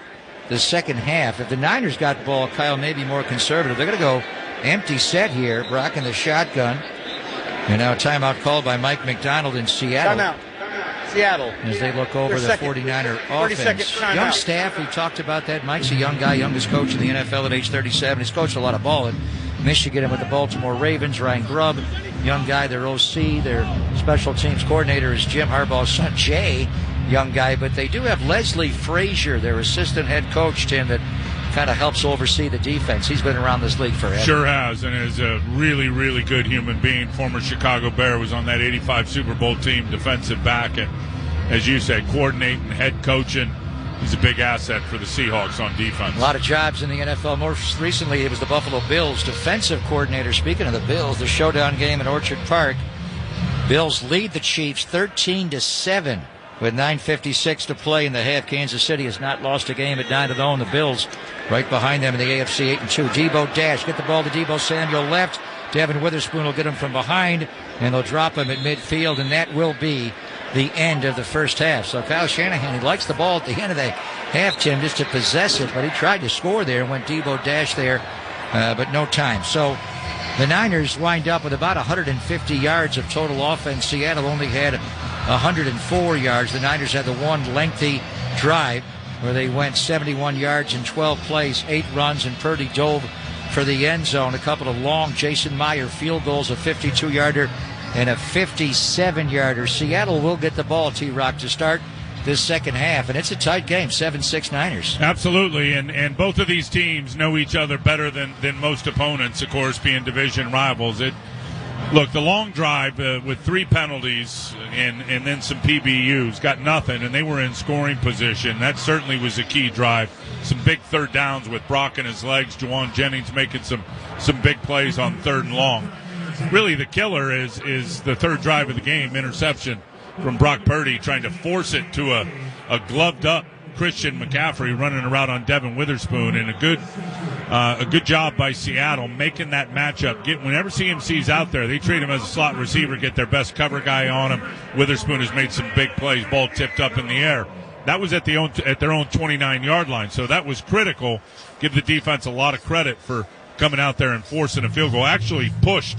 the second half. If the Niners got the ball, Kyle may be more conservative. They're going to go empty set here. Brock in the shotgun. And now a timeout called by Mike McDonald in Seattle. Timeout. Seattle. As they look over the 49er offense. Young staff, we talked about that. Mike's a young guy, youngest coach in the NFL at age 37. He's coached a lot of ball at Michigan and with the Baltimore Ravens. Ryan Grubb, young guy, their OC. Their special teams coordinator is Jim Harbaugh's son, Jay. Young guy, but they do have Leslie Frazier, their assistant head coach, Tim, that kind of helps oversee the defense. He's been around this league forever. Sure has, and is a really, really good human being. Former Chicago Bear, was on that 85 Super Bowl team, defensive back, and as you said, coordinating, head coaching. He's a big asset for the Seahawks on defense. A lot of jobs in the NFL. Most recently, it was the Buffalo Bills defensive coordinator. Speaking of the Bills, the showdown game in Orchard Park. Bills lead the Chiefs 13-7. With 9:56 to play in the half, Kansas City has not lost a game at 9-0. The Bills right behind them in the AFC 8-2. Debo dash, get the ball to Debo Samuel left. Devin Witherspoon will get him from behind, and they'll drop him at midfield, and that will be the end of the first half. So Kyle Shanahan, he likes the ball at the end of the half, Tim, just to possess it, but he tried to score there and went Debo dash there, but no time. So The Niners wind up with about 150 yards of total offense. Seattle only had 104 yards. The Niners had the one lengthy drive where they went 71 yards in 12 plays, 8 runs, and Purdy dove for the end zone. A couple of long Jason Meyer field goals, a 52-yarder and a 57-yarder. Seattle will get the ball, T-Rock, to start this second half, and it's a tight game, 7-6 Niners. Absolutely, and both of these teams know each other better than most opponents, of course, being division rivals. Look, the long drive with 3 penalties and then some PBUs got nothing, and they were in scoring position. That certainly was a key drive. Some big third downs with Brock in his legs. Jauan Jennings making some big plays on 3rd and long. Really, the killer is the third drive of the game, interception from Brock Purdy, trying to force it to a gloved-up Christian McCaffrey running around on Devin Witherspoon, and a good job by Seattle making that matchup. Whenever CMC's out there, they treat him as a slot receiver, get their best cover guy on him. Witherspoon has made some big plays, ball tipped up in the air. That was at their own 29-yard line, so that was critical. Give the defense a lot of credit for coming out there and forcing a field goal. Actually pushed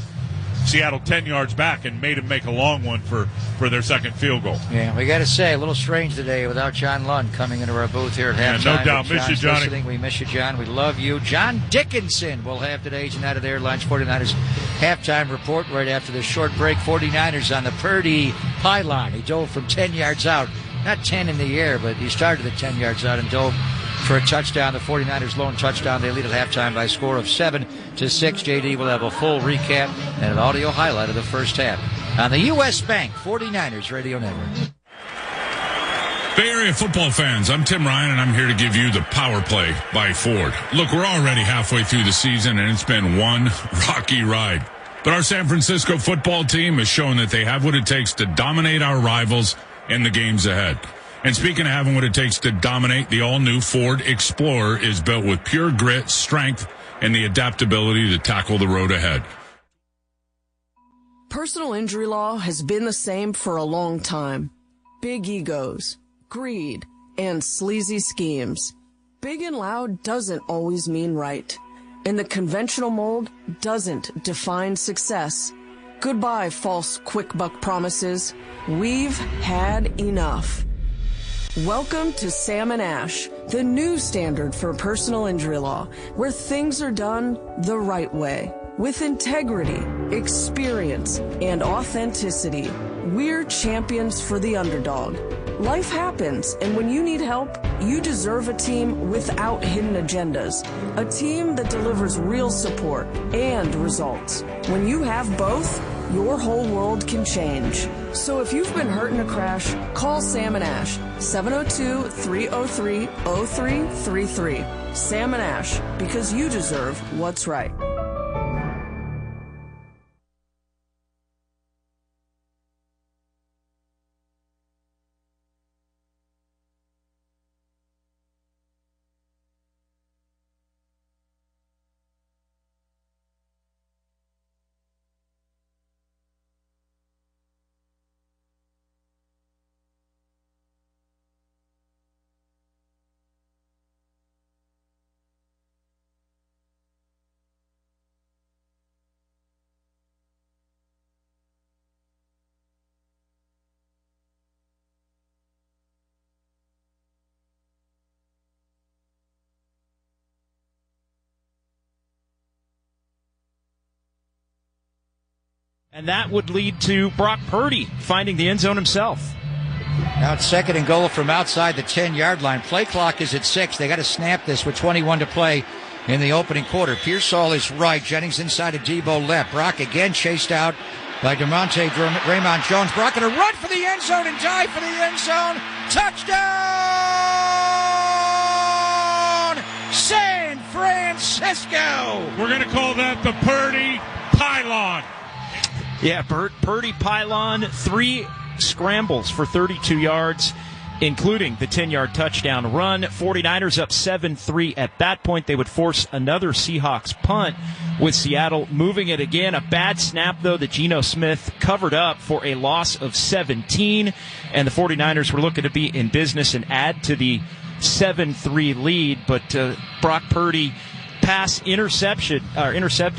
Seattle 10 yards back and made him make a long one for their second field goal. Yeah, we got to say, a little strange today without John Lund coming into our booth here at halftime. Yeah, no doubt. Miss you, Johnny. Listening. We miss you, John. We love you. John Dickinson will have today's and out of their lunch 49ers halftime report right after this short break. 49ers on the Purdy pylon. He dove from 10 yards out. Not 10 in the air, but he started at 10 yards out and dove for a touchdown. The 49ers lone touchdown. They lead at halftime by a score of 7-6. JD will have a full recap and an audio highlight of the first half on the U.S. Bank 49ers Radio Network. Bay Area football fans, I'm Tim Ryan, and I'm here to give you the Power Play by Ford. Look, we're already halfway through the season, and it's been one rocky ride. But our San Francisco football team has shown that they have what it takes to dominate our rivals in the games ahead. And speaking of having what it takes to dominate, the all-new Ford Explorer is built with pure grit, strength, and the adaptability to tackle the road ahead. Personal injury law has been the same for a long time. Big egos, greed, and sleazy schemes. Big and loud doesn't always mean right. And the conventional mold doesn't define success. Goodbye, false quick buck promises. We've had enough. Welcome to Sam & Ash, the new standard for personal injury law, where things are done the right way. With integrity, experience, and authenticity, we're champions for the underdog. Life happens, and when you need help, you deserve a team without hidden agendas. A team that delivers real support and results. When you have both, your whole world can change. So if you've been hurt in a crash, call Sam & Ash, 702-303-0333. Sam & Ash, because you deserve what's right. And that would lead to Brock Purdy finding the end zone himself. Now it's 2nd and goal from outside the 10-yard line. Play clock is at 6. They got to snap this with 21 to play in the opening quarter. Pearsall is right. Jennings inside of Debo left. Brock again chased out by Raymond Jones. Brock going to run for the end zone and dive for the end zone. Touchdown! San Francisco! We're going to call that the Purdy pylon. Yeah, Purdy pylon, 3 scrambles for 32 yards, including the 10-yard touchdown run. 49ers up 7-3. At that point, they would force another Seahawks punt with Seattle moving it again. A bad snap, though, that Geno Smith covered up for a loss of 17. And the 49ers were looking to be in business and add to the 7-3 lead. But Brock Purdy pass intercepted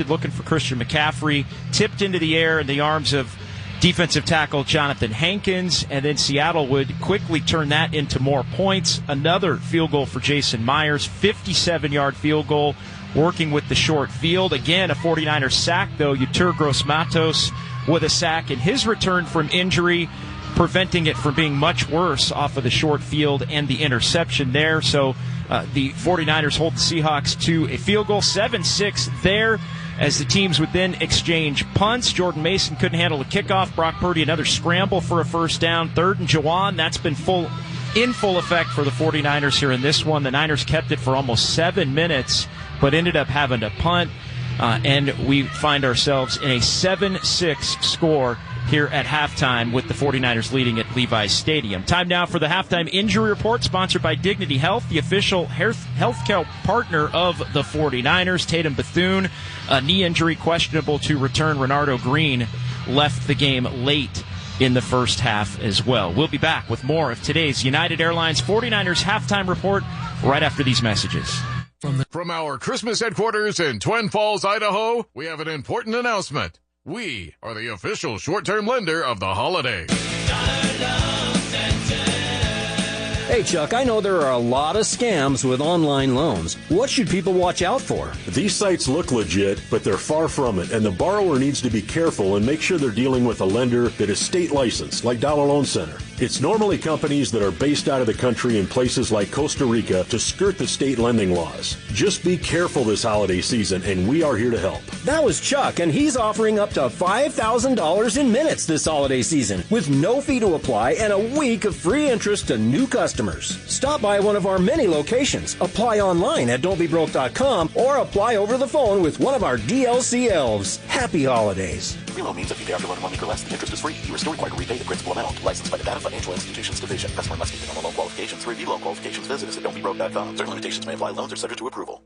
looking for Christian McCaffrey, tipped into the air in the arms of defensive tackle Jonathan Hankins, and then Seattle would quickly turn that into more points. Another field goal for Jason Myers, 57-yard field goal, working with the short field. Again, a 49er sack, though. Yetur Gross-Matos with a sack in his return from injury, preventing it from being much worse off of the short field and the interception there. So the 49ers hold the Seahawks to a field goal, 7-6 there, as the teams would then exchange punts. Jordan Mason couldn't handle the kickoff. Brock Purdy, another scramble for a first down. 3rd and Jauan. That's been in full effect for the 49ers here in this one. The Niners kept it for almost 7 minutes, but ended up having to punt. And we find ourselves in a 7-6 score here at halftime with the 49ers leading at Levi's Stadium. Time now for the halftime injury report, sponsored by Dignity Health, the official healthcare partner of the 49ers. Tatum Bethune, a knee injury, questionable to return. Renardo Green left the game late in the first half as well. We'll be back with more of today's United Airlines 49ers halftime report right after these messages. From our Christmas headquarters in Twin Falls, Idaho, we have an important announcement. We are the official short-term lender of the holiday. Hey, Chuck, I know there are a lot of scams with online loans. What should people watch out for? These sites look legit, but they're far from it, and the borrower needs to be careful and make sure they're dealing with a lender that is state licensed, like Dollar Loan Center. It's normally companies that are based out of the country in places like Costa Rica to skirt the state lending laws. Just be careful this holiday season, and we are here to help. That was Chuck, and he's offering up to $5,000 in minutes this holiday season with no fee to apply and a week of free interest to new customers. Stop by one of our many locations, apply online at don'tbebroke.com, or apply over the phone with one of our DLC elves. Happy holidays. Reload means if you pay after loan 1 week or less, the interest is free. You are still required to repay the principal amount. Licensed by the Nevada Financial Institutions Division. Customer must meet minimal loan qualifications. To review loan qualifications, visit us at don'tbebroke.com. Certain limitations may apply. Loans are subject to approval.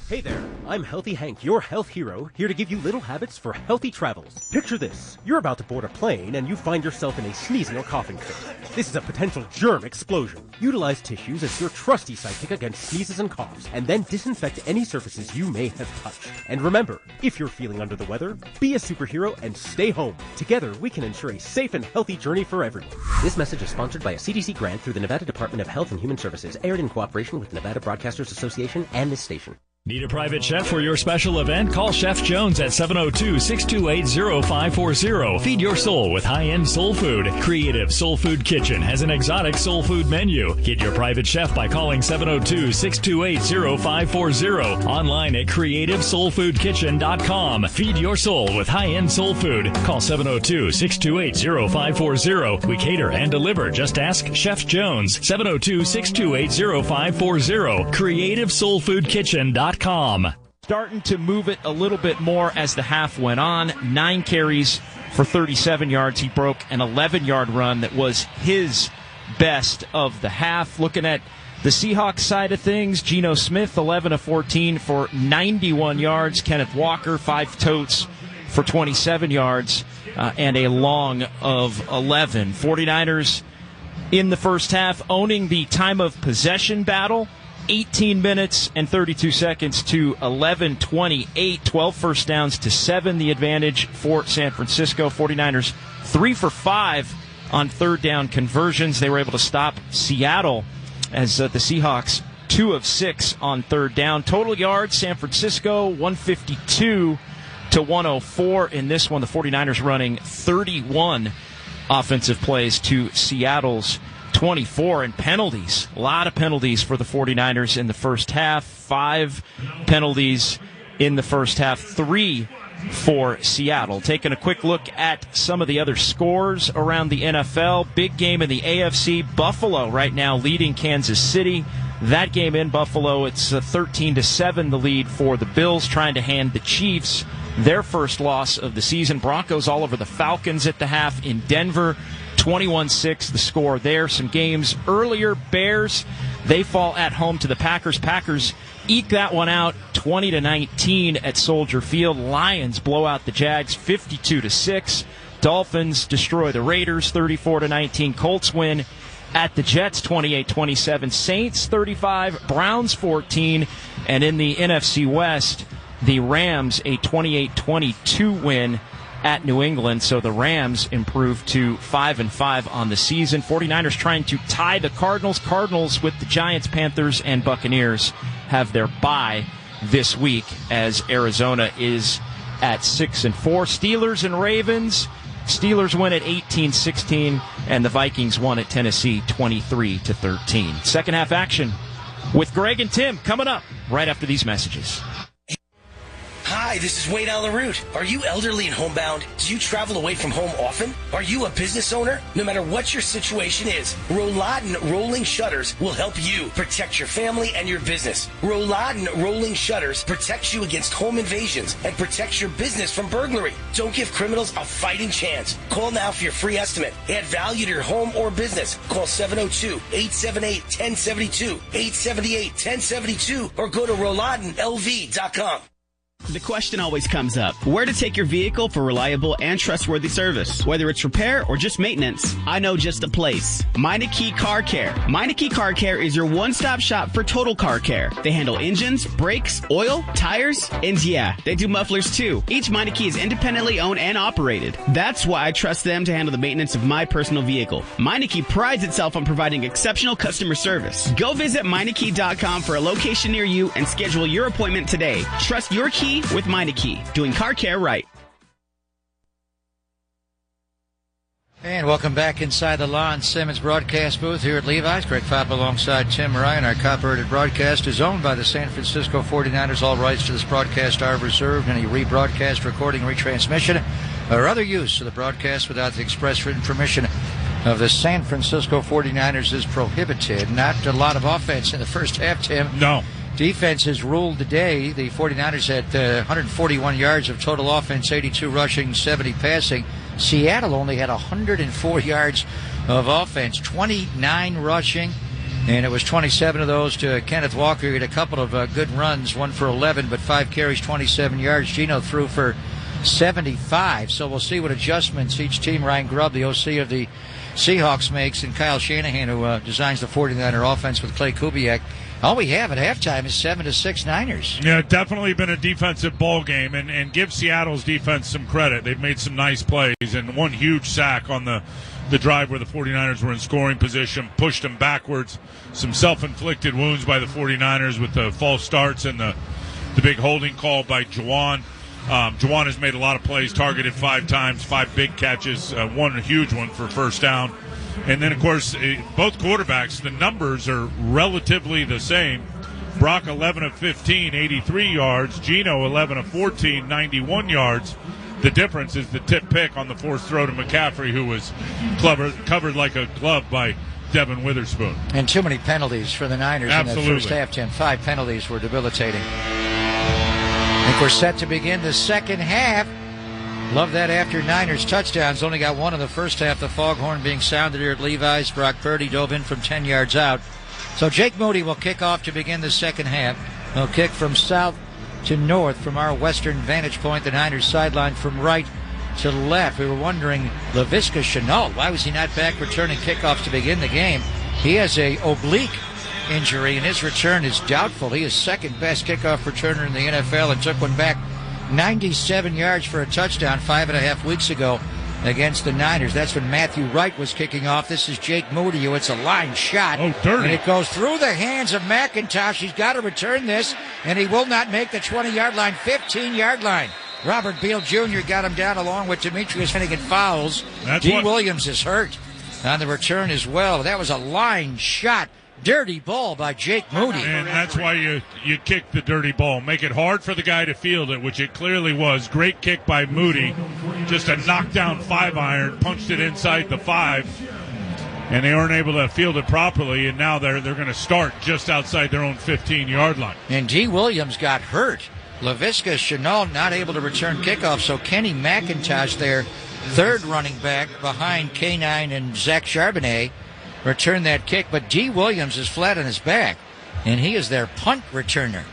Hey there, I'm Healthy Hank, your health hero, here to give you little habits for healthy travels. Picture this. You're about to board a plane and you find yourself in a sneezing or coughing fit. This is a potential germ explosion. Utilize tissues as your trusty sidekick against sneezes and coughs, and then disinfect any surfaces you may have touched. And remember, if you're feeling under the weather, be a superhero and stay home. Together, we can ensure a safe and healthy journey for everyone. This message is sponsored by a CDC grant through the Nevada Department of Health and Human Services, aired in cooperation with the Nevada Broadcasters Association and this station. Need a private chef for your special event? Call Chef Jones at 702-628-0540. Feed your soul with high-end soul food. Creative Soul Food Kitchen has an exotic soul food menu. Get your private chef by calling 702-628-0540. Online at creativesoulfoodkitchen.com. Feed your soul with high-end soul food. Call 702-628-0540. We cater and deliver. Just ask Chef Jones. 702-628-0540. creativesoulfoodkitchen.com. Starting to move it a little bit more as the half went on. 9 carries for 37 yards. He broke an 11-yard run that was his best of the half. Looking at the Seahawks side of things, Geno Smith, 11 of 14 for 91 yards. Kenneth Walker, 5 totes for 27 yards and a long of 11. 49ers in the first half owning the time of possession battle. 18 minutes and 32 seconds to 11:28, 12 first downs to 7, the advantage for San Francisco. 49ers 3 for 5 on third down conversions. They were able to stop Seattle as the Seahawks 2 of 6 on third down. Total yards, San Francisco 152 to 104 in this one. The 49ers running 31 offensive plays to Seattle's 24, and penalties. A lot of penalties for the 49ers in the first half. 5 penalties in the first half, 3 for Seattle. Taking a quick look at some of the other scores around the NFL. Big game in the AFC. Buffalo right now leading Kansas City. That game in Buffalo, it's 13-7 the lead for the Bills, trying to hand the Chiefs their first loss of the season. Broncos all over the Falcons at the half in Denver. 21-6 the score there. Some games earlier, Bears, they fall at home to the Packers. Packers eke that one out 20-19 at Soldier Field. Lions blow out the Jags 52-6. Dolphins destroy the Raiders 34-19. Colts win at the Jets, 28-27. Saints 35, Browns 14. And in the NFC West, the Rams a 28-22 win at New England. So the Rams improved to 5-5 on the season. 49ers trying to tie the Cardinals. Cardinals with the Giants, Panthers, and Buccaneers have their bye this week as Arizona is at 6-4. Steelers and Ravens. Steelers win at 18-16, and the Vikings won at Tennessee 23-13. Second half action with Greg and Tim coming up right after these messages. Hi, this is Wade Alaroot. Are you elderly and homebound? Do you travel away from home often? Are you a business owner? No matter what your situation is, Rolladen Rolling Shutters will help you protect your family and your business. Rolladen Rolling Shutters protects you against home invasions and protects your business from burglary. Don't give criminals a fighting chance. Call now for your free estimate. Add value to your home or business. Call 702-878-1072, 878-1072, or go to RolladenLV.com. The question always comes up, where to take your vehicle for reliable and trustworthy service. Whether it's repair or just maintenance, I know just a place. Meineke Car Care. Meineke Car Care is your one-stop shop for total car care. They handle engines, brakes, oil, tires, and yeah, they do mufflers too. Each Meineke is independently owned and operated. That's why I trust them to handle the maintenance of my personal vehicle. Meineke prides itself on providing exceptional customer service. Go visit Meineke.com for a location near you and schedule your appointment today. Trust your key with Meineke, doing car care right. And welcome back inside the Lon Simmons broadcast booth here at Levi's. Greg Pop alongside Tim Ryan. Our copyrighted broadcast is owned by the San Francisco 49ers. All rights to this broadcast are reserved. Any rebroadcast, recording, retransmission, or other use of the broadcast without the express written permission of the San Francisco 49ers is prohibited. Not a lot of offense in the first half, Tim. No. Defense has ruled the day. The 49ers had 141 yards of total offense, 82 rushing, 70 passing. Seattle only had 104 yards of offense, 29 rushing, and it was 27 of those to Kenneth Walker. He had a couple of good runs, one for 11, but 5 carries, 27 yards. Geno threw for 75, so we'll see what adjustments each team, Ryan Grubb, the OC of the Seahawks, makes, and Kyle Shanahan, who designs the 49er offense with Clay Kubiak. All we have at halftime is 7-6 Niners. Yeah, definitely been a defensive ball game, and give Seattle's defense some credit. They've made some nice plays, and one huge sack on the drive where the 49ers were in scoring position, pushed them backwards. Some self-inflicted wounds by the 49ers with the false starts and the big holding call by Jauan. Jauan has made a lot of plays, targeted 5 times, 5 big catches, one huge one for first down. And then, of course, both quarterbacks, the numbers are relatively the same. Brock 11 of 15, 83 yards. Geno 11 of 14, 91 yards. The difference is the tip pick on the fourth throw to McCaffrey, who was covered like a glove by Devin Witherspoon. And too many penalties for the Niners Absolutely. in that first half, Tim. 5 penalties were debilitating. I think we're set to begin the second half. Love that after Niners touchdowns. Only got one in the first half. The foghorn being sounded here at Levi's. Brock Purdy dove in from 10 yards out. So Jake Moody will kick off to begin the second half. He'll kick from south to north from our western vantage point. The Niners sideline from right to left. We were wondering, Laviska Shenault, why was he not back returning kickoffs to begin the game? He has a oblique injury, and his return is doubtful. He is second best kickoff returner in the NFL and took one back 97 yards for a touchdown 5.5 weeks ago against the Niners. That's when Matthew Wright was kicking off. This is Jake Moody. It's a line shot. Oh, dirty. And it goes through the hands of McIntosh. He's got to return this, and he will not make the 20-yard line, 15-yard line. Robert Beal Jr. got him down along with Demetrius Finnegan Fowles. D. Williams is hurt on the return as well. That was a line shot. Dirty ball by Jake Moody. And that's why you kick the dirty ball. Make it hard for the guy to field it, which it clearly was. Great kick by Moody. Just a knockdown 5-iron. Punched it inside the 5. And they weren't able to field it properly, and now they're going to start just outside their own 15-yard line. And D. Williams got hurt. Laviska Shenault not able to return kickoff, so Kenny McIntosh, their third running back behind K9 and Zach Charbonnet, returned that kick, but D. Williams is flat on his back, and he is their punt returner,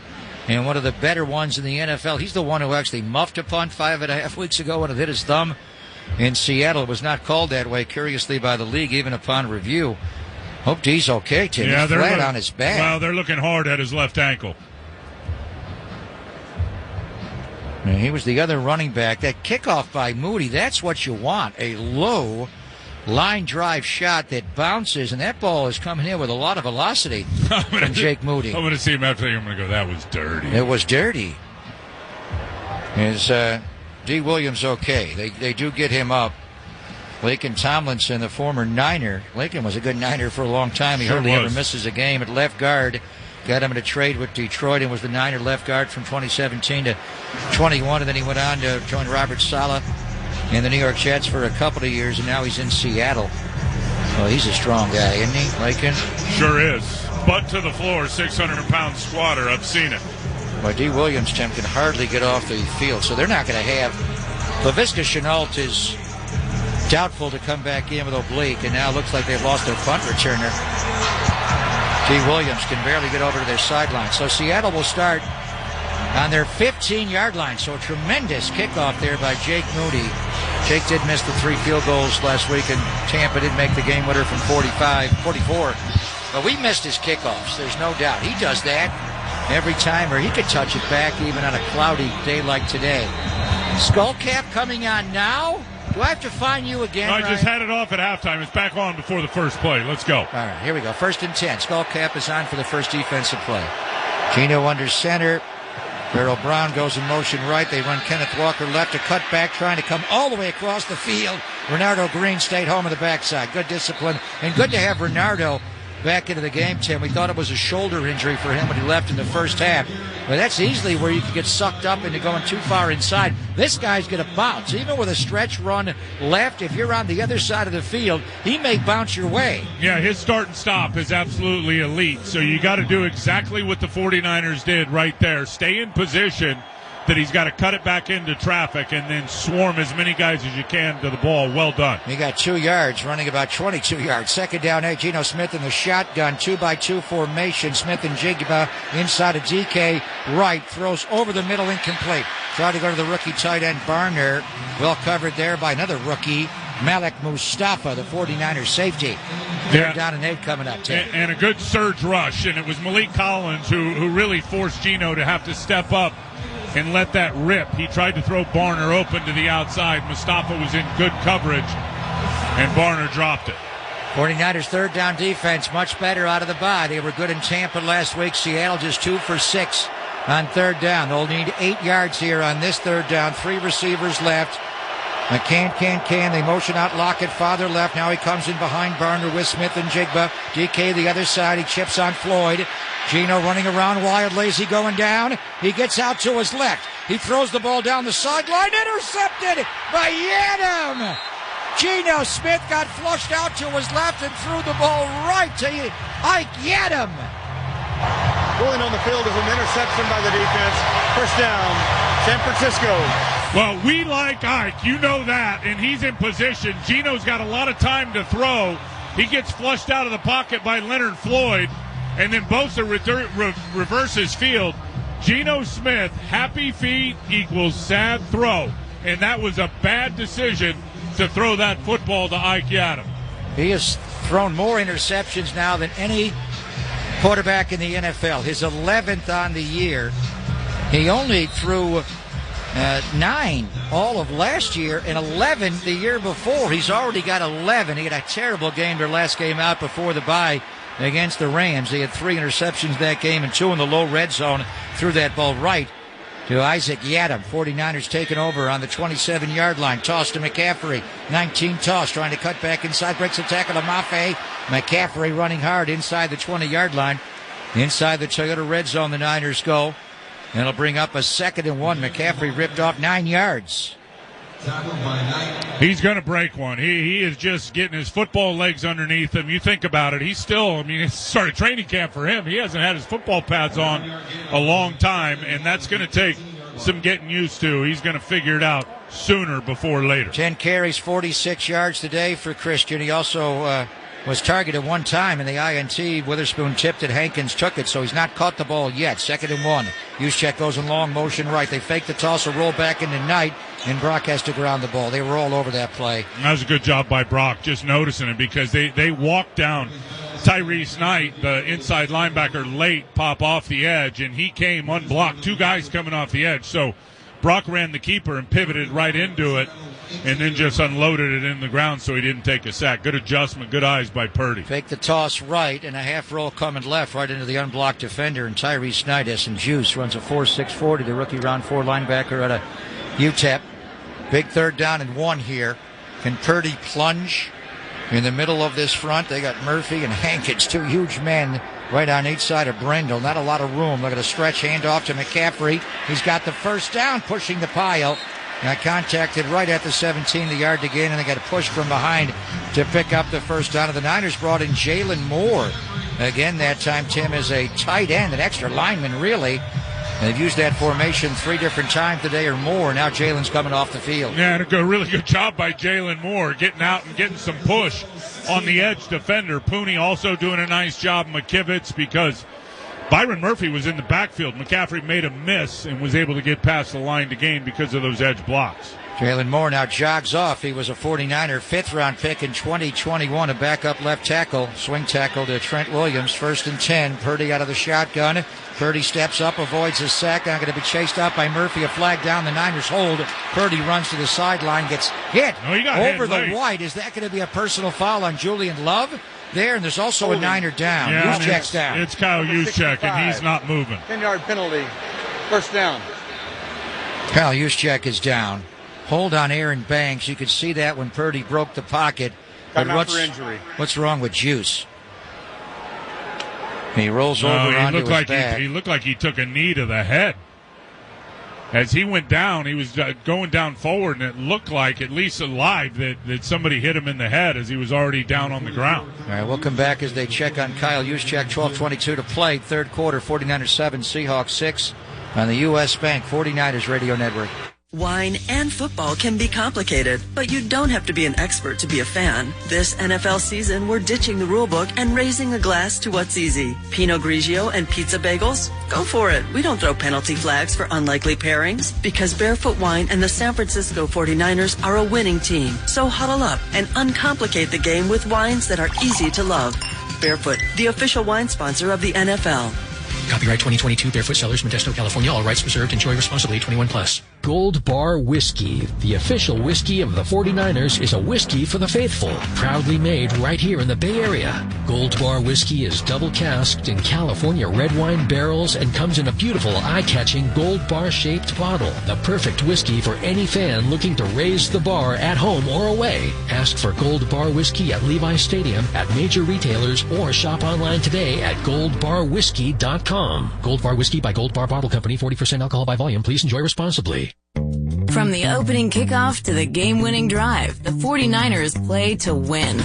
and one of the better ones in the NFL. He's the one who actually muffed a punt 5.5 weeks ago when it hit his thumb in Seattle. It was not called that way, curiously, by the league, even upon review. Hope D's okay, Tim. Yeah, He's flat on his back. Well, they're looking hard at his left ankle. And he was the other running back. That kickoff by Moody, that's what you want. A low line drive shot that bounces, and that ball is coming in with a lot of velocity from Jake Moody. I'm going to see him after I'm going to go, that was dirty. It was dirty. Is D. Williams okay? They do get him up. Laken Tomlinson, the former Niner. Laken was a good Niner for a long time. He hardly ever misses a game at left guard. Got him in a trade with Detroit and was the Niner left guard from 2017 to 21. And then he went on to join Robert Saleh in the New York Jets for a couple of years, and now he's in Seattle. Well, he's a strong guy, isn't he, Laken? Sure is. Butt to the floor, 600-pound squatter. I've seen it. Well, D. Williams, Tim, can hardly get off the field, so they're not going to have... LaVisca Chenault is doubtful to come back in with oblique, and now looks like they've lost their punt returner. D. Williams can barely get over to their sideline. So Seattle will start on their 15-yard line. So a tremendous kickoff there by Jake Moody. Jake did miss the 3 field goals last week, and Tampa did make the game winner from 44. But we missed his kickoffs, there's no doubt. He does that every time, or he could touch it back even on a cloudy day like today. Skullcap coming on now? Do I have to find you again, I just Ryan? had it off at halftime. It's back on before the first play. Let's go. All right, here we go. 1st and 10. Skullcap is on for the first defensive play. Gino under center. Darrell Brown goes in motion right. They run Kenneth Walker left, a cut back, trying to come all the way across the field. Renardo Green stayed home on the backside. Good discipline, and good to have Renardo back into the game, Tim. We thought it was a shoulder injury for him when he left in the first half. But that's easily where you can get sucked up into going too far inside. This guy's going to bounce. Even with a stretch run left, if you're on the other side of the field, he may bounce your way. Yeah, his start and stop is absolutely elite. So you got to do exactly what the 49ers did right there. Stay in position that he's got to cut it back into traffic and then swarm as many guys as you can to the ball. Well done. He got 2 yards, running about 22 yards. 2nd down, Geno Smith in the shotgun, 2-by-2 formation. Smith and Jigba inside of DK right, throws over the middle, incomplete. Tried to go to the rookie tight end Barner. Well covered there by another rookie, Malik Mustafa, the 49ers safety. They're down and 8 coming up, Tim. And a good surge rush, and it was Malik Collins who really forced Geno to have to step up and let that rip. He tried to throw Barner open to the outside. Mustafa was in good coverage, and Barner dropped it. 49ers 3rd down defense, much better out of the bye. They were good in Tampa last week. Seattle just 2 for 6 on 3rd down. They'll need 8 yards here on this 3rd down. 3 receivers left. McCann. They motion out Lockett, farther left. Now he comes in behind Barner with Smith and Jigba. DK the other side. He chips on Floyd. Geno running around wildly. Is he going down? He gets out to his left. He throws the ball down the sideline. Intercepted by Yadam. Geno Smith got flushed out to his left and threw the ball right to Ike Yadam. Going on the field is an interception by the defense. 1st down, San Francisco. Well, we like Ike, you know that, and he's in position. Geno's got a lot of time to throw. He gets flushed out of the pocket by Leonard Floyd, and then Bosa reverses field. Geno Smith, happy feet equals sad throw, and that was a bad decision to throw that football to Ike Yadam. He has thrown more interceptions now than any quarterback in the NFL. His 11th on the year. He only threw 9 all of last year and 11 the year before. He's already got 11. He had a terrible game their last game out before the bye against the Rams. He had 3 interceptions that game and 2 in the low red zone. Threw that ball right to Isaac Yadam. 49ers taking over on the 27-yard line. Toss to McCaffrey. 19 toss, trying to cut back inside. Breaks the tackle to Mafe. McCaffrey running hard inside the 20-yard line. Inside the Toyota red zone, the Niners go. And it'll bring up a 2nd and 1. McCaffrey ripped off 9 yards. He's going to break one. He is just getting his football legs underneath him. You think about it. He's still, it started training camp for him. He hasn't had his football pads on a long time, and that's going to take some getting used to. He's going to figure it out sooner before later. 10 carries, 46 yards today for Christian. He also was targeted one time in the INT. Witherspoon tipped it. Hankins took it, so he's not caught the ball yet. 2nd and 1. Juszczyk goes in long motion right. They fake the toss, a roll back into Knight, and Brock has to ground the ball. They were all over that play. That was a good job by Brock, just noticing it, because they walked down Tyrese Knight, the inside linebacker, late pop off the edge, and he came unblocked. Two guys coming off the edge. So Brock ran the keeper and pivoted right into it and then just unloaded it in the ground so he didn't take a sack. Good adjustment, good eyes by Purdy. Fake the toss right and a half roll coming left right into the unblocked defender, and Tyrese Knight, and Juice runs a 4.6 40, the rookie round 4 linebacker out of UTEP. Big 3rd down and 1 here. Can Purdy plunge in the middle of this front? They got Murphy and Hankins, 2 huge men right on each side of Brendel. Not a lot of room. Look at a stretch handoff to McCaffrey. He's got the first down, pushing the pile. Got contacted right at the 17, the yard to gain, and they got a push from behind to pick up the first down. The Niners brought in Jalen Moore. Again, that time, Tim, is a tight end, an extra lineman, really. And they've used that formation 3 different times today or more. Now Jalen's coming off the field. Yeah, and a really good job by Jalen Moore, getting out and getting some push on the edge defender. Pooney also doing a nice job, McKivitz, because Byron Murphy was in the backfield. McCaffrey made a miss and was able to get past the line to gain because of those edge blocks. Jalen Moore now jogs off. He was a 49er 5th-round pick in 2021, a backup left tackle. Swing tackle to Trent Williams, 1st and 10. Purdy out of the shotgun. Purdy steps up, avoids a sack. Now going to be chased out by Murphy. A flag down. The Niners hold. Purdy runs to the sideline, gets hit over the white. Is that going to be a personal foul on Julian Love? There, and there's also a Niner down. Yeah, Juszczyk's down. It's Kyle Juszczyk, and he's not moving. 10-yard penalty. 1st down. Kyle Juszczyk is down. Hold on Aaron Banks. You could see that when Purdy broke the pocket. But for injury. What's wrong with Juice? He rolls over onto his back. He looked like he took a knee to the head. As he went down, he was going down forward, and it looked like, at least alive, that somebody hit him in the head as he was already down on the ground. All right, we'll come back as they check on Kyle Juszczyk. 12:22 to play. 3rd quarter, 49ers 7, Seahawks 6 on the U.S. Bank 49ers Radio Network. Wine and football can be complicated, but you don't have to be an expert to be a fan. This NFL season, we're ditching the rule book and raising a glass to what's easy. Pinot Grigio and pizza bagels? Go for it. We don't throw penalty flags for unlikely pairings because Barefoot Wine and the San Francisco 49ers are a winning team. So huddle up and uncomplicate the game with wines that are easy to love. Barefoot, the official wine sponsor of the NFL. Copyright 2022 Barefoot Cellars, Modesto, California. All rights reserved. Enjoy responsibly. 21 plus. Gold Bar Whiskey, the official whiskey of the 49ers, is a whiskey for the faithful. Proudly made right here in the Bay Area. Gold Bar Whiskey is double casked in California red wine barrels and comes in a beautiful, eye-catching gold bar-shaped bottle. The perfect whiskey for any fan looking to raise the bar at home or away. Ask for Gold Bar Whiskey at Levi's Stadium, at major retailers, or shop online today at goldbarwhiskey.com. Gold Bar Whiskey by Gold Bar Bottle Company, 40% alcohol by volume. Please enjoy responsibly. From the opening kickoff to the game-winning drive, the 49ers play to win.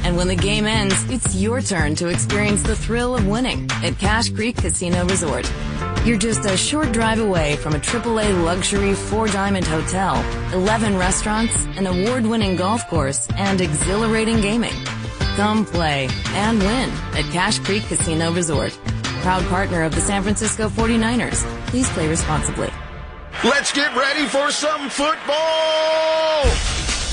And when the game ends, it's your turn to experience the thrill of winning at Cache Creek Casino Resort. You're just a short drive away from a AAA luxury 4-diamond hotel, 11 restaurants, an award-winning golf course, and exhilarating gaming. Come play and win at Cache Creek Casino Resort. Proud partner of the San Francisco 49ers. Please play responsibly. Let's get ready for some football!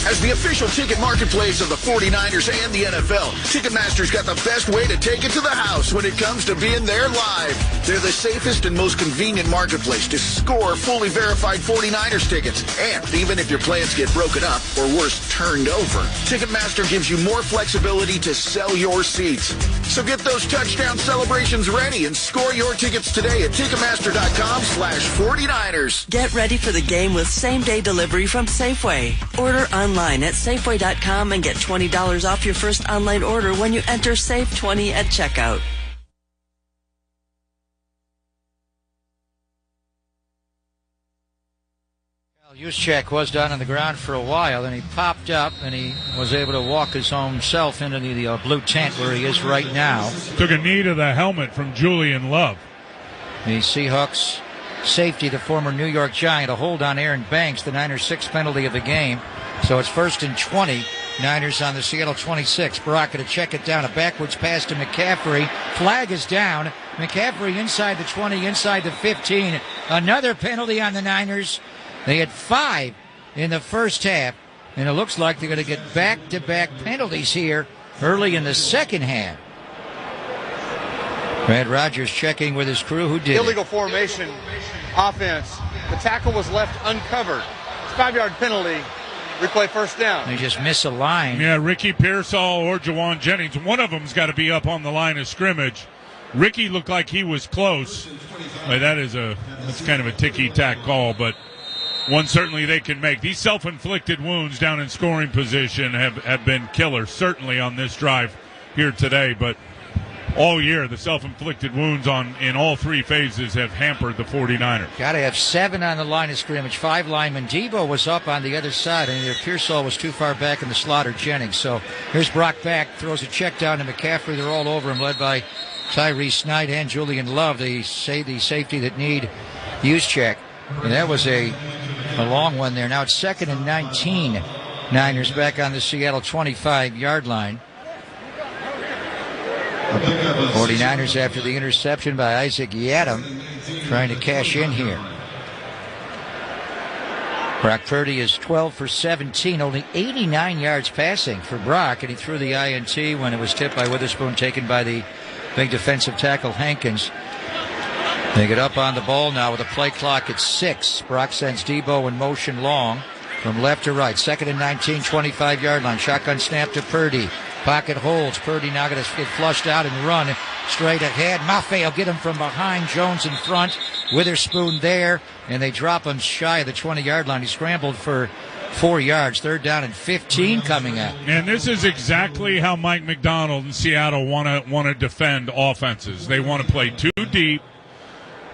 As the official ticket marketplace of the 49ers and the NFL, Ticketmaster's got the best way to take it to the house when it comes to being there live. They're the safest and most convenient marketplace to score fully verified 49ers tickets. And even if your plans get broken up, or worse, turned over, Ticketmaster gives you more flexibility to sell your seats. So get those touchdown celebrations ready and score your tickets today at Ticketmaster.com/49ers. Get ready for the game with same-day delivery from Safeway. Order online at Safeway.com and get $20 off your first online order when you enter SAFE20 at checkout. Juszczyk was down on the ground for a while, then he popped up and he was able to walk his own self into the blue tent where he is right now. Took a knee to the helmet from Julian Love. The Seahawks safety, the former New York Giant, a hold on Aaron Banks, the Niners' 6th penalty of the game. So it's 1st and 20. Niners on the Seattle 26. Brock going to check it down. A backwards pass to McCaffrey. Flag is down. McCaffrey inside the 20, inside the 15. Another penalty on the Niners. They had 5 in the first half, and it looks like they're going to get back-to-back penalties here early in the second half. Brad Rogers checking with his crew. Who did illegal formation offense. The tackle was left uncovered. It's a 5-yard penalty. Replay first down. They just miss a line. Yeah, Ricky Pearsall or Jauan Jennings. One of them's got to be up on the line of scrimmage. Ricky looked like he was close. That's kind of a ticky-tack call, but one certainly they can make. These self-inflicted wounds down in scoring position have been killers, certainly on this drive here today, but all year the self-inflicted wounds in all three phases have hampered the 49ers. Got to have 7 on the line of scrimmage, 5 linemen. Debo was up on the other side, and either Pearsall was too far back in the slot or Jennings. So here's Brock back, throws a check down to McCaffrey. They're all over him, led by Tyrese Knight and Julian Love. They say the safety that need use check. And that was a long one there. Now it's 2nd and 19. Niners back on the Seattle 25-yard line. 49ers after the interception by Isaac Yiadom, trying to cash in here. Brock Purdy is 12 for 17, only 89 yards passing for Brock, and he threw the INT when it was tipped by Witherspoon, taken by the big defensive tackle Hankins. They get up on the ball now with a play clock at 6. Brock sends Debo in motion long from left to right. 2nd and 19, 25-yard line. Shotgun snap to Purdy. Pocket holds. Purdy now going to get flushed out and run straight ahead. Maffei will get him from behind. Jones in front. Witherspoon there. And they drop him shy of the 20-yard line. He scrambled for 4 yards. 3rd down and 15 coming up. And this is exactly how Mike McDonald and Seattle want to defend offenses. They want to play too deep.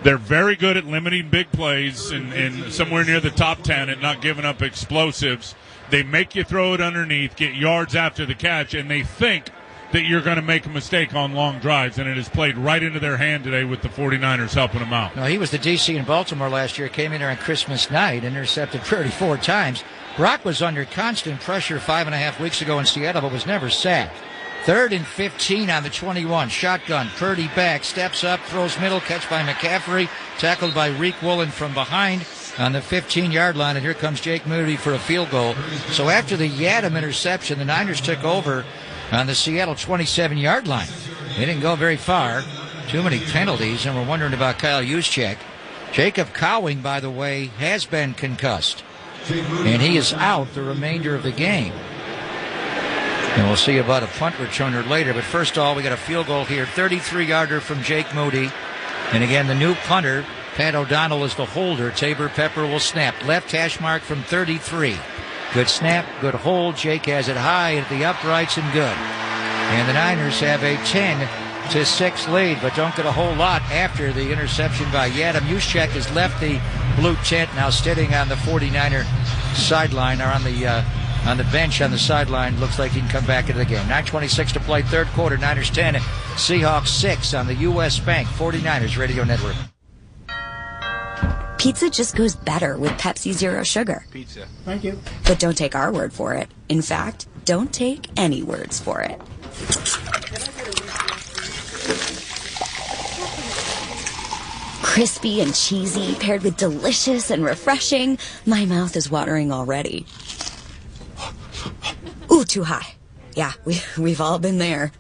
They're very good at limiting big plays and somewhere near the top 10 at not giving up explosives. They make you throw it underneath, get yards after the catch, and they think that you're going to make a mistake on long drives, and it is played right into their hand today with the 49ers helping them out. No, he was the DC in Baltimore last year, came in there on Christmas night, intercepted 34 times. Brock was under constant pressure 5.5 weeks ago in Seattle, but was never sacked. 3rd and 15 on the 21. Shotgun. Purdy back. Steps up. Throws middle. Catch by McCaffrey. Tackled by Reek Woolen from behind on the 15-yard line. And here comes Jake Moody for a field goal. So after the Yiadom interception, the Niners took over on the Seattle 27-yard line. They didn't go very far. Too many penalties. And we're wondering about Kyle Juszczyk. Jacob Cowing, by the way, has been concussed. And he is out the remainder of the game. And we'll see about a punt returner later. But first of all, we got a field goal here. 33-yarder from Jake Moody. And again, the new punter, Pat O'Donnell, is the holder. Tabor Pepper will snap. Left hash mark from 33. Good snap, good hold. Jake has it high at the uprights and good. And the Niners have a 10-6 lead, but don't get a whole lot after the interception by Yiadom. Juszczyk has left the blue tent, now sitting on the 49er sideline, or on the bench on the sideline. Looks like he can come back into the game. 9:26 to play, 3rd quarter. Niners 10, Seahawks 6 on the U.S. Bank 49ers Radio Network. Pizza just goes better with Pepsi Zero Sugar. Pizza. Thank you. But don't take our word for it. In fact, don't take any words for it. Crispy and cheesy, paired with delicious and refreshing. My mouth is watering already. Ooh, too high. Yeah, we've all been there.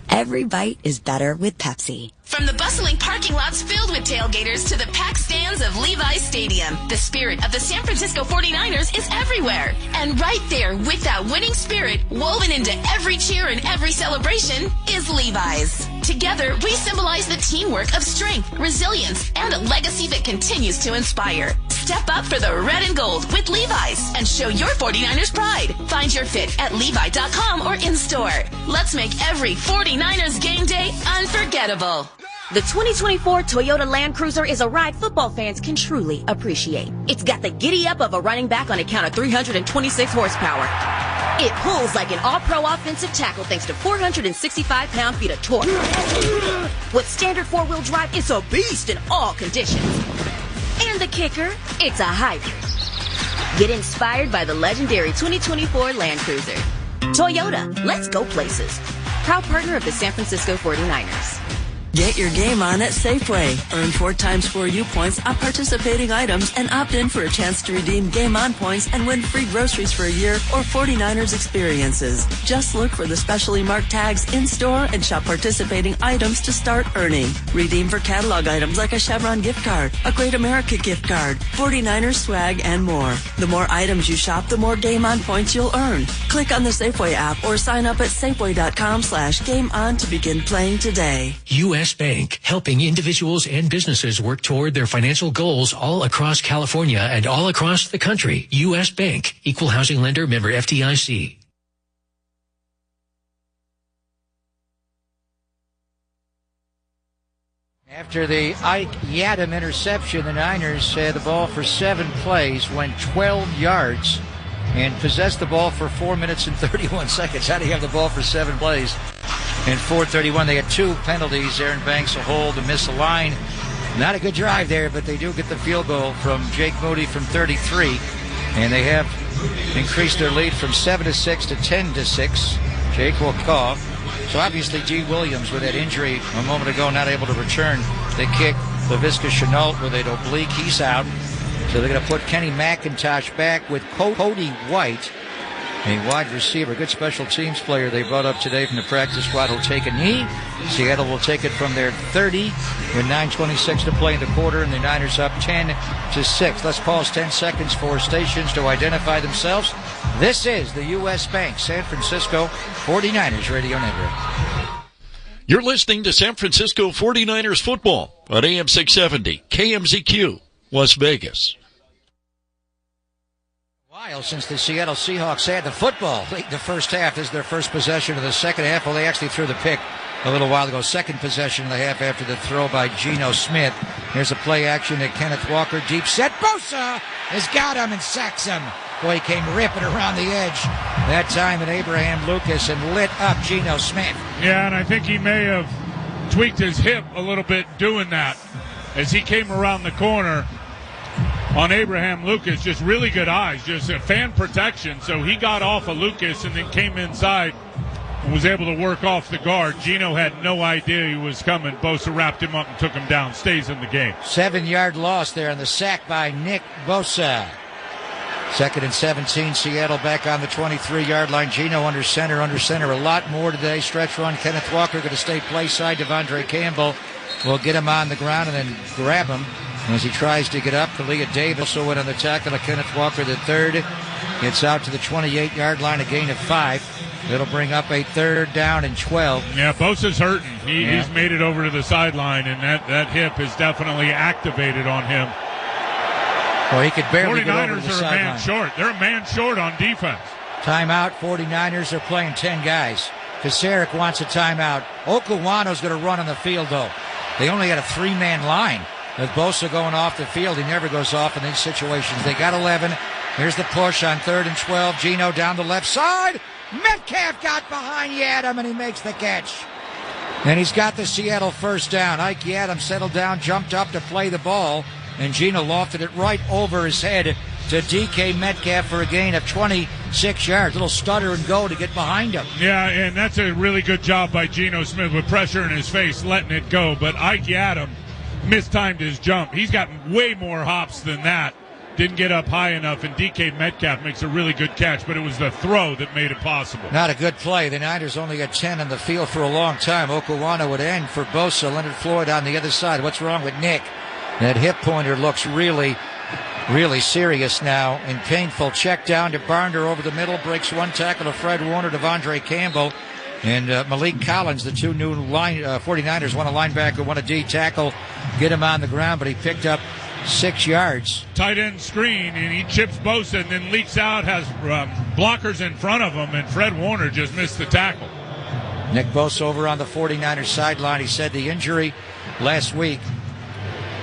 Every bite is better with Pepsi. From the bustling parking lots filled with tailgaters to the packed stands of Levi's Stadium, the spirit of the San Francisco 49ers is everywhere. And right there with that winning spirit woven into every cheer and every celebration is Levi's. Together, we symbolize the teamwork of strength, resilience, and a legacy that continues to inspire. Step up for the red and gold with Levi's and show your 49ers pride. Find your fit at Levi.com or in-store. Let's make every 49ers game day unforgettable. The 2024 Toyota Land Cruiser is a ride football fans can truly appreciate. It's got the giddy-up of a running back on account of 326 horsepower. It pulls like an all-pro offensive tackle thanks to 465 pound-feet of torque. With standard four-wheel drive, it's a beast in all conditions. And the kicker, it's a hybrid. Get inspired by the legendary 2024 Land Cruiser. Toyota, let's go places. Proud partner of the San Francisco 49ers. Get your game on at Safeway. Earn 4 times 4U points on participating items and opt in for a chance to redeem Game On points and win free groceries for a year or 49ers experiences. Just look for the specially marked tags in-store and shop participating items to start earning. Redeem for catalog items like a Chevron gift card, a Great America gift card, 49ers swag, and more. The more items you shop, the more Game On points you'll earn. Click on the Safeway app or sign up at Safeway.com/GameOn to begin playing today. U.S. Bank, helping individuals and businesses work toward their financial goals all across California and all across the country. U.S. Bank, equal housing lender, member FDIC. After the Ike Yadam interception, the Niners had the ball for 7 plays, went 12 yards, and possessed the ball for 4 minutes and 31 seconds. How do you have the ball for 7 plays? And 4:31, they had 2 penalties. Aaron Banks, a hold, a miss, a line. Not a good drive there, but they do get the field goal from Jake Moody from 33. And they have increased their lead from 7-6 to 10-6. Jake will cough. So obviously G. Williams with that injury a moment ago, not able to return the kick. LaVisca Chenault with an oblique, he's out. So they're going to put Kenny McIntosh back with Cody White, a wide receiver, good special teams player they brought up today from the practice squad, will take a knee. Seattle will take it from their 30 with 9:26 to play in the quarter, and the Niners up 10-6. Let's pause 10 seconds for stations to identify themselves. This is the U.S. Bank San Francisco 49ers Radio Network. You're listening to San Francisco 49ers football on AM 670, KMZQ, Las Vegas. While since the Seattle Seahawks had the football late in the first half. This is their first possession of the second half. Well, they actually threw the pick a little while ago. Second possession of the half after the throw by Geno Smith. Here's a play action to Kenneth Walker. Deep set. Bosa has got him and sacks him. Boy, he came ripping around the edge that time at Abraham Lucas and lit up Geno Smith. Yeah, and I think he may have tweaked his hip a little bit doing that as he came around the corner on Abraham Lucas. Just really good eyes, just a fan protection. So he got off of Lucas and then came inside and was able to work off the guard. Geno had no idea he was coming. Bosa wrapped him up and took him down. Stays in the game. 7-yard loss there on the sack by Nick Bosa. 2nd and 17, Seattle back on the 23-yard line. Geno under center. A lot more today. Stretch run. Kenneth Walker going to stay play side. Devondre Campbell will get him on the ground and then grab him as he tries to get up. Kalia Davis also went on the tackle of Kenneth Walker, the third. Gets out to the 28-yard line, a gain of 5. It'll bring up a 3rd down and 12. Yeah, Bosa's hurting. He's made it over to the sideline, and that hip is definitely activated on him. Well, he could barely 49ers get over to the are a man short. They're a man short on defense. Timeout. 49ers are playing 10 guys. Kasarik wants a timeout. Okuwano's going to run on the field, though. They only had a 3-man line. With Bosa going off the field, he never goes off in these situations. They got 11. Here's the push on 3rd and 12. Geno down the left side. Metcalf got behind Yadam, and he makes the catch. And he's got the Seattle first down. Ike Yadam settled down, jumped up to play the ball, and Geno lofted it right over his head to DK Metcalf for a gain of 26 yards. Little stutter and go to get behind him. Yeah, and that's a really good job by Geno Smith with pressure in his face, letting it go. But Ike Yadam mistimed his jump. He's got way more hops than that. Didn't get up high enough, and DK Metcalf makes a really good catch, but it was the throw that made it possible. Not a good play. The Niners only got 10 on the field for a long time. Okuwano would end for Bosa. Leonard Floyd on the other side. What's wrong with Nick? That hip pointer looks really serious now and painful. Check down to Barner over the middle. Breaks one tackle to Fred Warner, Devondre Campbell, and Malik Collins. The two new 49ers, one a linebacker, one a D tackle. Get him on the ground, but he picked up 6 yards. Tight end screen, and he chips Bosa and then leaks out, has blockers in front of him, and Fred Warner just missed the tackle. Nick Bosa over on the 49ers sideline. He said the injury last week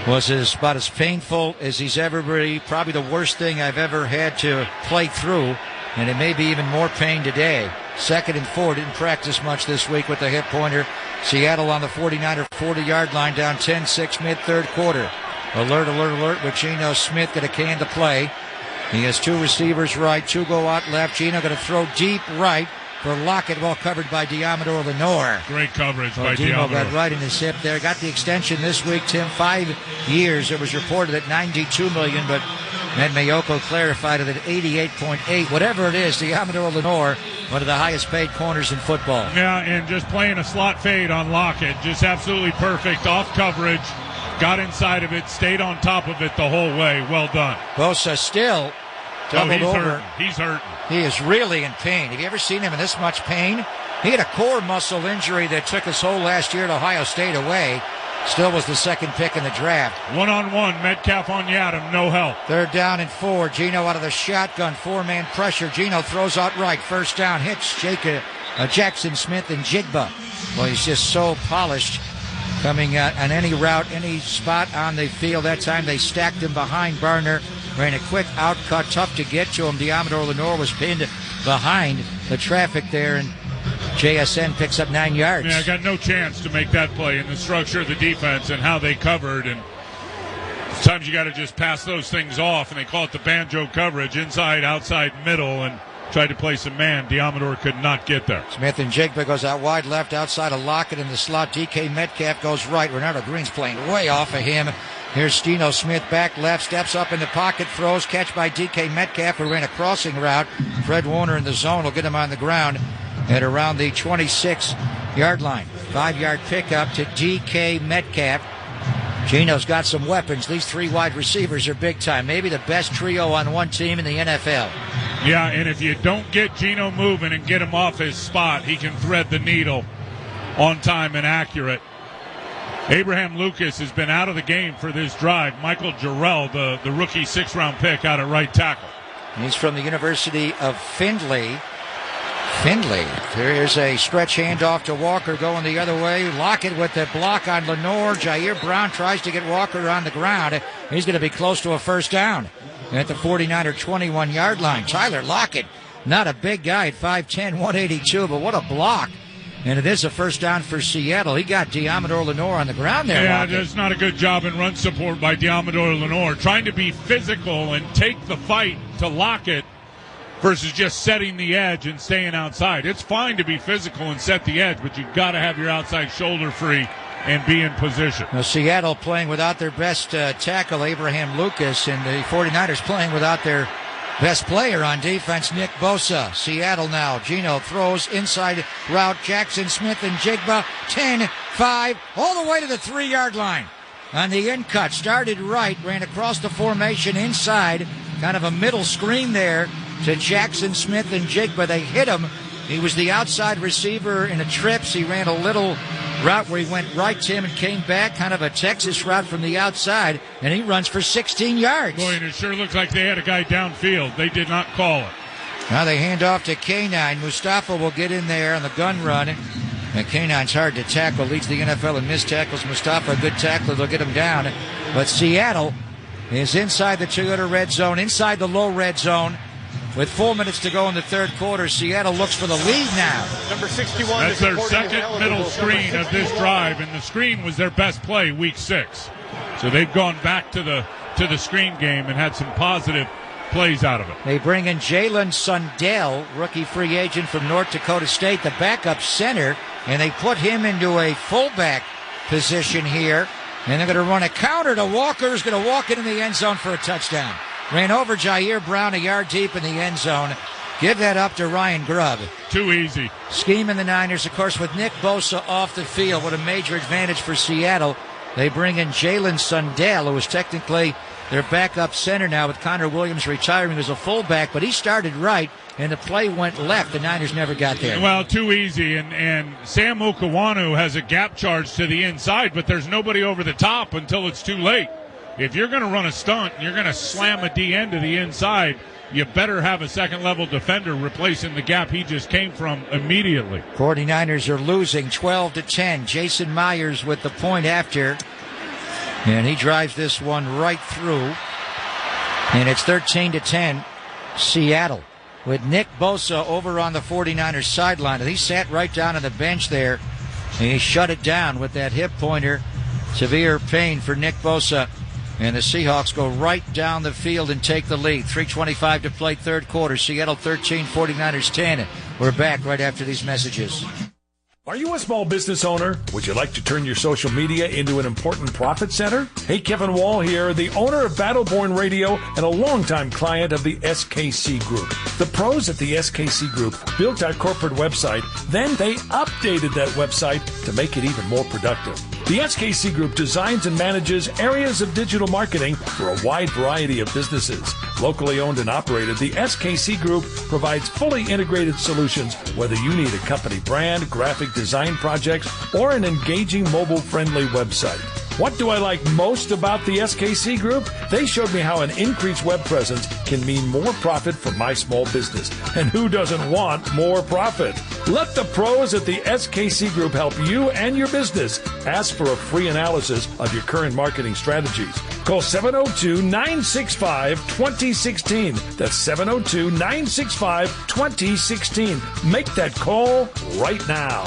was about as painful as he's ever been. Probably the worst thing I've ever had to play through, and it may be even more pain today. 2nd and 4, didn't practice much this week with the hip pointer. Seattle on the 49er 40-yard line, down 10-6 mid-third quarter. Alert with Geno Smith got a can to play. He has 2 receivers right, 2 go out left. Geno going to throw deep right for Lockett, well covered by Diamador Lenore. Great coverage by Demo Diamador. got right in his hip there. Got the extension this week, Tim. 5 years. It was reported at $92 million, but Ned Mayoko clarified it at $88.8. Whatever it is, Diamador Lenore, one of the highest paid corners in football. Yeah, and just playing a slot fade on Lockett. Just absolutely perfect. Off coverage. Got inside of it. Stayed on top of it the whole way. Well done. Bosa still doubled over. Hurting. He's hurting. He is really in pain. Have you ever seen him in this much pain? He had a core muscle injury that took his whole last year at Ohio State away. Still was the second pick in the draft. One-on-one, Metcalf on Yadam, no help. 3rd down and 4. Geno out of the shotgun, 4-man pressure. Geno throws out right. First down, hits Jackson Smith and Jigba. Well, he's just so polished. Coming on any route, any spot on the field. That time they stacked him behind Barner. Ran a quick out cut, tough to get to him. Diamador Lenore was pinned behind the traffic there, and JSN picks up 9 yards. Yeah, got no chance to make that play in the structure of the defense and how they covered. And sometimes you got to just pass those things off, and they call it the banjo coverage, inside, outside, middle, and tried to play some man. Diamador could not get there. Smith and Jigba goes out wide left outside of Lockett in the slot. DK Metcalf goes right. Renardo Green's playing way off of him. Here's Geno Smith back left, steps up in the pocket, throws, catch by DK Metcalf, who ran a crossing route. Fred Warner in the zone will get him on the ground at around the 26-yard line. 5-yard pickup to DK Metcalf. Geno's got some weapons. These 3 wide receivers are big time. Maybe the best trio on one team in the NFL. Yeah, and if you don't get Geno moving and get him off his spot, he can thread the needle on time and accurate. Abraham Lucas has been out of the game for this drive. Michael Jarrell, the rookie 6th-round pick, out at right tackle. He's from the University of Findlay. There's a stretch handoff to Walker going the other way. Lockett with the block on Lenore. Jair Brown tries to get Walker on the ground. He's going to be close to a first down at the 49er 21-yard line. Tyler Lockett, not a big guy at 5'10", 182, but what a block. And it is a first down for Seattle. He got Diamador Lenore on the ground there. Yeah, Lockett. there's not a good job in run support by Diamador Lenore. Trying to be physical and take the fight to Lockett versus just setting the edge and staying outside. It's fine to be physical and set the edge, but you've got to have your outside shoulder free and be in position. Now, Seattle playing without their best tackle, Abraham Lucas, and the 49ers playing without their best player on defense, Nick Bosa. Seattle now. Geno throws inside route. Jackson Smith and Jigba. 10-5, all the way to the 3-yard line. On the in cut, started right, ran across the formation inside. Kind of a middle screen there to Jackson Smith and Jigba. They hit him. He was the outside receiver in a trips. He ran a little route where he went right, Tim, and came back, kind of a Texas route from the outside, and he runs for 16 yards. Boy, and it sure looks like they had a guy downfield. They did not call it. Now they hand off to K9. Mustafa will get in there on the gun run. And K9's hard to tackle, leads the NFL in missed tackles. Mustafa, a good tackler, they'll get him down. But Seattle is inside the Toyota red zone, inside the low red zone. With 4 minutes to go in the third quarter, Seattle looks for the lead now. Number 61. That's their second middle screen of this drive, and the screen was their best play week 6. So they've gone back to the screen game and had some positive plays out of it. They bring in Jalen Sundell, rookie free agent from North Dakota State, the backup center, and they put him into a fullback position here. And they're going to run a counter to Walker, who's going to walk into the end zone for a touchdown. Ran over Jair Brown a yard deep in the end zone. Give that up to Ryan Grubb. Too easy. Scheme in the Niners, of course, with Nick Bosa off the field. What a major advantage for Seattle. They bring in Jalen Sundell, who is technically their backup center now with Connor Williams retiring as a fullback, but he started right, and the play went left. The Niners never got there. Well, too easy, and Sam Okawanu has a gap charge to the inside, but there's nobody over the top until it's too late. If you're going to run a stunt and you're going to slam a DN to the inside, you better have a second-level defender replacing the gap he just came from immediately. 49ers are losing 12-10. Jason Myers with the point after. And he drives this one right through. And it's 13-10, Seattle. With Nick Bosa over on the 49ers sideline. And he sat right down on the bench there. And he shut it down with that hip pointer. Severe pain for Nick Bosa. And the Seahawks go right down the field and take the lead. 3:25 to play third quarter. Seattle 13, 49ers 10. We're back right after these messages. Are you a small business owner? Would you like to turn your social media into an important profit center? Hey, Kevin Wall here, the owner of Battleborn Radio and a longtime client of the SKC Group. The pros at the SKC Group built our corporate website, then they updated that website to make it even more productive. The SKC Group designs and manages areas of digital marketing for a wide variety of businesses. Locally owned and operated, the SKC Group provides fully integrated solutions, whether you need a company brand, graphic design projects, or an engaging mobile-friendly website. What do I like most about the SKC Group? They showed me how an increased web presence can mean more profit for my small business. And who doesn't want more profit? Let the pros at the SKC Group help you and your business. Ask for a free analysis of your current marketing strategies. Call 702-965-2016. That's 702-965-2016. Make that call right now.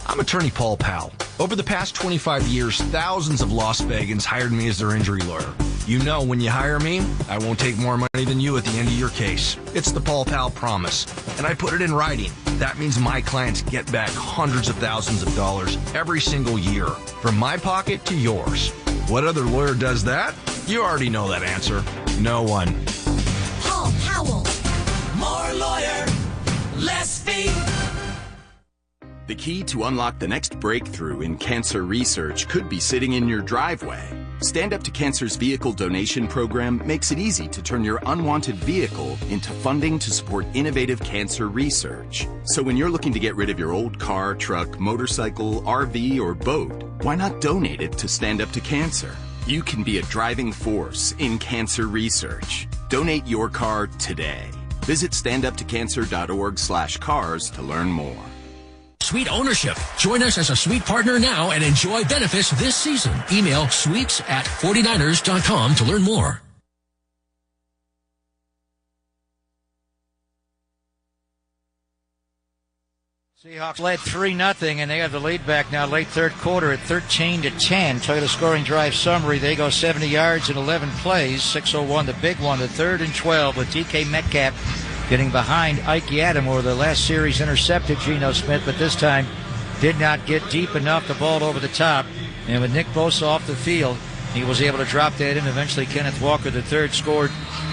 I'm attorney Paul Powell. Over the past 25 years, thousands of Las Vegans hired me as their injury lawyer. You know, when you hire me, I won't take more money than you at the end of your case. It's the Paul Powell promise, and I put it in writing. That means my clients get back hundreds of thousands of dollars every single year, from my pocket to yours. What other lawyer does that? You already know that answer. No one. Paul Powell. More lawyer, less fee. The key to unlock the next breakthrough in cancer research could be sitting in your driveway. Stand Up to Cancer's vehicle donation program makes it easy to turn your unwanted vehicle into funding to support innovative cancer research. So when you're looking to get rid of your old car, truck, motorcycle, RV, or boat, why not donate it to Stand Up to Cancer? You can be a driving force in cancer research. Donate your car today. Visit standuptocancer.org/cars to learn more. Suite ownership. Join us as a suite partner now and enjoy benefits this season. Email suites@49ers.com to learn more. Seahawks led 3-0, and they have the lead back now late third quarter at 13-10. Toyota scoring drive summary. They go 70 yards in 11 plays. 6:01, the big one, the 3rd and 12 with DK Metcalf getting behind Ike Yadamore. The last series intercepted Geno Smith, but this time did not get deep enough. The ball over the top. And with Nick Bosa off the field, he was able to drop that in. Eventually, Kenneth Walker, the third, scored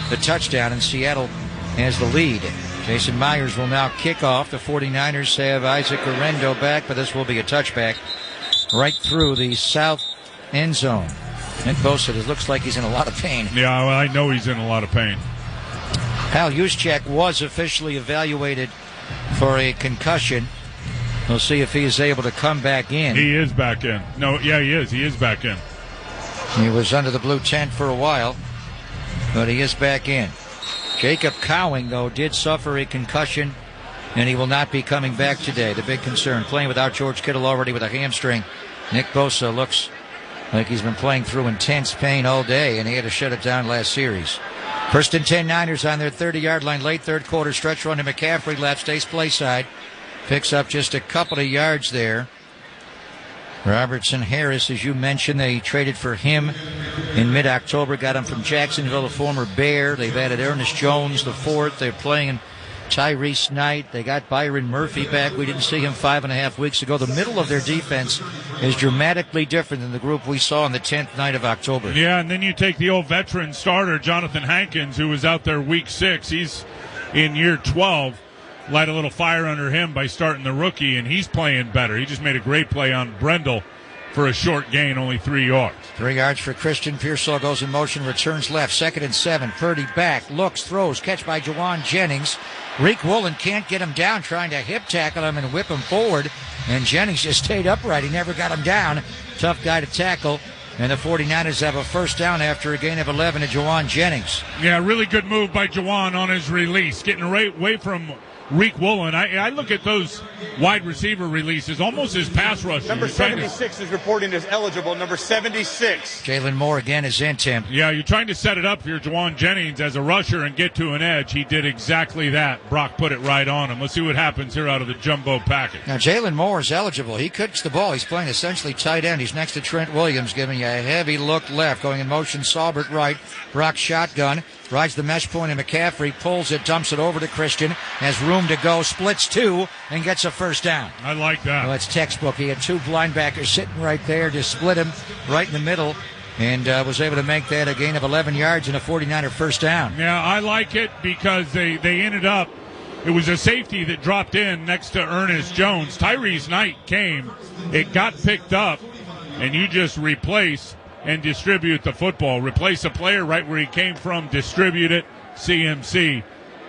the touchdown, and Seattle has the lead. Jason Myers will now kick off. The 49ers have Isaac Orendo back, but this will be a touchback right through the south end zone. Nick Bosa, it looks like he's in a lot of pain. Yeah, I know he's in a lot of pain. Kyle Juszczyk was officially evaluated for a concussion. We'll see if he is able to come back in. He is back in. No, yeah, he is. He is back in. He was under the blue tent for a while, but he is back in. Jacob Cowing, though, did suffer a concussion, and he will not be coming back today. The big concern, playing without George Kittle already with a hamstring. Nick Bosa looks like he's been playing through intense pain all day, and he had to shut it down last series. First and 10, Niners on their 30-yard line, late third quarter. Stretch run to McCaffrey, left, stays play side. Picks up just a couple of yards there. Robertson Harris, as you mentioned, they traded for him in mid-October. Got him from Jacksonville, the former Bear. They've added Ernest Jones, the fourth. They're playing Tyrese Knight. They got Byron Murphy back. We didn't see him 5.5 weeks ago. The middle of their defense is dramatically different than the group we saw on the 10th night of October. Yeah, and then you take the old veteran starter, Jonathan Hankins, who was out there week 6. He's in year 12. Light a little fire under him by starting the rookie, and he's playing better. He just made a great play on Brendel for a short gain, only 3 yards. 3 yards for Christian. Pearsall goes in motion, returns left. 2nd and 7. Purdy back, looks, throws, catch by Jauan Jennings. Reek Woolen can't get him down, trying to hip tackle him and whip him forward. And Jennings just stayed upright. He never got him down. Tough guy to tackle. And the 49ers have a first down after a gain of 11 to Jauan Jennings. Yeah, really good move by Jauan on his release. Getting right away from Reek Woolen. I look at those wide receiver releases almost as pass rushers. Number 76 is reporting as eligible. Number 76. Jalen Moore again is in, Tim. Yeah, you're trying to set it up for your Jauan Jennings as a rusher and get to an edge. He did exactly that. Brock put it right on him. Let's see what happens here out of the jumbo package. Now, Jalen Moore is eligible. He kicks the ball. He's playing essentially tight end. He's next to Trent Williams, giving you a heavy look left. Going in motion, Saubert right. Brock shotgun. Rides the mesh point, and McCaffrey pulls it, dumps it over to Christian, has room to go, splits two, and gets a first down. I like that. Well, that's textbook. He had two linebackers sitting right there, just split him right in the middle, and was able to make that a gain of 11 yards and a 49er first down. Yeah, I like it because they ended up, it was a safety that dropped in next to Ernest Jones. Tyrese Knight came, it got picked up, and you just replace and distribute the football. Replace a player right where he came from, distribute it, CMC.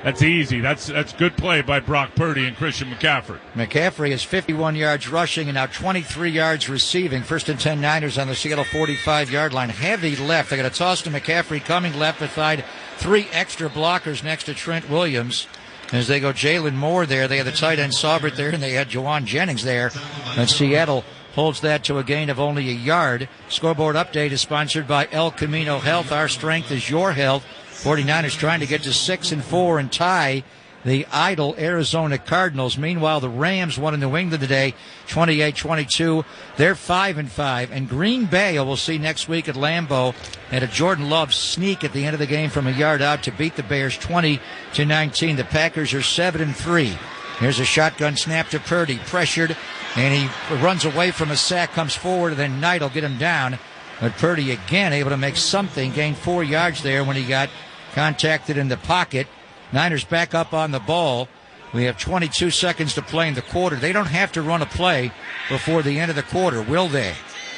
That's easy. That's good play by Brock Purdy and Christian McCaffrey. McCaffrey is 51 yards rushing and now 23 yards receiving. First and 10 Niners on the Seattle 45-yard line. Heavy left. They got a toss to McCaffrey coming left beside three extra blockers next to Trent Williams. As they go Jalen Moore there. They had the tight end Saubert there, and they had Jauan Jennings there. And Seattle holds that to a gain of only a yard. Scoreboard update is sponsored by El Camino Health. Our strength is your health. 49ers trying to get to 6-4 and tie the idle Arizona Cardinals. Meanwhile, the Rams won in New England today, 28-22. They're 5-5. And Green Bay, we'll see next week at Lambeau, had a Jordan Love sneak at the end of the game from a yard out to beat the Bears 20-19. The Packers are 7-3. Here's a shotgun snap to Purdy, pressured, and he runs away from a sack, comes forward, and then Knight will get him down. But Purdy again able to make something, gained 4 yards there when he got contacted in the pocket. Niners back up on the ball. We have 22 seconds to play in the quarter. They don't have to run a play before the end of the quarter, will they?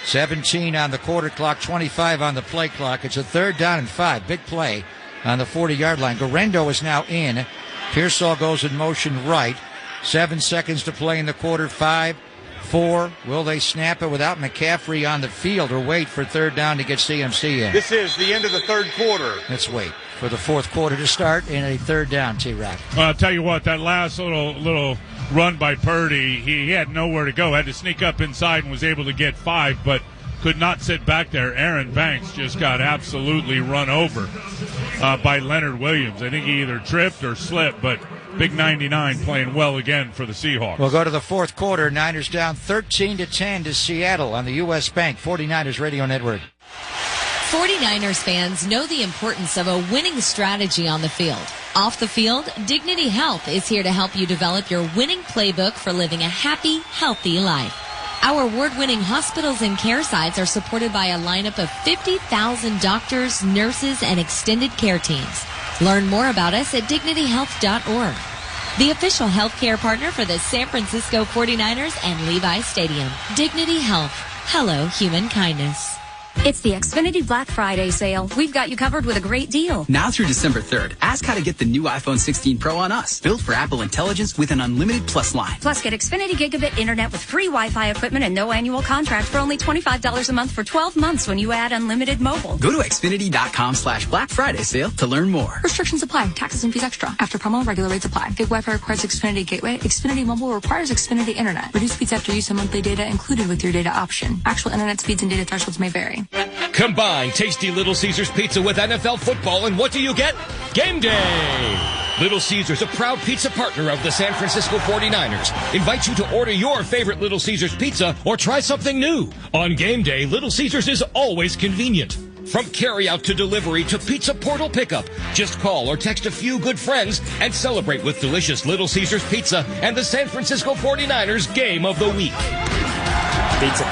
17 on the quarter clock, 25 on the play clock. It's a 3rd down and 5. Big play on the 40-yard line. Garendo is now in. Pearsall goes in motion right. 7 seconds to play in the quarter. 5, 4. Will they snap it without McCaffrey on the field or wait for 3rd down to get CMC in? This is the end of the 3rd quarter. Let's wait for the 4th quarter to start in a 3rd down, T-Rack. Well, I'll tell you what, that last little run by Purdy, he had nowhere to go. Had to sneak up inside and was able to get 5, but could not sit back there. Aaron Banks just got absolutely run over by Leonard Williams. I think he either tripped or slipped, but Big 99 playing well again for the Seahawks. We'll go to the 4th quarter. Niners down 13-10 to Seattle on the U.S. Bank 49ers Radio Network. 49ers fans know the importance of a winning strategy on the field. Off the field, Dignity Health is here to help you develop your winning playbook for living a happy, healthy life. Our award-winning hospitals and care sites are supported by a lineup of 50,000 doctors, nurses, and extended care teams. Learn more about us at dignityhealth.org. The official healthcare partner for the San Francisco 49ers and Levi Stadium. Dignity Health. Hello, human kindness. It's the Xfinity Black Friday sale. We've got you covered with a great deal. Now through December 3rd, ask how to get the new iPhone 16 Pro on us. Built for Apple Intelligence with an unlimited Plus line. Plus, get Xfinity Gigabit Internet with free Wi-Fi equipment and no annual contract for only $25 a month for 12 months when you add unlimited mobile. Go to Xfinity.com/Black Friday sale to learn more. Restrictions apply. Taxes and fees extra. After promo, regular rates apply. Gig Wi-Fi requires Xfinity Gateway. Xfinity Mobile requires Xfinity Internet. Reduced speeds after use of monthly data included with your data option. Actual internet speeds and data thresholds may vary. Combine tasty Little Caesars pizza with NFL football, and what do you get? Game day! Little Caesars, a proud pizza partner of the San Francisco 49ers, invites you to order your favorite Little Caesars pizza or try something new. On game day, Little Caesars is always convenient. From carry-out to delivery to pizza portal pickup, just call or text a few good friends and celebrate with delicious Little Caesars pizza and the San Francisco 49ers game of the week. Pizza.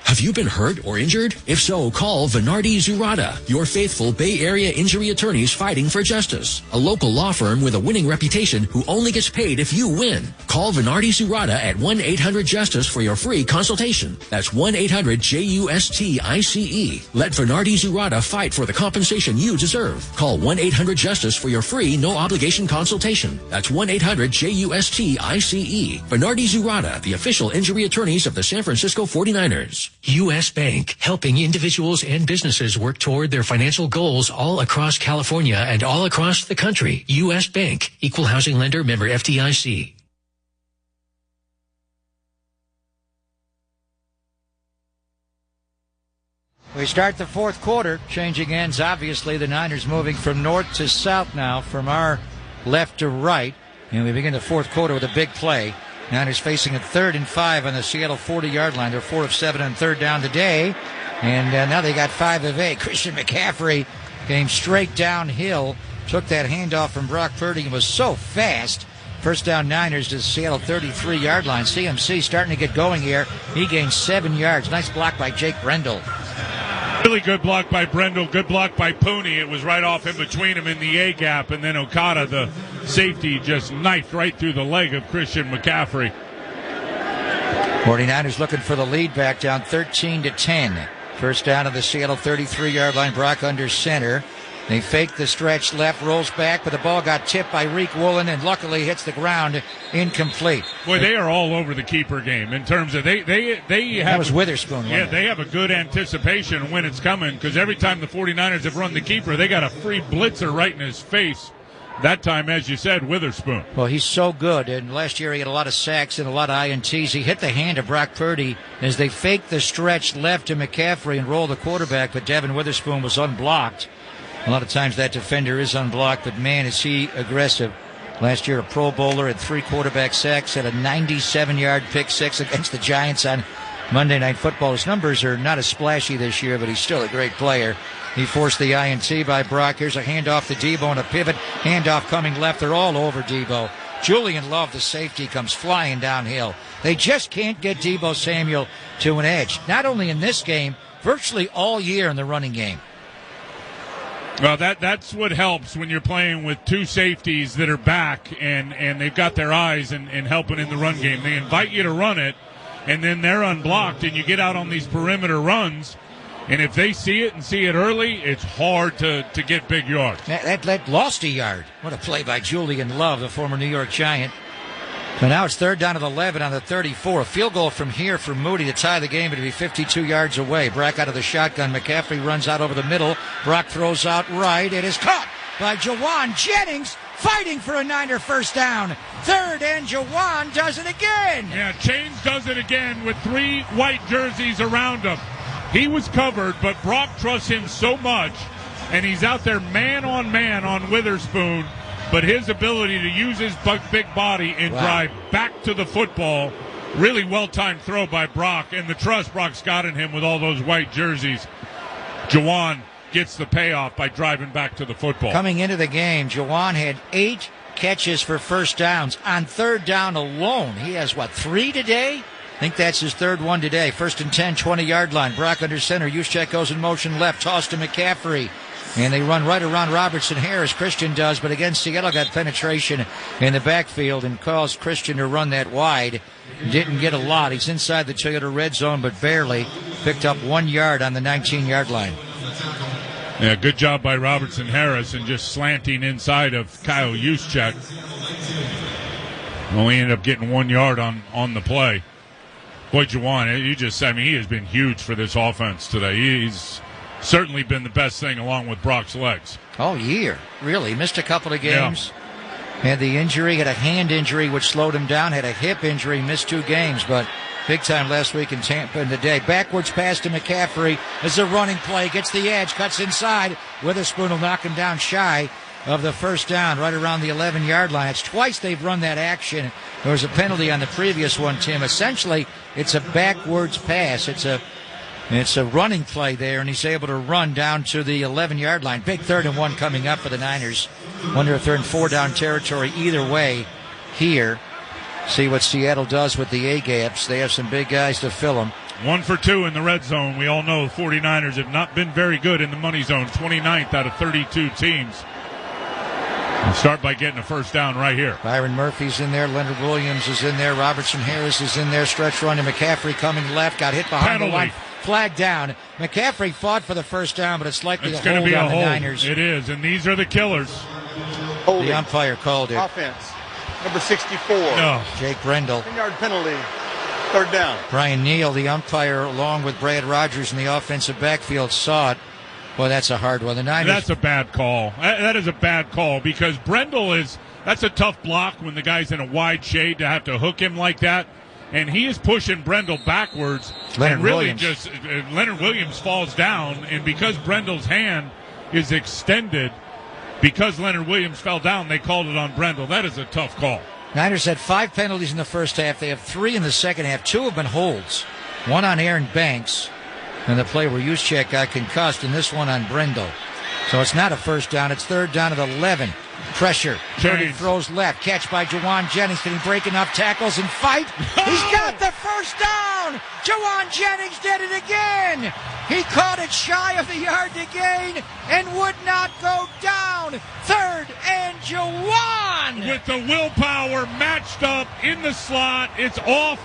Have you been hurt or injured? If so, call Venardi Zurada, your faithful Bay Area injury attorneys fighting for justice. A local law firm with a winning reputation who only gets paid if you win. Call Venardi Zurada at 1-800-JUSTICE for your free consultation. That's 1-800-JUSTICE. Let Venardi Zurada fight for the compensation you deserve. Call 1-800-JUSTICE for your free no-obligation consultation. That's 1-800-JUSTICE. Venardi Zurada, the official injury attorneys of the San Francisco 49ers. U.S. Bank, helping individuals and businesses work toward their financial goals all across California and all across the country. U.S. Bank, equal housing lender, member FDIC. We start the fourth quarter, changing ends. Obviously, the Niners moving from north to south now, from our left to right. And we begin the fourth quarter with a big play. Niners facing a 3rd and 5 on the Seattle 40-yard line. They're 4 of 7 on third down today. And now they got 5 of 8. Christian McCaffrey came straight downhill, took that handoff from Brock Purdy and was so fast. First down Niners to the Seattle 33-yard line. CMC starting to get going here. He gained 7 yards. Nice block by Jake Brendel. Really good block by Brendel. Good block by Pooney. It was right off in between him in the A-gap, and then Okada, the safety, just knifed right through the leg of Christian McCaffrey. 49ers looking for the lead back, down 13-10. First down of the Seattle 33-yard line. Brock under center. They fake the stretch left, rolls back, but the ball got tipped by Reek Woolen and luckily hits the ground, incomplete. Boy, they are all over the keeper game in terms of they have. That was Witherspoon. Yeah, they have a good anticipation when it's coming, because every time the 49ers have run the keeper, they got a free blitzer right in his face. That time, as you said, Witherspoon. Well, he's so good, and last year he had a lot of sacks and a lot of INTs. He hit the hand of Brock Purdy as they faked the stretch left to McCaffrey and rolled the quarterback, but Devin Witherspoon was unblocked. A lot of times that defender is unblocked, but man, is he aggressive. Last year, a Pro Bowler, had 3 quarterback sacks, had a 97-yard pick six against the Giants on Monday Night Football. His numbers are not as splashy this year, but he's still a great player. He forced the INT by Brock. Here's a handoff to Debo and a pivot. Handoff coming left. They're all over Debo. Julian Love, the safety, comes flying downhill. They just can't get Debo Samuel to an edge. Not only in this game, virtually all year in the running game. Well, that's what helps when you're playing with 2 safeties that are back and they've got their eyes and helping in the run game. They invite you to run it, and then they're unblocked, and you get out on these perimeter runs, and if they see it and see it early, it's hard to get big yards. That lost a yard. What a play by Julian Love, the former New York Giant. So now it's 3rd down at 11 on the 34. A field goal from here for Moody to tie the game, but to be 52 yards away. Brock out of the shotgun. McCaffrey runs out over the middle. Brock throws out right. It is caught by Jauan Jennings, fighting for a Niner first down. 3rd, and Jauan does it again. Yeah, Chains does it again with 3 white jerseys around him. He was covered, but Brock trusts him so much, and he's out there man on Witherspoon. But his ability to use his big body and drive back to the football, really well-timed throw by Brock, and the trust Brock's got in him with all those white jerseys. Jauan gets the payoff by driving back to the football. Coming into the game, Jauan had 8 catches for first downs. On 3rd down alone, he has, 3 today? I think that's his 3rd one today. 1st and 10, 20-yard line. Brock under center. Juszczyk goes in motion left. Toss to McCaffrey. And they run right around Robertson Harris. Christian does, but again, Seattle got penetration in the backfield and caused Christian to run that wide. Didn't get a lot. He's inside the Toyota red zone, but barely. Picked up 1 yard on the 19-yard line. Yeah, good job by Robertson Harris and just slanting inside of Kyle Juszczyk. Only ended up getting 1 yard on the play. Boy, Jauan, he has been huge for this offense today. He's certainly been the best thing along with Brock's legs. All year, really. Missed a couple of games. Yeah. Had the injury, had a hand injury which slowed him down, had a hip injury, missed 2 games, but big time last week in Tampa in the day. Backwards pass to McCaffrey as a running play, gets the edge, cuts inside. Witherspoon will knock him down shy of the first down, right around the 11-yard line. It's twice they've run that action. There was a penalty on the previous one, Tim. Essentially, it's a backwards pass. It's a running play there, and he's able to run down to the 11-yard line. Big 3rd and 1 coming up for the Niners. Wonder if they're in 4-down territory either way here. See what Seattle does with the A-gaps. They have some big guys to fill them. 1 for 2 in the red zone. We all know the 49ers have not been very good in the money zone. 29th out of 32 teams. And start by getting a first down right here. Byron Murphy's in there. Leonard Williams is in there. Robertson Harris is in there. Stretch run to McCaffrey coming left. Got hit behind the line. Flag down. McCaffrey fought for the first down, but it's likely it's a hold be on a the hold. Niners. It is, and these are the killers. Holding. The umpire called it. Offense. Number 64. No. Jake Brendel. 10-yard penalty. Third down. Brian Neal, the umpire, along with Brad Rogers in the offensive backfield, saw it. Well, that's a hard one. The Niners. That's a bad call. That is a bad call because Brendel that's a tough block when the guy's in a wide shade to have to hook him like that. And he is pushing Brendel backwards. Leonard Williams falls down. And because Brendel's hand is extended, because Leonard Williams fell down, they called it on Brendel. That is a tough call. Niners had 5 penalties in the first half. They have 3 in the second half. 2 have been holds. 1 on Aaron Banks. And the play where Juszczyk got concussed, and this one on Brendel. So it's not a first down. It's third down at 11. Pressure. Purdy throws left. Catch by Jauan Jennings. Can he break enough tackles and fight? He's got the first down. Jauan Jennings did it again. He caught it shy of the yard to gain and would not go down. Third and Jauan. With the willpower matched up in the slot. It's off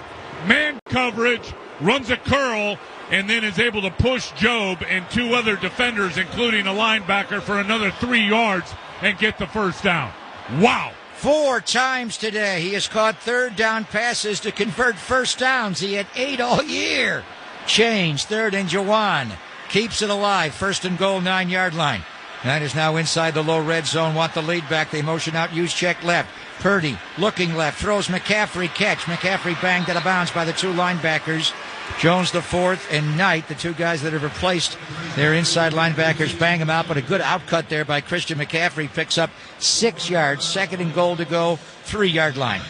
man coverage. Runs a curl. And then is able to push Job and 2 other defenders, including a linebacker, for another 3 yards and get the first down. Wow. 4 times today he has caught third down passes to convert first downs. He had 8 all year. Change, third and Jauan. Keeps it alive. First and goal, 9-yard line. Niners now inside the low red zone. Want the lead back. They motion out. Juszczyk left. Purdy looking left. Throws McCaffrey. Catch. McCaffrey banged out of bounds by the 2 linebackers. Jones the fourth and Knight, the 2 guys that have replaced their inside linebackers, bang them out, but a good outcut there by Christian McCaffrey picks up 6 yards. Second and goal to go, 3-yard line.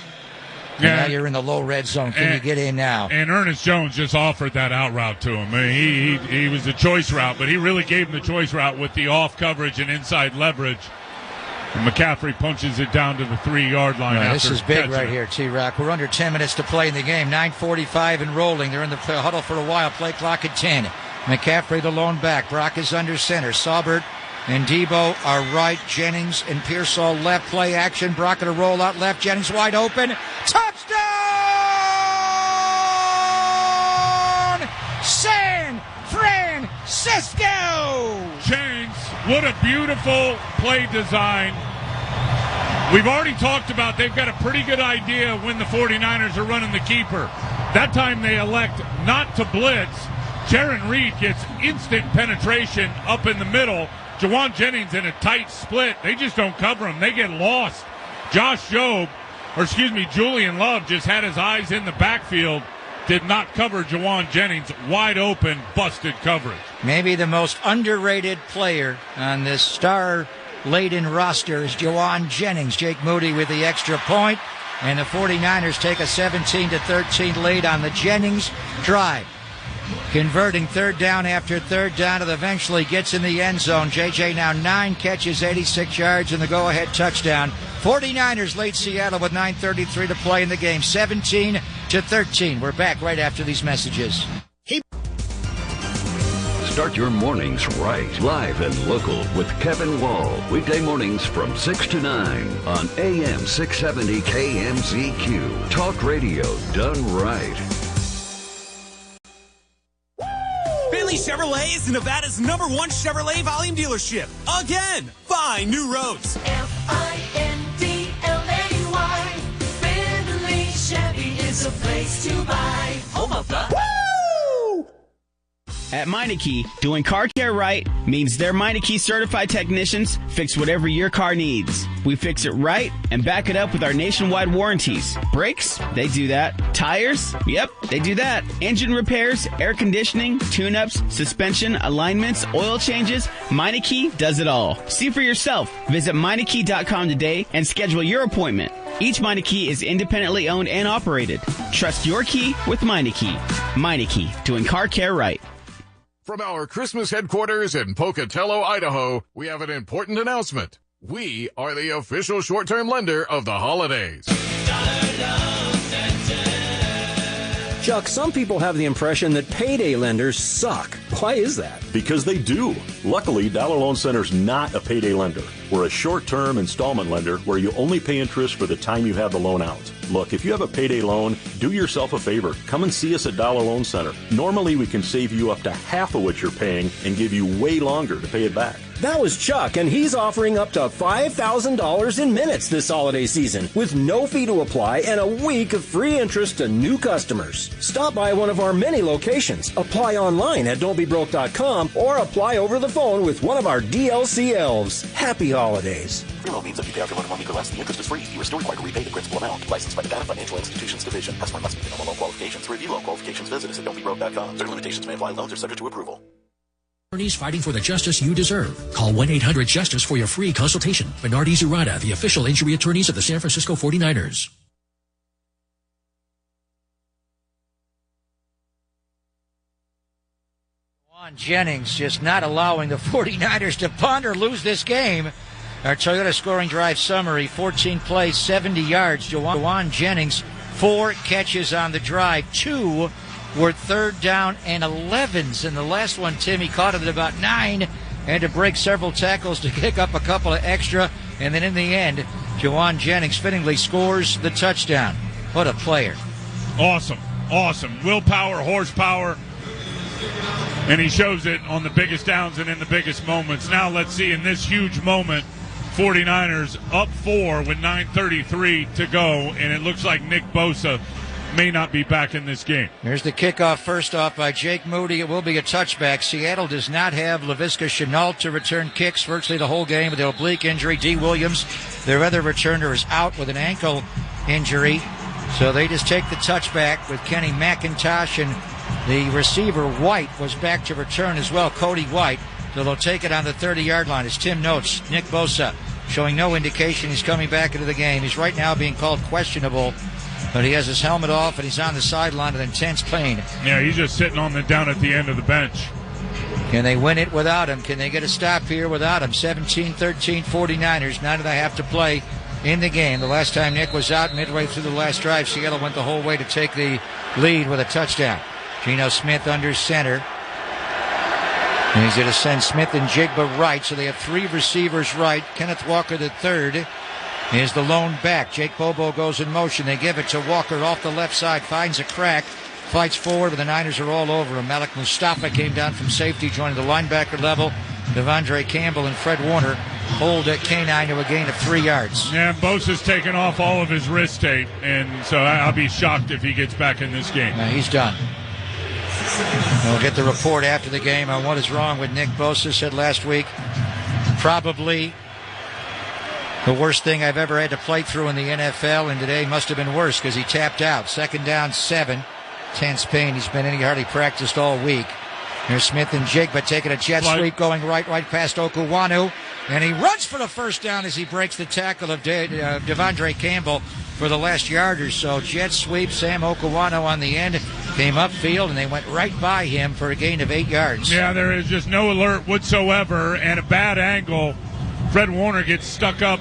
And now you're in the low red zone. Can you get in now? And Ernest Jones just offered that out route to him. I mean, he was the choice route, but he really gave him the choice route with the off coverage and inside leverage. And McCaffrey punches it down to the 3-yard line. This is big right here, T-Rock. We're under 10 minutes to play in the game. 9:45 and rolling. They're in the huddle for a while. Play clock at 10. McCaffrey the lone back. Brock is under center. Saubert and Debo are right. Jennings and Pearsall left. Play action. Brock going to roll out left. Jennings wide open. Touchdown! San Francisco! James, what a beautiful play design. We've already talked about they've got a pretty good idea when the 49ers are running the keeper. That time they elect not to blitz. Jaron Reed gets instant penetration up in the middle. Jauan Jennings in a tight split. They just don't cover him. They get lost. Julian Love just had his eyes in the backfield. Did not cover Jauan Jennings. Wide open, busted coverage. Maybe the most underrated player on this star-laden roster is Jauan Jennings. Jake Moody with the extra point. And the 49ers take a 17-13 lead on the Jennings drive. Converting third down after third down, and eventually gets in the end zone. JJ now 9 catches, 86 yards, and the go-ahead touchdown. 49ers lead Seattle with 9:33 to play in the game, 17-13. We're back right after these messages. Start your mornings right, live and local with Kevin Wall. Weekday mornings from 6 to 9 on AM 670 KMZQ. Talk radio done right. Finley Chevrolet is Nevada's #1 Chevrolet volume dealership. Again, find new roads. Findlay. Finley Chevy is a place to buy. Home of the... At Meineke, doing car care right means their Meineke certified technicians fix whatever your car needs. We fix it right and back it up with our nationwide warranties. Brakes? They do that. Tires? Yep, they do that. Engine repairs, air conditioning, tune-ups, suspension, alignments, oil changes. Meineke does it all. See for yourself. Visit Meineke.com today and schedule your appointment. Each Meineke is independently owned and operated. Trust your key with Meineke. Meineke, doing car care right. From our Christmas headquarters in Pocatello, Idaho, we have an important announcement. We are the official short-term lender of the holidays. Chuck, some people have the impression that payday lenders suck. Why is that? Because they do. Luckily, Dollar Loan Center's not a payday lender. We're a short-term installment lender where you only pay interest for the time you have the loan out. Look, if you have a payday loan, do yourself a favor. Come and see us at Dollar Loan Center. Normally, we can save you up to half of what you're paying and give you way longer to pay it back. That was Chuck, and he's offering up to $5,000 in minutes this holiday season with no fee to apply and a week of free interest to new customers. Stop by one of our many locations, apply online at don'tbebroke.com, or apply over the phone with one of our DLC elves. Happy holidays. Free loan means if you pay after 1 week or less, the interest is free. You are still required to repay the principal amount. Licensed by the Data Financial Institutions Division. Customer must meet minimum loan qualifications. To review loan qualifications, visit us at don'tbebroke.com. Certain limitations may apply. Loans are subject to approval. Attorneys fighting for the justice you deserve. Call 1-800-JUSTICE for your free consultation. Bernardi Zurada, the official injury attorneys of the San Francisco 49ers. Jauan Jennings just not allowing the 49ers to punt or lose this game. Our Toyota scoring drive summary, 14 plays, 70 yards. Jauan Jennings, 4 catches on the drive, 2 were third down and 11s. And the last one, Tim, he caught it at about 9, had to break several tackles to kick up a couple of extra. And then in the end, Jauan Jennings fittingly scores the touchdown. What a player. Awesome. Willpower, horsepower. And he shows it on the biggest downs and in the biggest moments. Now let's see in this huge moment, 49ers up 4 with 9:33 to go. And it looks like Nick Bosa may not be back in this game. Here's the kickoff, first off by Jake Moody. It will be a touchback. Seattle does not have Laviska Shenault to return kicks virtually the whole game with an oblique injury. D. Williams, their other returner, is out with an ankle injury. So they just take the touchback with Kenny McIntosh, and the receiver White was back to return as well, Cody White. So they'll take it on the 30-yard line. As Tim notes, Nick Bosa showing no indication he's coming back into the game. He's right now being called questionable, but he has his helmet off and he's on the sideline with intense pain. Yeah, he's just sitting down at the end of the bench. Can they win it without him? Can they get a stop here without him? 17-13 49ers, 9.5 to play in the game. The last time Nick was out midway through the last drive, Seattle went the whole way to take the lead with a touchdown. Geno Smith under center. And he's going to send Smith and Jigba right, so they have 3 receivers right. Kenneth Walker the third is the lone back. Jake Bobo goes in motion. They give it to Walker off the left side, finds a crack, fights forward, but the Niners are all over him. Malik Mustafa came down from safety, joining the linebacker level. Devondre Campbell and Fred Warner hold at K9 to a gain of 3 yards. Yeah, Bosa's taken off all of his wrist tape, and so I'll be shocked if he gets back in this game. No, he's done. We'll get the report after the game on what is wrong with Nick Bosa. Said last week, probably the worst thing I've ever had to play through in the NFL, and today must have been worse because he tapped out. 2nd down, 7. Tense pain. He's been in. He hardly practiced all week. Here's Smith and Jigba taking a jet sweep, going right past Okuwanu, and he runs for the first down as he breaks the tackle of Devondre Campbell for the last yard or so. Jet sweep, Sam Okuwanu on the end, came upfield, and they went right by him for a gain of 8 yards. Yeah, there is just no alert whatsoever, and a bad angle. Fred Warner gets stuck up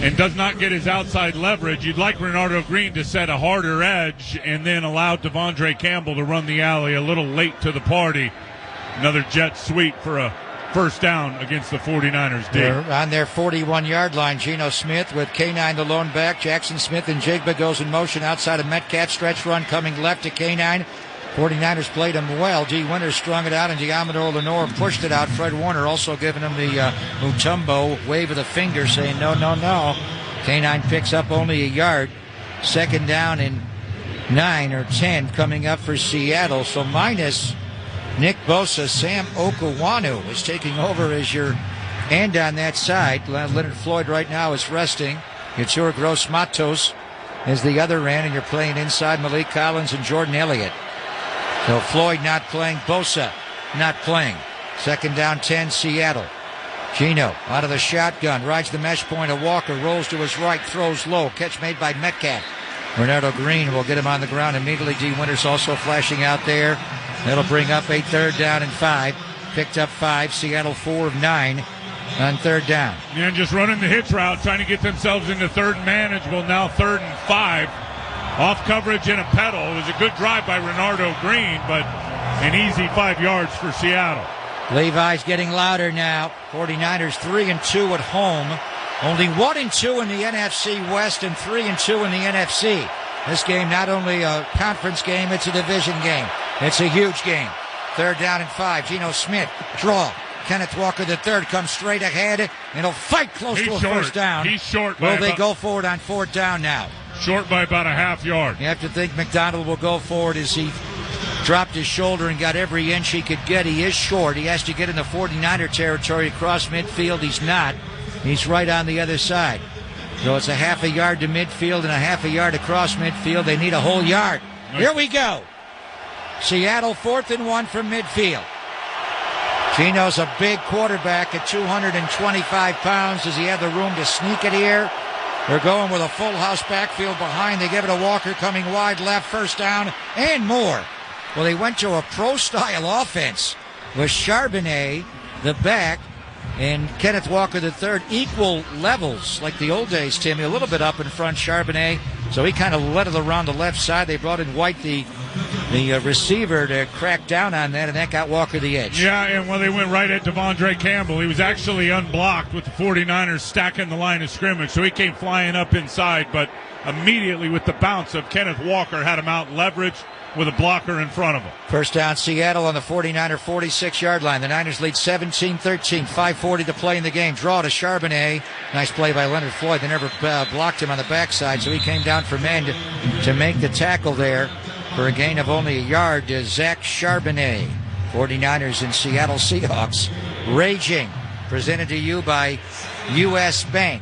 and does not get his outside leverage. You'd like Renardo Green to set a harder edge and then allow Devondre Campbell to run the alley a little late to the party. Another jet sweep for a first down against the 49ers. They're on their 41-yard line. Geno Smith with K9, the lone back. Jackson Smith and Jigba goes in motion outside of Metcalf. Stretch run coming left to K9. 49ers played him well. D. Winters strung it out, and Diamador Lenore pushed it out. Fred Warner also giving him the Mutombo wave of the finger, saying no. K9 picks up only a yard. 2nd down and 9 or 10 coming up for Seattle. So minus Nick Bosa, Sam Okuwanu is taking over as your end on that side. Leonard Floyd right now is resting. Yatur Gross-Matos is the other end, and you're playing inside Malik Collins and Jordan Elliott. So Floyd not playing, Bosa not playing. 2nd down, 10, Seattle. Geno out of the shotgun, rides the mesh point of Walker, rolls to his right, throws low. Catch made by Metcalf. Renardo Green will get him on the ground immediately. D. Winters also flashing out there. That'll bring up a 3rd down and 5. Picked up 5. Seattle 4 of 9 on 3rd down. And just running the hitch route, trying to get themselves into 3rd and manageable. Now 3rd and 5. Off coverage and a pedal. It was a good drive by Renardo Green, but an easy 5 yards for Seattle. Levi's getting louder now. 49ers 3-2 at home. Only 1-2 in the NFC West and 3-2 in the NFC. This game not only a conference game, it's a division game. It's a huge game. 3rd down and 5. Geno Smith, draw. Kenneth Walker III comes straight ahead and he'll fight close to a first down. He's short. Will they go forward on 4th down now? Short by about a half yard. You have to think McDonald will go forward as he dropped his shoulder and got every inch he could get. He is short. He has to get in the 49er territory across midfield. He's not. He's right on the other side. So it's a half a yard to midfield and a half a yard across midfield. They need a whole yard. Here we go. Seattle 4th and 1 from midfield. Geno's a big quarterback at 225 pounds. Does he have the room to sneak it here? They're going with a full house backfield behind. They give it to Walker coming wide left, first down, and more. Well, they went to a pro-style offense with Charbonnet, the back, and Kenneth Walker III, equal levels like the old days, Timmy. A little bit up in front, Charbonnet. So he kind of led it around the left side. They brought in White, the receiver, to crack down on that, and that got Walker the edge. Yeah, and when they went right at Devondre Campbell, he was actually unblocked with the 49ers stacking the line of scrimmage. So he came flying up inside, but immediately with the bounce of Kenneth Walker, had him out leveraged with a blocker in front of him. First down, Seattle on the 49er 46-yard line. The Niners lead 17-13, 5:40 to play in the game. Draw to Charbonnet. Nice play by Leonard Floyd. They never blocked him on the backside, so he came down from end to make the tackle there for a gain of only a yard to Zach Charbonnet. 49ers and Seattle Seahawks raging. Presented to you by U.S. Bank.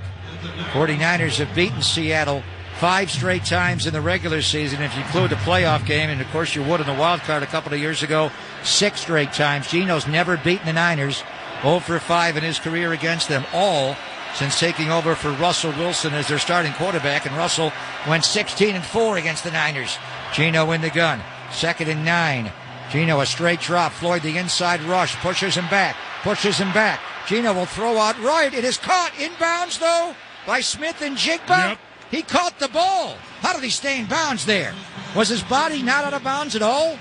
49ers have beaten Seattle 5 straight times in the regular season, if you include the playoff game, and of course you would in the wild card a couple of years ago, 6 straight times. Geno's never beaten the Niners, 0 for 5 in his career against them, all since taking over for Russell Wilson as their starting quarterback, and Russell went 16-4 against the Niners. Geno in the gun, 2nd and 9. Geno a straight drop, Floyd the inside rush, pushes him back. Geno will throw out right. It is caught inbounds though by Smith and Jigba. Yep. He caught the ball. How did he stay in bounds there? Was his body not out of bounds at all?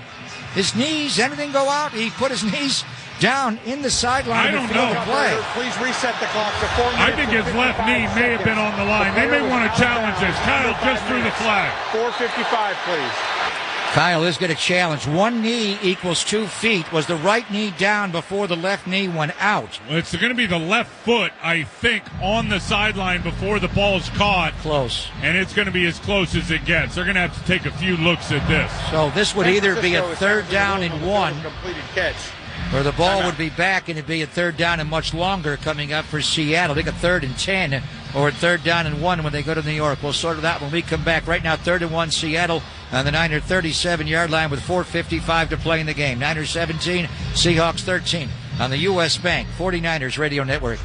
His knees, anything go out? He put his knees down in the sideline to field the play. Please reset the clock to 4 minutes. I think his left knee may have been on the line. They may want to challenge this. Kyle just threw the flag. 4:55, please. Kyle is going to challenge. 1 knee equals 2 feet. Was the right knee down before the left knee went out? Well, it's going to be the left foot, I think, on the sideline before the ball's caught. Close. And it's going to be as close as it gets. They're going to have to take a few looks at this. So this would either be a 3rd down and 1, completed catch, or the ball would be back and it'd be a 3rd down and much longer coming up for Seattle. They got 3rd and 10 or a 3rd down and 1 when they go to New York. We'll sort of that when we come back. Right now, 3rd and 1 Seattle on the Niner 37-yard line with 4:55 to play in the game. Niners 17, Seahawks 13 on the U.S. Bank 49ers Radio Network.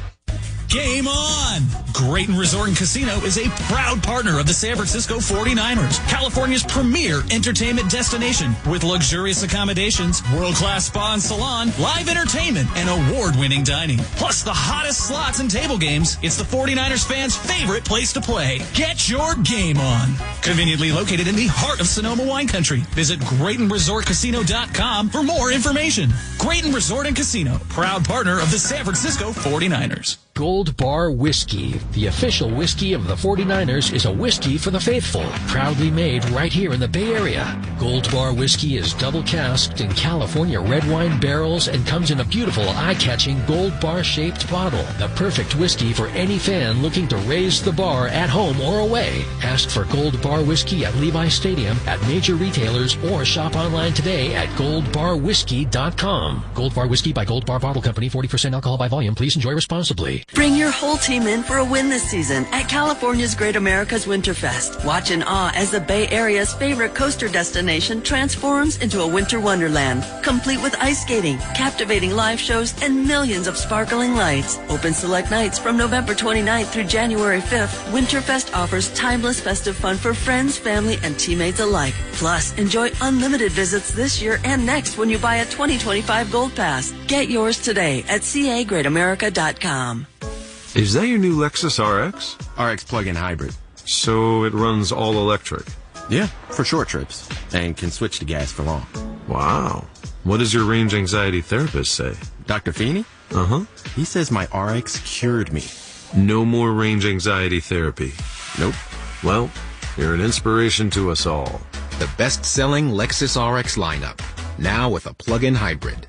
Game on! Grayton Resort and Casino is a proud partner of the San Francisco 49ers, California's premier entertainment destination with luxurious accommodations, world-class spa and salon, live entertainment, and award-winning dining. Plus the hottest slots and table games. It's the 49ers fans' favorite place to play. Get your game on! Conveniently located in the heart of Sonoma wine country. Visit GraytonResortCasino.com for more information. Grayton Resort and Casino, proud partner of the San Francisco 49ers. Gold Bar Whiskey, the official whiskey of the 49ers, is a whiskey for the faithful, proudly made right here in the Bay Area. Gold Bar Whiskey is double casked in California red wine barrels and comes in a beautiful, eye-catching gold bar-shaped bottle. The perfect whiskey for any fan looking to raise the bar at home or away. Ask for Gold Bar Whiskey at Levi Stadium, at major retailers, or shop online today at goldbarwhiskey.com. Gold Bar Whiskey by Gold Bar Bottle Company, 40% alcohol by volume. Please enjoy responsibly. Bring your whole team in for a win this season at California's Great America's Winterfest. Watch in awe as the Bay Area's favorite coaster destination transforms into a winter wonderland, complete with ice skating, captivating live shows, and millions of sparkling lights. Open select nights from November 29th through January 5th, Winterfest offers timeless festive fun for friends, family, and teammates alike. Plus, enjoy unlimited visits this year and next when you buy a 2025 Gold Pass. Get yours today at cagreatamerica.com. Is that your new Lexus RX? RX plug-in hybrid. So it runs all electric? Yeah, for short trips, and can switch to gas for long. Wow. What does your range anxiety therapist say? Dr. Feeney? Uh-huh. He says my RX cured me. No more range anxiety therapy. Nope. Well, you're an inspiration to us all. The best-selling Lexus RX lineup, now with a plug-in hybrid.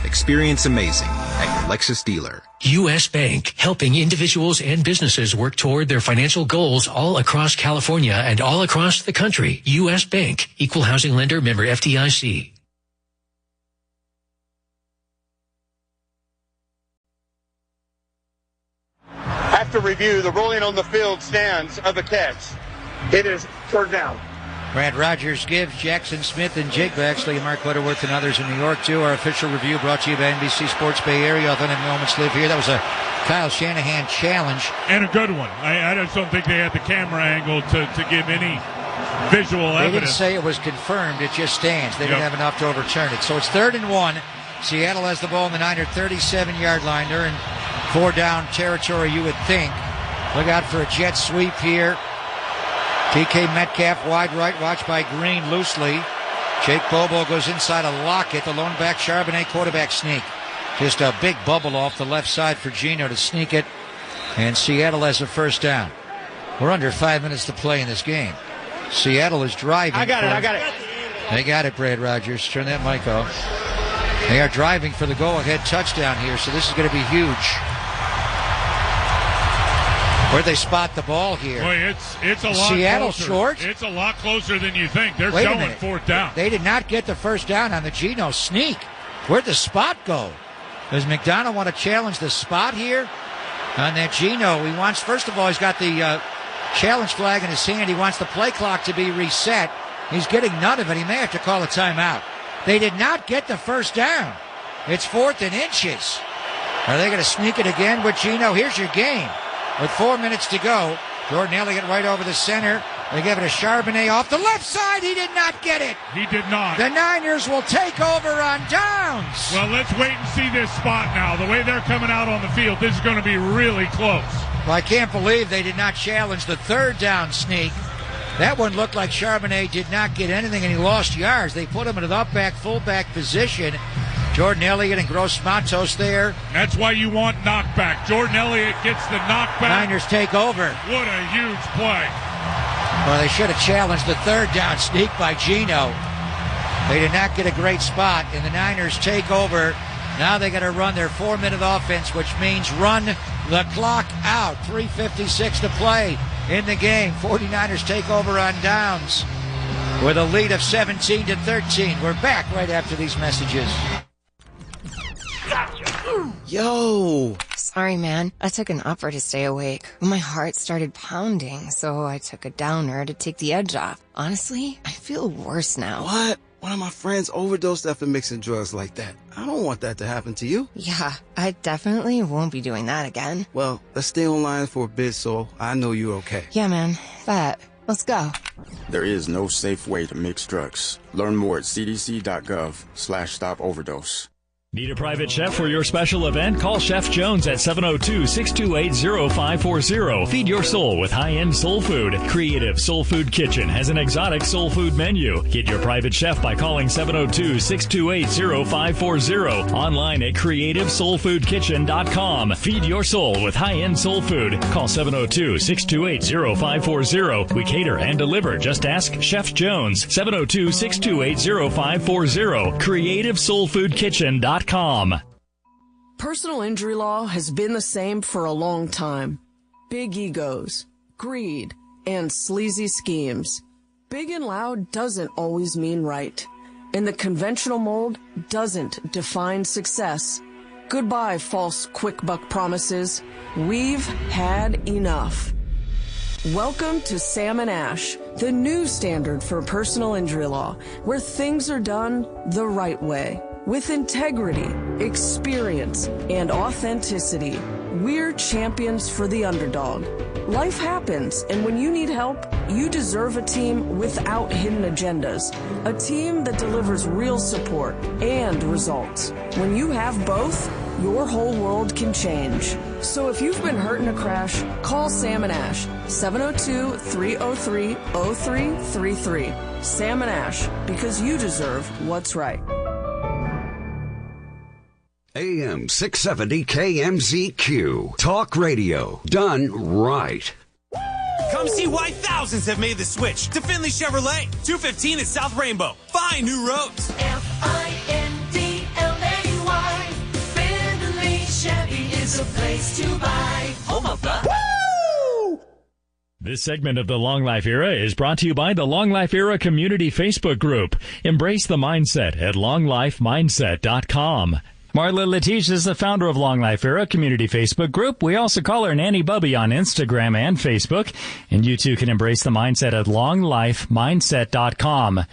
Experience amazing at your Lexus dealer. U.S. Bank, helping individuals and businesses work toward their financial goals all across California and all across the country. U.S. Bank, equal housing lender, member FDIC. After review, the ruling on the field stands of the catch. It is third down. Brad Rogers, Gibbs, Jackson Smith, and Jake Baxley, Mark Butterworth, and others in New York, too. Our official review brought to you by NBC Sports Bay Area. Authentic moments live here. That was a Kyle Shanahan challenge. And a good one. I just don't think they had the camera angle to give any visual evidence. They didn't say it was confirmed. It just stands. They didn't have enough to overturn it. So it's 3rd and 1. Seattle has the ball in the Niner 37-yard line. They're in 4-down territory, you would think. Look out for a jet sweep here. DK Metcalf wide right, watched by Green loosely. Jake Bobo goes inside a Lockett. The lone back Charbonnet quarterback sneak. Just a big bubble off the left side for Geno to sneak it. And Seattle has a first down. We're under 5 minutes to play in this game. Seattle is driving. I got it. They got it, Brad Rogers. Turn that mic off. They are driving for the go-ahead touchdown here, so this is going to be huge. Where'd they spot the ball here? Boy, it's a lot Seattle closer. Short? It's a lot closer than you think. They're showing 4th down. They did not get the first down on the Geno sneak. Where'd the spot go? Does McDonald want to challenge the spot here on that Geno? He wants, first of all, he's got the challenge flag in his hand. He wants the play clock to be reset. He's getting none of it. He may have to call a timeout. They did not get the first down. It's 4th and inches. Are they going to sneak it again with Geno? Here's your game. With 4 minutes to go, Jordan Elliott right over the center. They give it to Charbonnet off the left side. He did not get it. He did not. The Niners will take over on downs. Well, let's wait and see this spot now. The way they're coming out on the field, this is going to be really close. Well, I can't believe they did not challenge the 3rd down sneak. That one looked like Charbonnet did not get anything, and he lost yards. They put him in an up-back, full-back position. Jordan Elliott and Gross Matos there. That's why you want knockback. Jordan Elliott gets the knockback. Niners take over. What a huge play. Well, they should have challenged the 3rd down sneak by Geno. They did not get a great spot, and the Niners take over. Now they got to run their 4-minute offense, which means run the clock out. 3:56 to play in the game. 49ers take over on downs with a lead of 17-13. We're back right after these messages. Yo! Sorry, man. I took an upper to stay awake. My heart started pounding, so I took a downer to take the edge off. Honestly, I feel worse now. What? One of my friends overdosed after mixing drugs like that. I don't want that to happen to you. Yeah, I definitely won't be doing that again. Well, let's stay online for a bit so I know you're okay. Yeah, man. Bet. Let's go. There is no safe way to mix drugs. Learn more at cdc.gov/stopoverdose. Need a private chef for your special event? Call Chef Jones at 702-628-0540. Feed your soul with high-end soul food. Creative Soul Food Kitchen has an exotic soul food menu. Get your private chef by calling 702-628-0540. Online at creativesoulfoodkitchen.com. Feed your soul with high-end soul food. Call 702-628-0540. We cater and deliver. Just ask Chef Jones. 702-628-0540. creativesoulfoodkitchen.com. Personal injury law has been the same for a long time. Big egos, greed, and sleazy schemes. Big and loud doesn't always mean right. And the conventional mold doesn't define success. Goodbye, false quick buck promises. We've had enough. Welcome to Sam & Ash, the new standard for personal injury law, where things are done the right way. With integrity, experience, and authenticity, we're champions for the underdog. Life happens, and when you need help, you deserve a team without hidden agendas. A team that delivers real support and results. When you have both, your whole world can change. So if you've been hurt in a crash, call Sam & Ash, 702-303-0333. Sam & Ash, because you deserve what's right. AM 670 KMZQ. Talk radio done right. Come see why thousands have made the switch to Findlay Chevrolet. 215 at South Rainbow. Find new roads. Findlay. Findlay Chevy is a place to buy. Home of the... Woo! This segment of the Long Life Era is brought to you by the Long Life Era Community Facebook group. Embrace the mindset at longlifemindset.com. Marla Latish is the founder of Long Life Era Community Facebook group. We also call her Nanny Bubby on Instagram and Facebook. And you too can embrace the mindset at longlifemindset.com.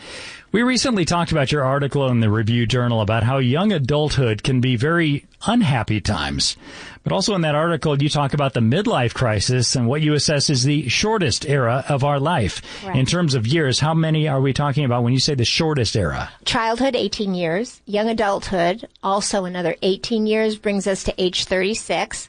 We recently talked about your article in the Review Journal about how young adulthood can be very unhappy times. But also in that article, you talk about the midlife crisis and what you assess is the shortest era of our life. Right. In terms of years, how many are we talking about when you say the shortest era? Childhood, 18 years. Young adulthood, also another 18 years, brings us to age 36.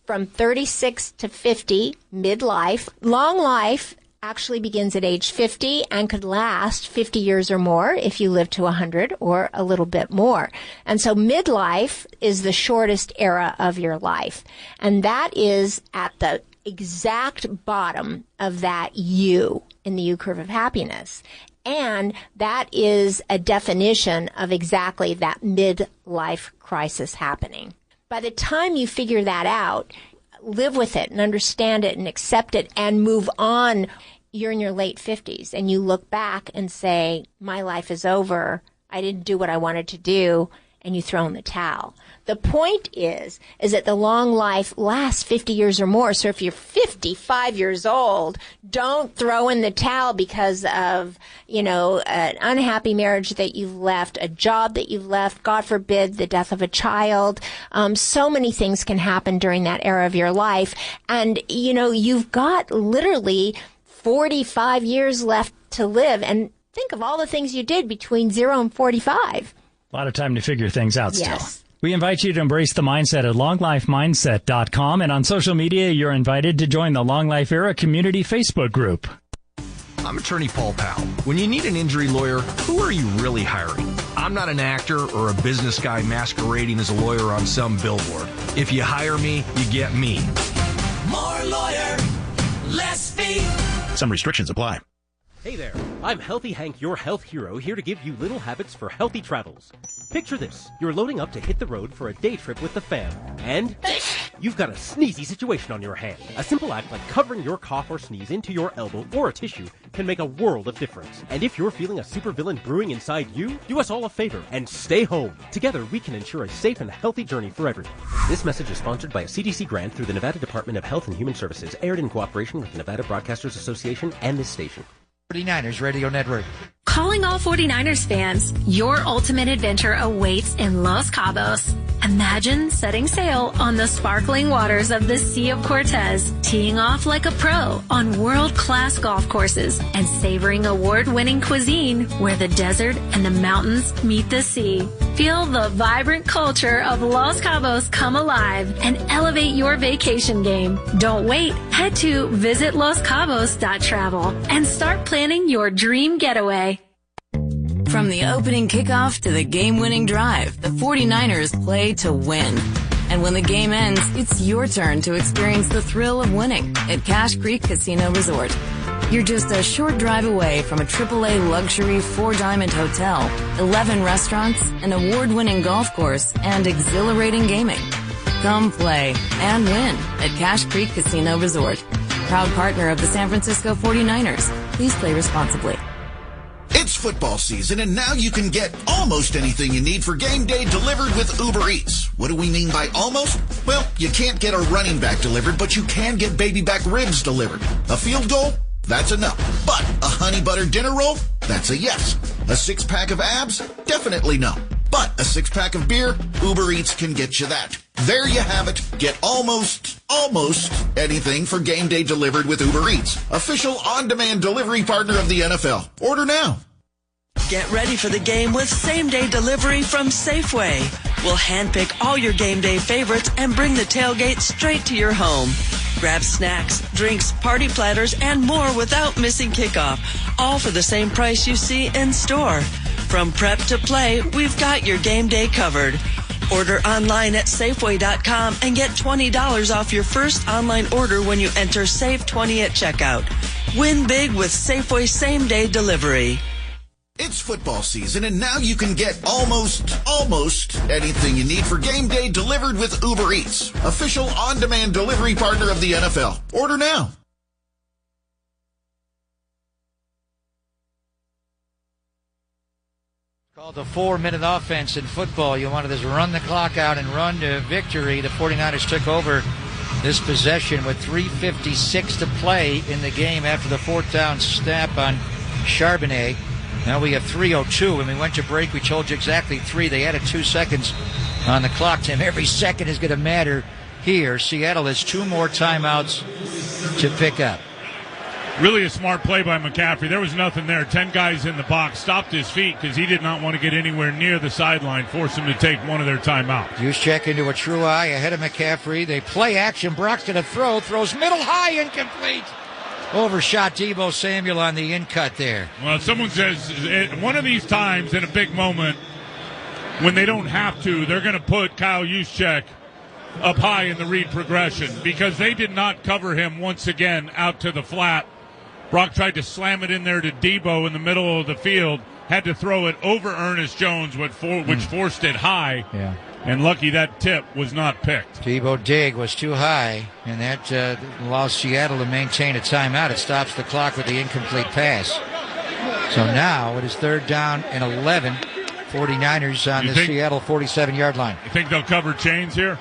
From 36 to 50, midlife. Long life actually begins at age 50 and could last 50 years or more if you live to 100 or a little bit more. And so midlife is the shortest era of your life. And that is at the exact bottom of that U in the U curve of happiness. And that is a definition of exactly that midlife crisis happening. By the time you figure that out, live with it and understand it and accept it and move on. You're in your late 50s and you look back and say, my life is over. I didn't do what I wanted to do. And you throw in the towel. The point is that the long life lasts 50 years or more. So if you're 55 years old, don't throw in the towel because of, an unhappy marriage that you've left, a job that you've left, God forbid, the death of a child. So many things can happen during that era of your life. And, you've got literally 45 years left to live. And think of all the things you did between 0 and 45. A lot of time to figure things out still. Yes. We invite you to embrace the mindset at longlifemindset.com. And on social media, you're invited to join the Long Life Era Community Facebook group. I'm attorney Paul Powell. When you need an injury lawyer, who are you really hiring? I'm not an actor or a business guy masquerading as a lawyer on some billboard. If you hire me, you get me. More lawyer, less fee. Some restrictions apply. Hey there, I'm Healthy Hank, your health hero, here to give you little habits for healthy travels. Picture this, you're loading up to hit the road for a day trip with the fam, and you've got a sneezy situation on your hand. A simple act like covering your cough or sneeze into your elbow or a tissue can make a world of difference. And if you're feeling a supervillain brewing inside you, do us all a favor and stay home. Together, we can ensure a safe and healthy journey for everyone. This message is sponsored by a CDC grant through the Nevada Department of Health and Human Services, aired in cooperation with the Nevada Broadcasters Association and this station. 49ers Radio Network. Calling all 49ers fans, your ultimate adventure awaits in Los Cabos. Imagine setting sail on the sparkling waters of the Sea of Cortez, teeing off like a pro on world-class golf courses, and savoring award-winning cuisine where the desert and the mountains meet the sea. Feel the vibrant culture of Los Cabos come alive and elevate your vacation game. Don't wait. Head to visitloscabos.travel and start planning your dream getaway. From the opening kickoff to the game-winning drive, the 49ers play to win. And when the game ends, it's your turn to experience the thrill of winning at Cache Creek Casino Resort. You're just a short drive away from a AAA luxury 4-diamond hotel, 11 restaurants, an award-winning golf course, and exhilarating gaming. Come play and win at Cache Creek Casino Resort. Proud partner of the San Francisco 49ers. Please play responsibly. It's football season, and now you can get almost anything you need for game day delivered with Uber Eats. What do we mean by almost? Well, you can't get a running back delivered, but you can get baby back ribs delivered. A field goal? That's a no. But a honey butter dinner roll? That's a yes. A 6-pack of abs? Definitely no. But a 6-pack of beer? Uber Eats can get you that. There you have it. Get almost anything for game day delivered with Uber Eats. Official on-demand delivery partner of the NFL. Order now. Get ready for the game with same-day delivery from Safeway. We'll handpick all your game day favorites and bring the tailgate straight to your home. Grab snacks, drinks, party platters, and more without missing kickoff. All for the same price you see in store. From prep to play, we've got your game day covered. Order online at Safeway.com and get $20 off your first online order when you enter SAVE20 at checkout. Win big with Safeway same-day delivery. It's football season, and now you can get almost anything you need for game day delivered with Uber Eats, official on-demand delivery partner of the NFL. Order now. Called the 4-minute offense in football. You wanted to run the clock out and run to victory. The 49ers took over this possession with 3:56 to play in the game after the fourth down snap on Charbonnet. Now we have 3:02. When we went to break, we told you exactly 3. They added 2 seconds on the clock, Tim. Every second is going to matter here. Seattle has 2 more timeouts to pick up. Really a smart play by McCaffrey. There was nothing there. 10 guys in the box, stopped his feet because he did not want to get anywhere near the sideline, forced him to take one of their timeouts. Juszczyk into a true eye ahead of McCaffrey. They play action. Brock's going to throw. Throws middle high, incomplete. Overshot Deebo Samuel on the in-cut there. Well, someone says one of these times in a big moment when they don't have to, they're going to put Kyle Juszczyk up high in the read progression because they did not cover him once again out to the flat. Brock tried to slam it in there to Deebo in the middle of the field, had to throw it over Ernest Jones, which forced it high. Yeah. And lucky that tip was not picked. Deebo dig was too high, and that allows Seattle to maintain a timeout. It stops the clock with the incomplete pass. So now it is 3rd down and 11. 49ers on the Seattle 47-yard line. You think they'll cover chains here?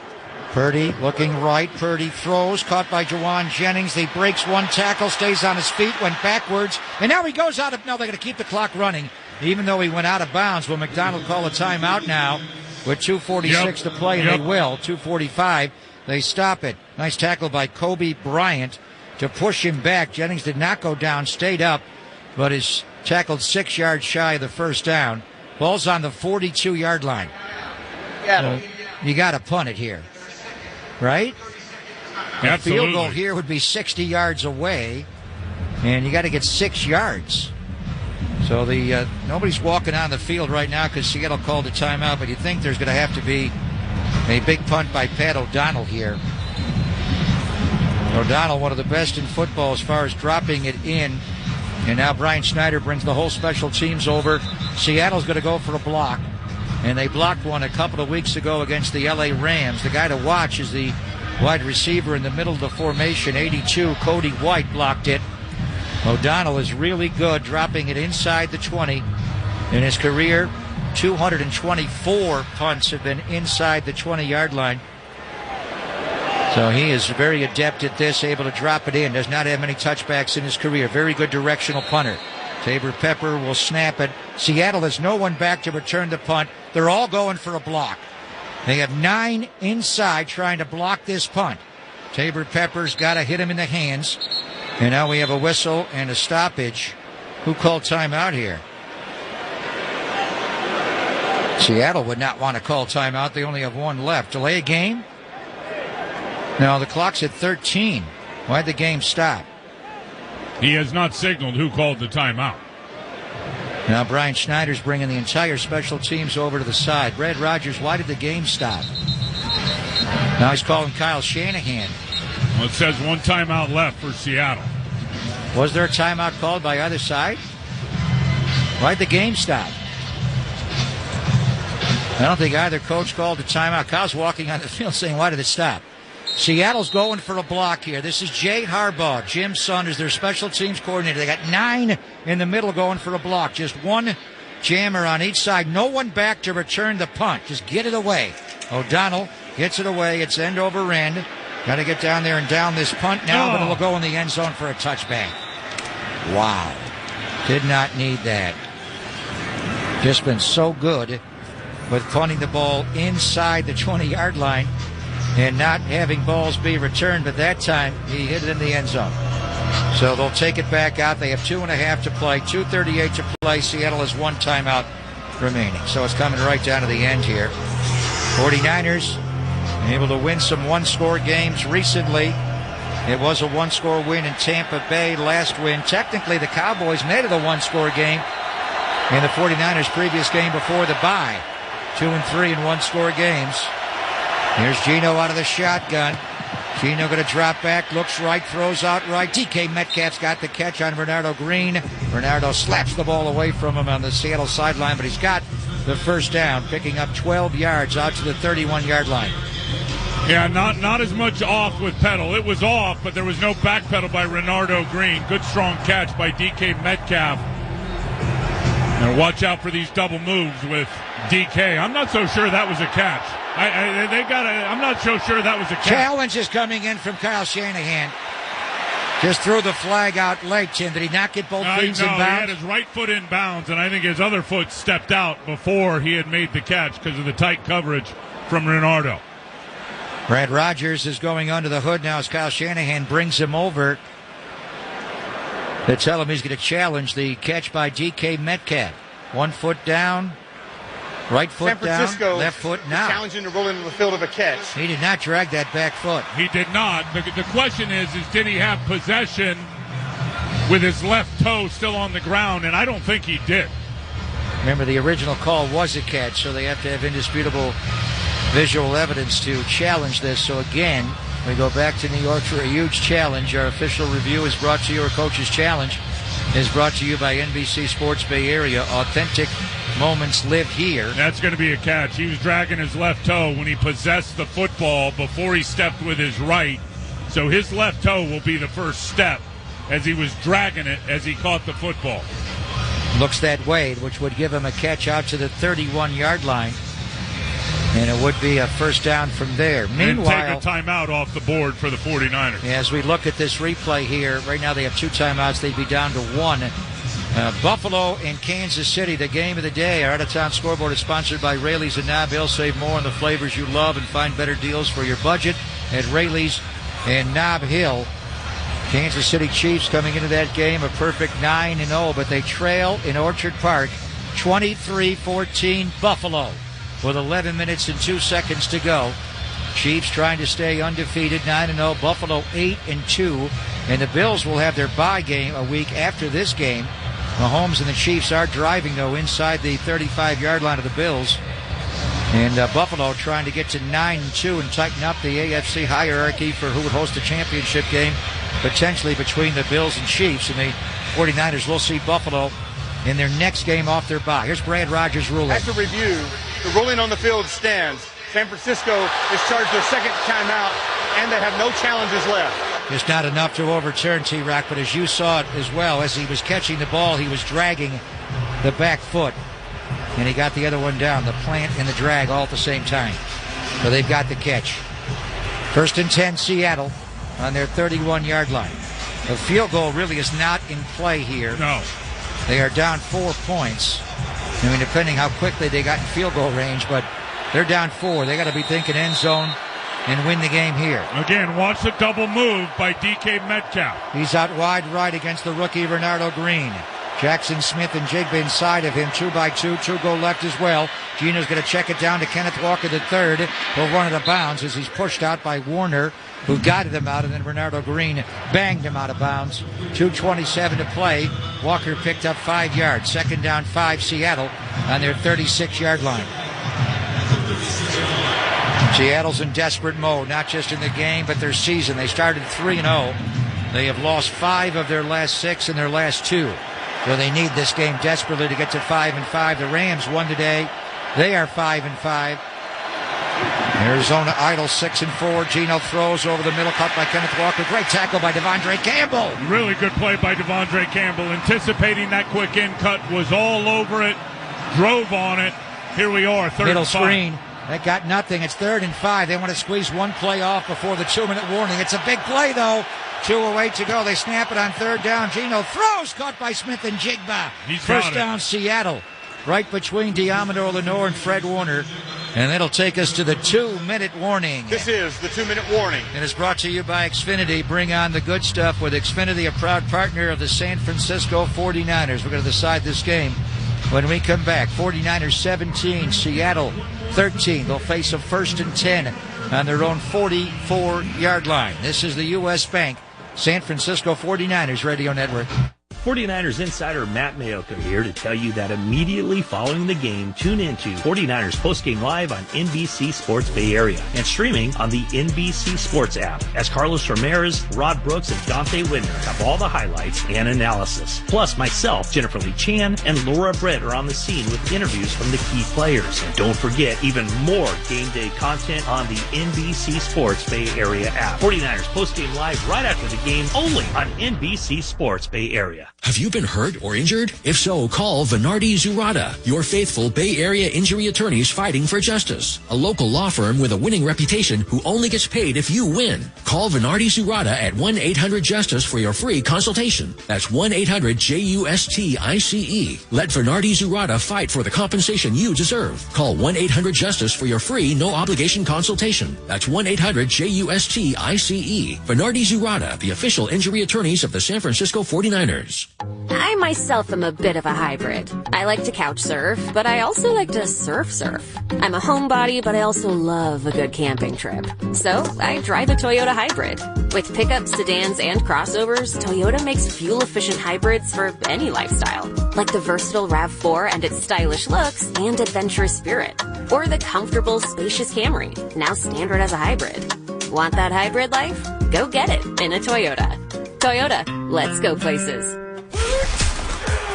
Purdy looking right. Purdy throws, caught by Jauan Jennings. He breaks one tackle, stays on his feet, went backwards, and now he goes out of. No, they're going to keep the clock running, even though he went out of bounds. Will McDonald call a timeout now with 2:46 to play, and they will. 2:45. They stop it. Nice tackle by Kobe Bryant to push him back. Jennings did not go down, stayed up, but is tackled 6 yards shy of the first down. Ball's on the 42-yard line. So you got to punt it here. Right? A field goal here would be 60 yards away, and you got to get 6 yards. So nobody's walking on the field right now because Seattle called a timeout, but you think there's going to have to be a big punt by Pat O'Donnell here. O'Donnell, one of the best in football as far as dropping it in. And now Brian Schneider brings the whole special teams over. Seattle's going to go for a block. And they blocked one a couple of weeks ago against the LA Rams. The guy to watch is the wide receiver in the middle of the formation, 82, Cody White, blocked it. O'Donnell is really good, dropping it inside the 20. In his career, 224 punts have been inside the 20-yard line. So he is very adept at this, able to drop it in. Does not have many touchbacks in his career. Very good directional punter. Tabor Pepper will snap it. Seattle has no one back to return the punt. They're all going for a block. They have 9 inside trying to block this punt. Tabor Pepper's got to hit him in the hands. And now we have a whistle and a stoppage. Who called timeout here? Seattle would not want to call timeout. They only have 1 left. Delay a game? No, the clock's at 13. Why'd the game stop? He has not signaled who called the timeout. Now Brian Schneider's bringing the entire special teams over to the side. Brad Rogers, why did the game stop? Now he's calling Kyle Shanahan. Well, it says 1 timeout left for Seattle. Was there a timeout called by either side? Why'd the game stop? I don't think either coach called the timeout. Kyle's walking on the field saying, why did it stop? Seattle's going for a block here. This is Jay Harbaugh. Jim's son is their special teams coordinator. They got 9 in the middle going for a block. Just 1 jammer on each side. No one back to return the punt. Just get it away. O'Donnell gets it away. It's end over end. Got to get down there and down this punt now, but it'll go in the end zone for a touchback. Wow. Did not need that. Just been so good with punting the ball inside the 20-yard line and not having balls be returned, but that time he hit it in the end zone. So they'll take it back out. They have 2.5 to play, 2:38 to play. Seattle has 1 timeout remaining. So it's coming right down to the end here. 49ers able to win some one-score games recently. It was a one-score win in Tampa Bay last win. Technically, the Cowboys made it a one-score game in the 49ers' previous game before the bye. 2 and 3 in one-score games. Here's Geno out of the shotgun. Geno going to drop back, looks right, throws out right. DK Metcalf's got the catch on Bernardo Green. Bernardo slaps the ball away from him on the Seattle sideline, but he's got the first down, picking up 12 yards out to the 31-yard line. Yeah, not as much off with pedal. It was off, but there was no back pedal by Bernardo Green. Good strong catch by DK Metcalf. Now watch out for these double moves with DK. I'm not so sure that was a catch. I'm not so sure that was a catch. Challenge is coming in from Kyle Shanahan. Just threw the flag out late, Tim. Did he not get both feet in bounds? He had his right foot in bounds, and I think his other foot stepped out before he had made the catch because of the tight coverage from Bernardo. Brad Rogers is going under the hood now as Kyle Shanahan brings him over. They tell him he's going to challenge the catch by DK Metcalf. 1 foot down, right foot down, left foot now. Challenging to roll into the field of a catch. He did not drag that back foot. He did not. The question is did he have possession with his left toe still on the ground? And I don't think he did. Remember, the original call was a catch, so they have to have indisputable visual evidence to challenge this. So again, we go back to New York for a huge challenge. Our official review is brought to you, or Coach's Challenge is brought to you by NBC Sports Bay Area. Authentic moments live here. That's going to be a catch. He was dragging his left toe when he possessed the football before he stepped with his right. So his left toe will be the first step as he was dragging it as he caught the football. Looks that way, which would give him a catch out to the 31-yard line. And it would be a first down from there. Meanwhile, and take a timeout off the board for the 49ers. As we look at this replay here, right now they have 2 timeouts. They'd be down to 1. Buffalo and Kansas City, the game of the day. Our out-of-town scoreboard is sponsored by Rayleigh's and Nob Hill. Save more on the flavors you love and find better deals for your budget at Rayleigh's and Nob Hill. Kansas City Chiefs coming into that game a perfect 9-0, but they trail in Orchard Park 23-14 Buffalo. With 11 minutes and 2 seconds to go. Chiefs trying to stay undefeated, 9-0. Buffalo 8-2. And the Bills will have their bye game a week after this game. Mahomes and the Chiefs are driving, though, inside the 35-yard line of the Bills. And Buffalo trying to get to 9-2 and tighten up the AFC hierarchy for who would host a championship game, potentially between the Bills and Chiefs. And the 49ers will see Buffalo in their next game off their bye. Here's Brad Rogers' ruling. After review, the ruling on the field stands. San Francisco is charged their second timeout, and they have no challenges left. Just not enough to overturn T-Rock, but as you saw it as well, as he was catching the ball, he was dragging the back foot, and he got the other one down, the plant and the drag all at the same time. So they've got the catch. 1st and 10, Seattle on their 31-yard line. The field goal really is not in play here. No. They are down 4 points. I mean, depending how quickly they got in field goal range, but they're down 4. They got to be thinking end zone and win the game here. Again, watch the double move by DK Metcalf. He's out wide right against the rookie Bernardo Green. Jackson Smith and Jigba inside of him, 2x2, 2 go left as well. Geno's going to check it down to Kenneth Walker III. He'll run it out of bounds as he's pushed out by Warner, who guided him out, and then Bernardo Green banged him out of bounds. 2:27 to play. Walker picked up 5 yards. 2nd down 5, Seattle on their 36-yard line. Seattle's in desperate mode, not just in the game, but their season. They started 3-0. They have lost 5 of their last 6 and their last 2. So they need this game desperately to get to 5-5. The Rams won today. They are 5-5. Arizona idle 6-4. Geno throws over the middle, cut by Kenneth Walker. Great tackle by Devondre Campbell. Really good play by Devondre Campbell. Anticipating that quick in cut, was all over it, drove on it. Here we are, 3rd middle and 5. screen. That got nothing. It's 3rd and 5. They want to squeeze one play off before the 2-minute warning. It's a big play, though. 2:08 to go. They snap it on 3rd down. Geno throws, caught by Smith and Jigba. First down, Seattle. Right between Diamador Lenore and Fred Warner. And that'll take us to the 2-minute warning. This is the 2-minute warning. And it's brought to you by Xfinity. Bring on the good stuff with Xfinity, a proud partner of the San Francisco 49ers. We're going to decide this game when we come back. 49ers 17, Seattle 13. They'll face a 1st and 10 on their own 44-yard line. This is the U.S. Bank San Francisco 49ers Radio Network. 49ers insider Matt Mayoka here to tell you that immediately following the game, tune into 49ers postgame live on NBC Sports Bay Area and streaming on the NBC Sports app as Carlos Ramirez, Rod Brooks, and Dante Widner have all the highlights and analysis. Plus, myself, Jennifer Lee Chan, and Laura Brett are on the scene with interviews from the key players. And don't forget, even more game day content on the NBC Sports Bay Area app. 49ers postgame live right after the game, only on NBC Sports Bay Area. Have you been hurt or injured? If so, call Venardi Zurada, your faithful Bay Area injury attorneys fighting for justice. A local law firm with a winning reputation who only gets paid if you win. Call Venardi Zurada at 1-800-JUSTICE for your free consultation. That's 1-800-JUSTICE. Let Venardi Zurada fight for the compensation you deserve. Call 1-800-JUSTICE for your free, no-obligation consultation. That's 1-800-JUSTICE. Venardi Zurada, the official injury attorneys of the San Francisco 49ers. I myself am a bit of a hybrid. I like to couch surf, but I also like to surf. I'm a homebody, but I also love a good camping trip. So I drive a Toyota hybrid. With pickups, sedans, and crossovers, Toyota makes fuel-efficient hybrids for any lifestyle. Like the versatile RAV4 and its stylish looks and adventurous spirit. Or the comfortable, spacious Camry, now standard as a hybrid. Want that hybrid life? Go get it in a Toyota. Toyota, let's go places.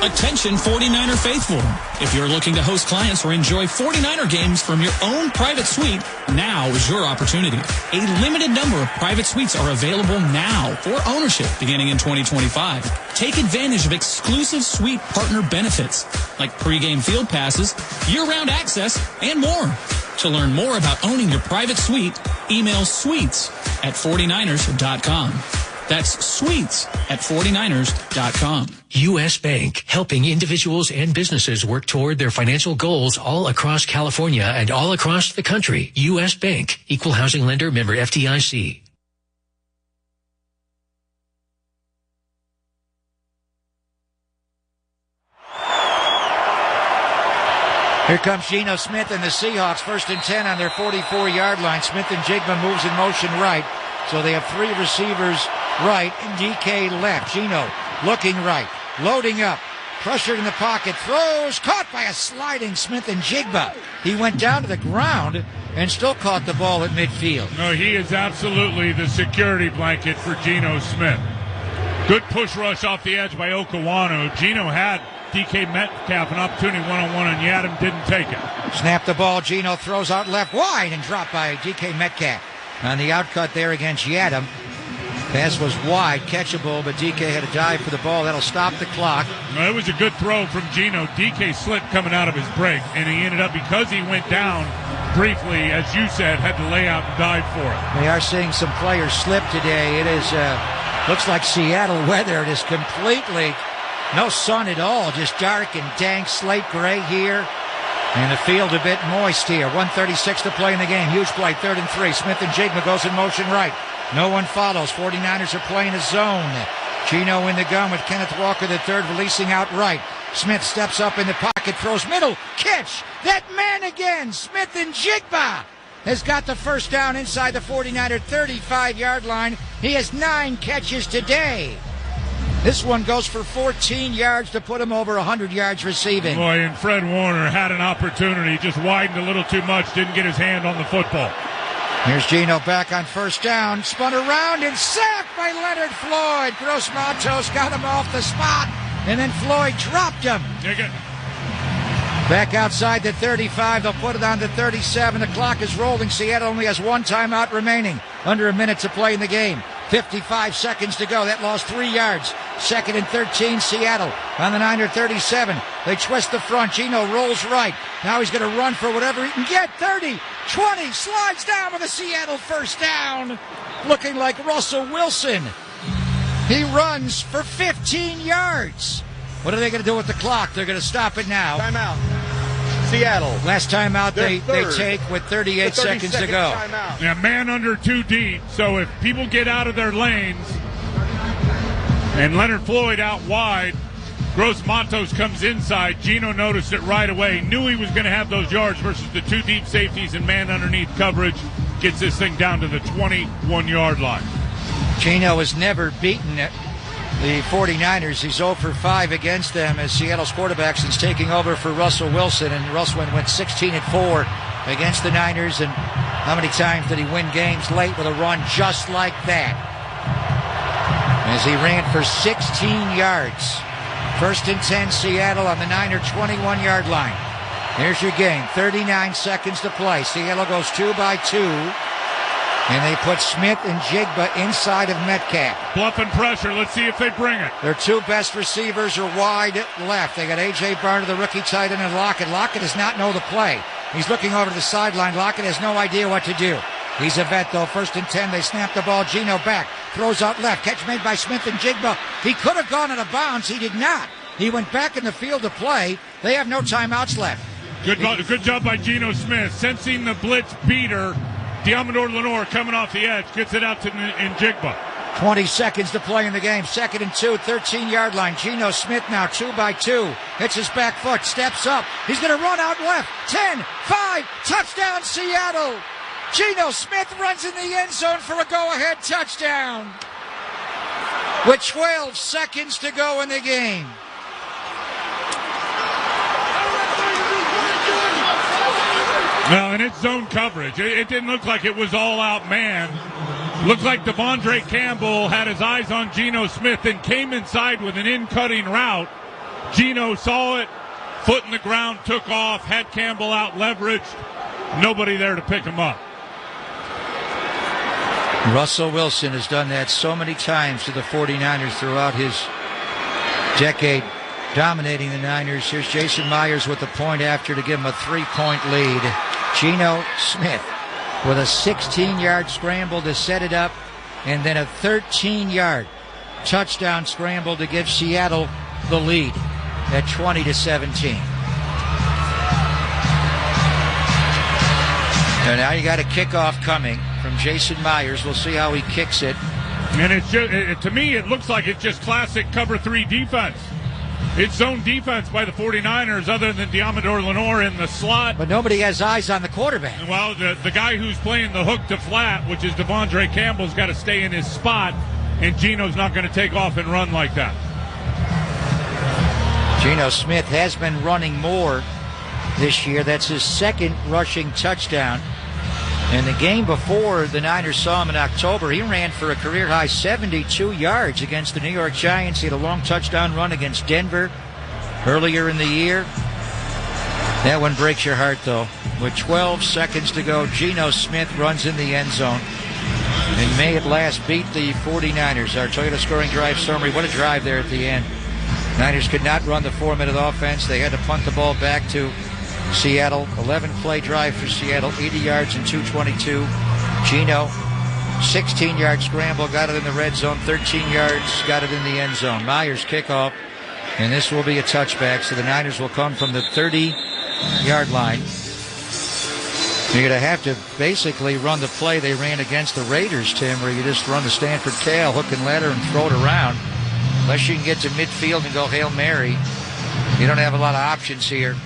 Attention 49er faithful. If you're looking to host clients or enjoy 49er games from your own private suite, now is your opportunity. A limited number of private suites are available now for ownership beginning in 2025. Take advantage of exclusive suite partner benefits like pregame field passes, year-round access, and more. To learn more about owning your private suite, email suites@49ers.com. That's suites@49ers.com. U.S. Bank, helping individuals and businesses work toward their financial goals all across California and all across the country. U.S. Bank, equal housing lender, member FDIC. Here comes Geno Smith and the Seahawks, 1st and 10 on their 44-yard line. Smith and Jigba moves in motion right. So they have three receivers right and DK left. Geno looking right, loading up, pressured in the pocket, throws, caught by a sliding Smith and Jigba. He went down to the ground and still caught the ball at midfield. No, he is absolutely the security blanket for Geno Smith. Good push rush off the edge by Okawano. Geno had DK Metcalf an opportunity one-on-one, and Yadam didn't take it. Snap the ball. Geno throws out left wide and dropped by DK Metcalf. On the outcut there against Yadam. Pass was wide, catchable, but DK had a dive for the ball. That'll stop the clock. No, it was a good throw from Geno. DK slipped coming out of his break, and he ended up, because he went down briefly, as you said, had to lay out and dive for it. They are seeing some players slip today. It is looks like Seattle weather. It is completely no sun at all, just dark and dank, slate gray here. And the field a bit moist here. 1:36 to play in the game. Huge play, 3rd and 3. Smith and Jigma goes in motion right. No one follows. 49ers are playing a zone. Geno in the gun with Kenneth Walker III releasing out right. Smith steps up in the pocket, throws middle, catch. That man again, Smith and Jigba, has got the first down inside the 49er 35-yard line. He has 9 catches today. This one goes for 14 yards to put him over 100 yards receiving. Boy, and Fred Warner had an opportunity, just widened a little too much, didn't get his hand on the football. Here's Geno back on 1st down, spun around and sacked by Leonard Floyd. Gross Matos got him off the spot, and then Floyd dropped him. Back outside the 35, they'll put it on the 37. The clock is rolling. Seattle only has 1 timeout remaining. Under a minute to play in the game. 55 seconds to go. That lost 3 yards. 2nd and 13, Seattle on the Niner 37. They twist the front. Geno rolls right. Now he's going to run for whatever he can get. 30, 20, slides down with a Seattle first down. Looking like Russell Wilson. He runs for 15 yards. What are they going to do with the clock? They're going to stop it now. Timeout. Seattle. Last timeout they take with 38 seconds to go. Yeah, man under 2 deep. So if people get out of their lanes and Leonard Floyd out wide, Gross Matos comes inside. Geno noticed it right away. Knew he was going to have those yards versus the 2 deep safeties and man underneath coverage. Gets this thing down to the 21-yard line. Geno has never beaten the 49ers. He's 0 for 5 against them as Seattle's quarterback since taking over for Russell Wilson. And Russell went 16-4 against the Niners. And how many times did he win games late with a run just like that? As he ran for 16 yards. 1st and 10, Seattle on the Niner 21-yard line. There's your game. 39 seconds to play. Seattle goes 2 by 2. And they put Smith and Jigba inside of Metcalf. Bluffing pressure. Let's see if they bring it. Their two best receivers are wide left. They got A.J. Barner, the rookie tight end, and Lockett. Lockett does not know the play. He's looking over to the sideline. Lockett has no idea what to do. He's a vet, though. 1st and 10. They snap the ball. Geno back. Throws out left. Catch made by Smith and Jigba. He could have gone out of bounds. He did not. He went back in the field to play. They have no timeouts left. Good job by Geno Smith. Sensing the blitz beater. Diamador Lenore coming off the edge. Gets it out to Jigba. 20 seconds to play in the game. 2nd and 2, 13-yard line. Geno Smith now 2 by 2. Hits his back foot. Steps up. He's going to run out left. 10, 5. Touchdown, Seattle. Geno Smith runs in the end zone for a go-ahead touchdown. With 12 seconds to go in the game. Well, and it's zone coverage. It didn't look like it was all-out man. Looked like Devondre Campbell had his eyes on Geno Smith and came inside with an in-cutting route. Geno saw it, foot in the ground, took off, had Campbell out leveraged. Nobody there to pick him up. Russell Wilson has done that so many times to the 49ers throughout his decade, dominating the Niners. Here's Jason Myers with the point after to give him a 3-point lead. Geno Smith with a 16-yard scramble to set it up, and then a 13-yard touchdown scramble to give Seattle the lead at 20-17. And now you got a kickoff coming from Jason Myers. We'll see how he kicks it. And it's just, to me, it looks like it's just classic cover 3 defense. It's zone defense by the 49ers other than Diamador Lenore in the slot. But nobody has eyes on the quarterback. Well, the guy who's playing the hook to flat, which is Devondre Campbell's got to stay in his spot, and Geno's not going to take off and run like that. Geno Smith has been running more this year. That's his 2nd rushing touchdown. In the game before the Niners saw him in October, he ran for a career-high 72 yards against the New York Giants. He had a long touchdown run against Denver earlier in the year. That one breaks your heart, though. With 12 seconds to go, Geno Smith runs in the end zone and may at last beat the 49ers. Our Toyota scoring drive summary. What a drive there at the end. Niners could not run the 4-minute offense. They had to punt the ball back to Seattle. 11-play drive for Seattle, 80 yards and 222. Geno, 16-yard scramble, got it in the red zone, 13 yards, got it in the end zone. Myers kickoff, and this will be a touchback, so the Niners will come from the 30-yard line. You're going to have to basically run the play they ran against the Raiders, Tim, where you just run the Stanford tail, hook and ladder, and throw it around. Unless you can get to midfield and go Hail Mary, you don't have a lot of options here.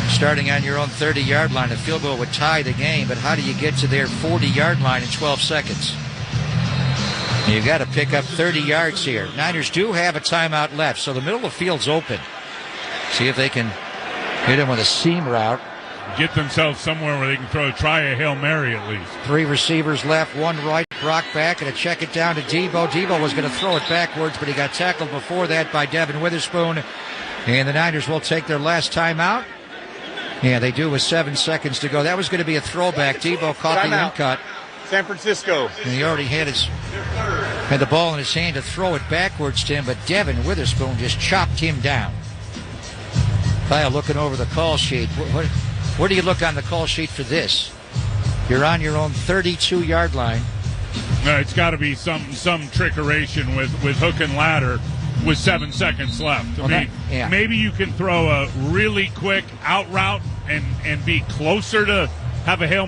Starting on your own 30-yard line, a field goal would tie the game, but how do you get to their 40-yard line in 12 seconds? You've got to pick up 30 yards here. Niners do have a timeout left, so the middle of the field's open. See if they can hit him with a seam route. Get themselves somewhere where they can try a Hail Mary at least. 3 receivers left, 1 right. Brock back, and a check it down to Debo. Debo was going to throw it backwards, but he got tackled before that by Devin Witherspoon. And the Niners will take their last timeout. Yeah, they do with 7 seconds to go. That was going to be a throwback. Debo caught the in-cut. San Francisco. And he already had the ball in his hand to throw it backwards to him, but Devin Witherspoon just chopped him down. Kyle looking over the call sheet. Where do you look on the call sheet for this? You're on your own 32-yard line. It's got to be some trickeration with hook and ladder with 7 seconds left. Maybe you can throw a really quick out route and be closer to have a Hail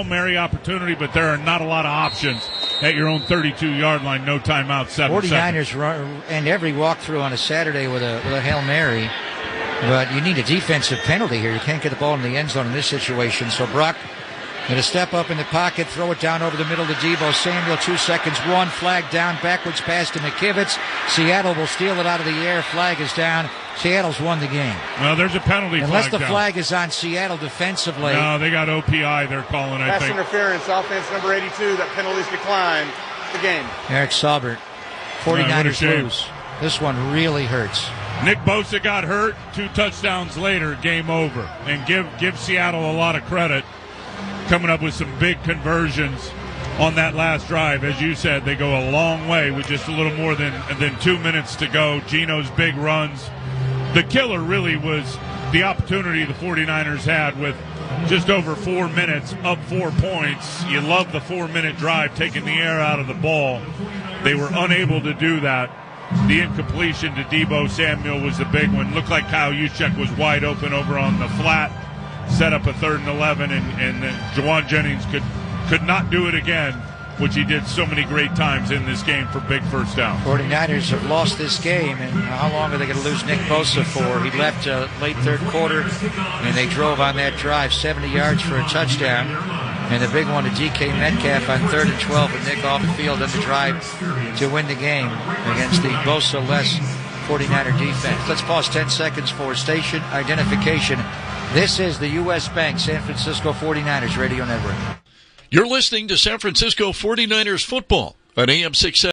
Mary opportunity, but there are not a lot of options at your own 32-yard line. No timeout, 7 seconds. 49ers end every walkthrough on a Saturday with a Hail Mary, but you need a defensive penalty here. You can't get the ball in the end zone in this situation. So Brock Going to step up in the pocket, throw it down over the middle to Deebo Samuel. 2 seconds, one flag down, backwards pass to McKivitz. Seattle will steal it out of the air. Flag is down. Seattle's won the game. Well, there's a penalty Unless flag the down. flag is on Seattle defensively. No, they got OPI they're calling, I Pass think. interference, offense number 82. That penalty's declined. The game. Eric Saubert. 49ers lose. This one really hurts. Nick Bosa got hurt. 2 touchdowns later, game over. And give Seattle a lot of credit. Coming up with some big conversions on that last drive. As you said, they go a long way with just a little more than 2 minutes to go. Geno's big runs. The killer really was the opportunity the 49ers had with just over 4 minutes, up 4 points. You love the 4-minute drive, taking the air out of the ball. They were unable to do that. The incompletion to Deebo Samuel was the big one. Looked like Kyle Juszczyk was wide open over on the flat. Set up a 3rd and 11, and Jauan Jennings could not do it again, which he did so many great times in this game for big first down. 49ers have lost this game, and how long are they going to lose Nick Bosa for? He left late third quarter, and they drove on that drive 70 yards for a touchdown. And the big one to DK Metcalf on 3rd and 12 with Nick off the field on the drive to win the game against the Bosa-less 49er defense. Let's pause 10 seconds for station identification. This is the U.S. Bank San Francisco 49ers Radio Network. You're listening to San Francisco 49ers football on AM 670.